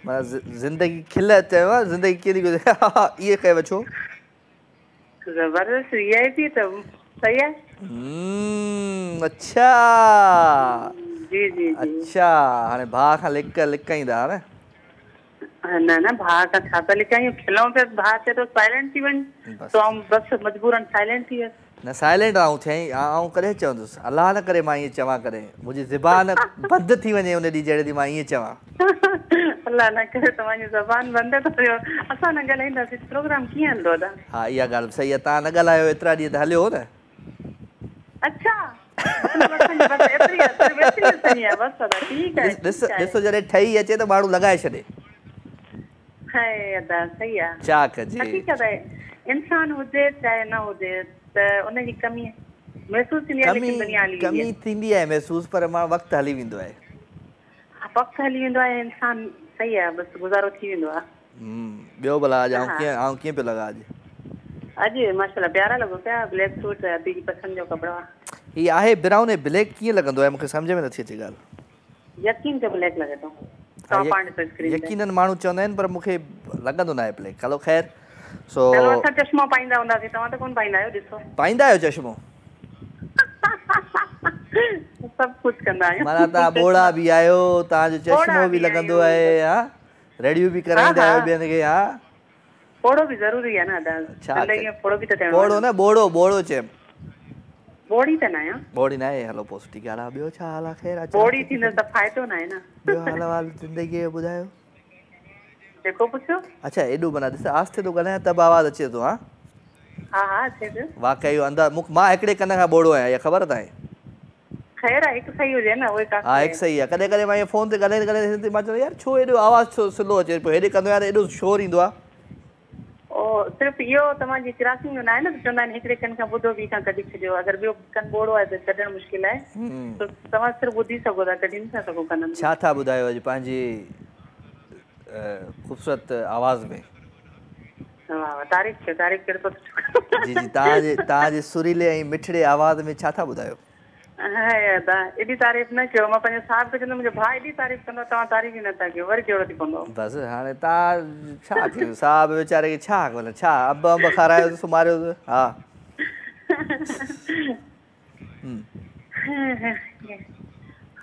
ज़िंदगी खिल चयो आहे, ज़िंदगी कीअं थी गुज़रे? इहे कयो छो? ज़बरदस्त इहा थी त सही आहे। अच्छा जी जी जी। अच्छा, हाणे भाउ खां लिकाईंदा न? न भाउ खां छा था लिकायूं, खिलऊं पिया। भाउ चए थो साइलेंट थी वञ, तो बसि मजबूरन साइलेंट थी वियसि। न साइलेंट आऊं थियईं, आऊं कॾहिं चवंदुसि? अलाह न करे मां ईअं चवां, करे मुंहिंजी ज़बान बंदि थी वञे उन ॾींहुं जहिड़े ॾींहुं मां ईअं चवां। अलाह न करे तव्हांजी ज़बान बंदि थो थियो, असां न ॻाल्हाईंदासीं, प्रोग्राम कीअं हलंदो दादा? हा, इहा ॻाल्हि सही आहे। तव्हां न ॻाल्हायो एतिरा ॾींहं त हलियो न। अच्छा, ॾिसो जॾहिं ठही अचे त माण्हू लॻाए छॾे। सही आहे। छा कजे? हक़ीक़त आहे, इंसान हुजे चाहे न हुजे त उनजी कमी महसूस थींदी आहे, लेकिन दुनिया हली कमी थींदी आहे महसूस, पर मां वक़्तु हली वेंदो आहे। वक़्तु हली वेंदो आहे, इंसान सही आहे, बसि गुज़ारो थी वेंदो आहे। ॿियो भला अॼु आऊं कीअं पियो लॻा? अॼु माशाल्लाह प्यारा लॻो पिया। ब्लैक सूट अभी पसंदि जो कपिड़ो आहे। हीअ आहे ब्राउन ऐं ब्लैक, कीअं लॻंदो आहे? मूंखे सम्झ में नथी अचे ॻाल्हि। यकीन जो ब्लैक लॻे थो। यकीनन माण्हू चवंदा आहिनि, पर मूंखे लॻंदो न आहे ब्लैक। हलो ख़ैर। सो असां चश्मो पाईंदा हूंदासीं, तव्हां त कोन पाईंदा आहियो। ॾिसो, पाईंदा आहियो चश्मो? सभु कुझु कंदा आहियूं। माना तव्हां बोड़ा बि आहियो, तव्हांजो चश्मो बि लॻंदो आहे, हा, रेडियो बि कराईंदा आहियो ॿियनि खे। हा, बोड़ो बि ज़रूरी आहे न। बोड़ो बि त थियणो। बोड़ो न, बोड़ो चए। बोड़ी त न आहियां। बोड़ी न आहे। हलो पोइ सुठी ॻाल्हि आहे। ॿियो छा हाल आहे? ख़ैर, बोड़ी थींदसि त फ़ाइदो न आहे न। ॿियो हाल ज़िंदगीअ जो ॿुधायो? जेको पुछो। अच्छा, एॾो माना ॾिस, आस्ते थो ॻाल्हायां तब आवाज़ अचे थो। हा हा अचे थो। वाक़ई अंदरि मां हिकिड़े कन खां बोड़ो आहियां, इहा ख़बर तव्हांखे? ख़ैर आहे, हिकु सही हुजे न, उहे काफ़ी। हा, हिकु सही आहे। कॾहिं कॾहिं मां इहो फ़ोन ते ॻाल्हाईंदे मां चवंदो यार छो एॾो आवाज़ छो स्लो अचे पियो? हेॾे कंदो आहियां त एॾो शोर ईंदो आहे। सिर्फ़ु इहो तव्हांजी क्रॉसिंग जो न आहे न, चवंदा आहिनि हिकिड़े कन खां ॿुधो ॿी खां कढी छॾियो। अगरि ॿियो कन बोड़ो आहे त कढणु मुश्किल आहे, त तव्हां सिर्फ़ु ॿुधी सघो था, कढी नथा सघो कन। छा था ॿुधायो अॼु पंहिंजी ख़ूबसूरत आवाज़ में? तारीफ़ कहिड़ो? जी जी, तव्हांजे सुरीले ऐं मिठड़े आवाज़ में छा था ॿुधायो? एॾी तारीफ़ न कयो। मां पंहिंजे साहिब खे चवंदमि, मुंहिंजो भाउ एॾी तारीफ़ कंदो, तव्हां तारीफ़ ई नथा कयो, वरी कहिड़ो थी पवंदो? बसि हाणे तव्हां छा कयो? साहिब वीचारे खे छा मतिलबु छा अंब खारायो, सुम्हारियो? हा,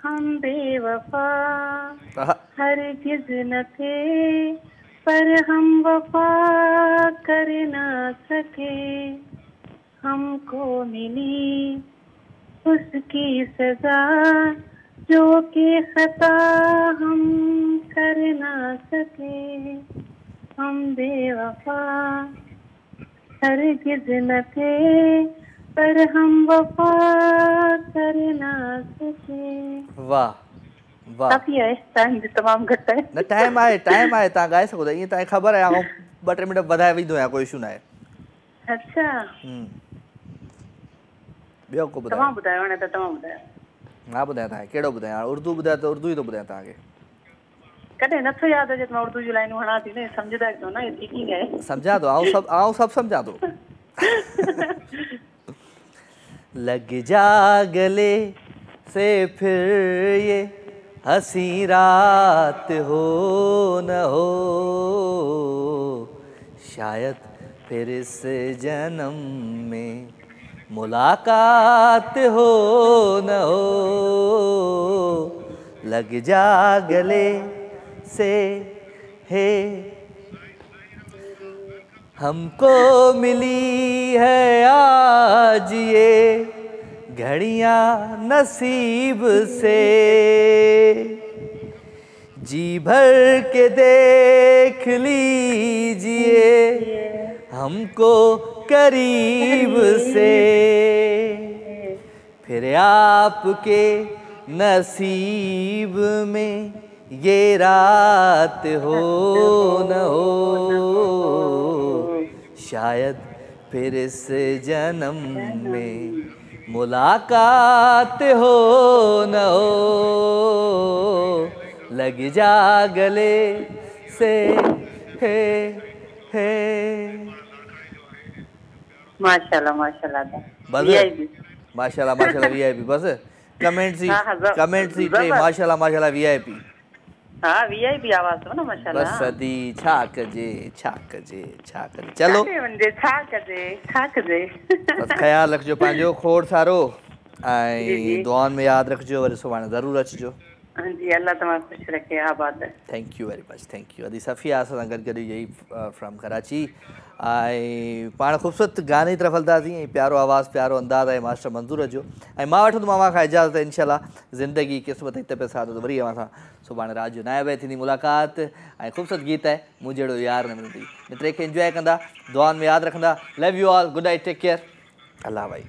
हम बेवफा हरगिज़ न थे, पर हम वफा कर ना सके। हमको मिली उसकी सजा जो कि खता हम कर ना सके। हम बेवफा हरगिज़ न थे पर हम वफा कर ना सके। वाह वाह, काफ़ी है, टाइम तमामु घटि आहे। न टाइम आहे तव्हां ॻाए सघो था, ईअं तव्हांखे ख़बर आहे आउं 2-3 मिंट वधाए वेंदो आहियां, कोई इशू न आहे। अच्छा ॿियो को ॿुधायो? तव्हां ॿुधायो हाणे त तव्हां ॿुधायो। मां ॿुधायां तव्हांखे कहिड़ो ॿुधायां? उर्दू ॿुधायो त उर्दू ई थो ॿुधायां तव्हांखे। कॾहिं नथो यादि अचे त मां उर्दू जी लाइनूं हणां थी न, सम्झंदा कयो न, ये ठीक है। सम्झा थो, आउं सभु सम्झा थो। लग जा गले से फिर ये हंसी रात हो न हो, शायद फिर इस जन्म में मुलाकात हो न हो। लग जा गले से है हमको मिली है आज ये घड़ियां नसीब से, जी भर के देख लीजिए हमको करीब से, फिर आपके नसीब में ये रात हो न हो, शायद फिर इस जन्म में मुलाकात हो न हो। लग जा गले से है। माशाल्लाह माशाल्लाह बस माशाल्लाह माशाल्लाह वीआईपी बस कमेंट सी माशाल्लाह माशाल्लाह वीआईपी। हाँ वीआईपी आवाज़ हो न माशाल्लाह। बस सदी छा कजे चलो छा कजे बस ख्याल रखिजो पंहिंजो, खोड़ सारो ऐं दुआनि में यादि रखिजो, वरी सुभाणे ज़रूरु अचिजो। हाँ जी, अल्लाह तमामु ख़ुशि रखे, आबाद। Thank you very much, thank U. अदी सफ़िया असां सां गॾु यही फ्रॉम कराची। ऐं पाण ख़ूबसूरत गाने तरफ़ हलंदासीं, ऐं प्यारो आवाज़ प्यारो अंदाज़ आहे मास्टर मंज़ूर जो। ऐं मां वठंदुमि अव्हां खां इजाज़त, इंशाल्लाह ज़िंदगी क़िस्मत हिते पे साथ वरी अव्हां सां सुभाणे राति जो 9 बजे थींदी मुलाक़ात। ऐं ख़ूबसूरत गीत आहे मूं जहिड़ो यार न मिलंदी। मित्र खे इंजॉय कंदा, दुआनि में यादि रखंदा। Love you all, good night, take care, अल्लाह भाई।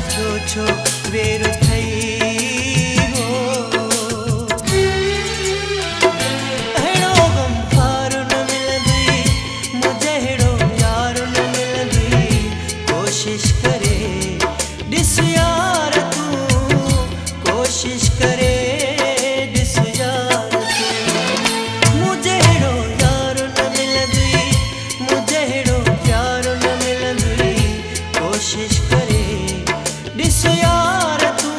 छो छो वेर थई हो अहिड़ो गमखार न मिलंदी मुझे अहिड़ो यार न मिलंदी कोशिश करे ॾिस यार तूं कोशिश करे ॾिस यार तूं मुझे अहिड़ो यार न मिलंदी मुझे अहिड़ो प्यार न मिलंदी कोशिश करे ॾिस यार तूं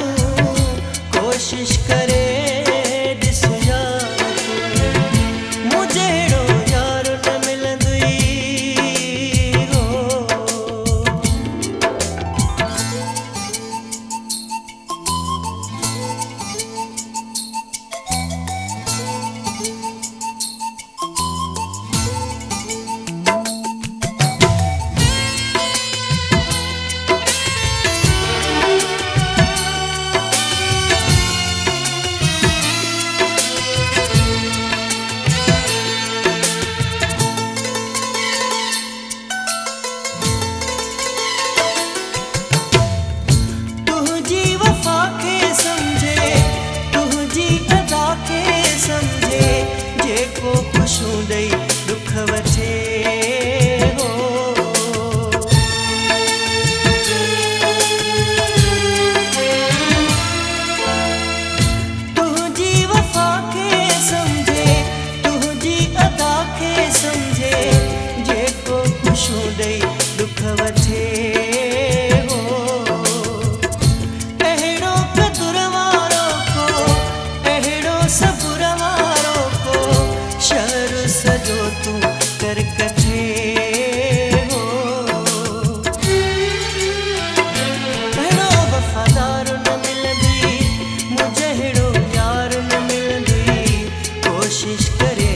कोशिश करे ॾिस यार तूं मुझे अहिड़ो यार न मिलंदी हो तुझी वफा के समझे तुझी अदा के समझे जेको खुशूं ॾेई दुख वठे हो तुझी वफा के समझे तुझी अदा के समझे जेको खुशूं ॾेई दुख वठे हो अहिड़ो कदुर वारो को अहिड़ो सबुर वारो को शहर सजो तूं कर कठे हो अहिड़ो वफ़ादार न मिलंदी मुझे अहिड़ो यार न मिलंदी कोशिश करे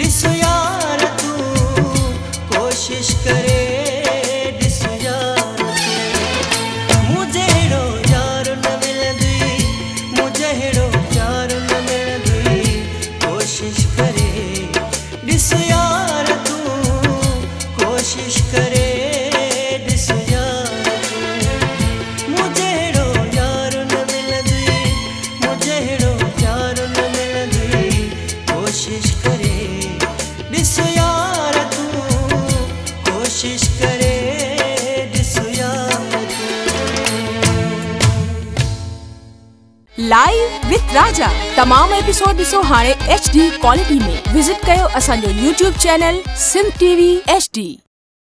ॾिस यार तूं कोशिश करे ॾिस यार तूं मुझे अहिड़ो यार न मिलंदी मुझे अहिड़ो प्यार न मिलंदी कोशिश करे ॾिस यार तूं कोशिश करे ॾिस यार तूं मुझे अहिड़ो यार न मिलंदी मुझे अहिड़ो प्यार न मिलंदी कोशिश करे ॾिस यार तूं कोशिश करे ॾिस यार तूं लाइव विथ राजा तमाम एपिसोड ॾिसो हाणे HD क्वालिटी में विजिट कयो असांजो YouTube channel Sindh TV HD।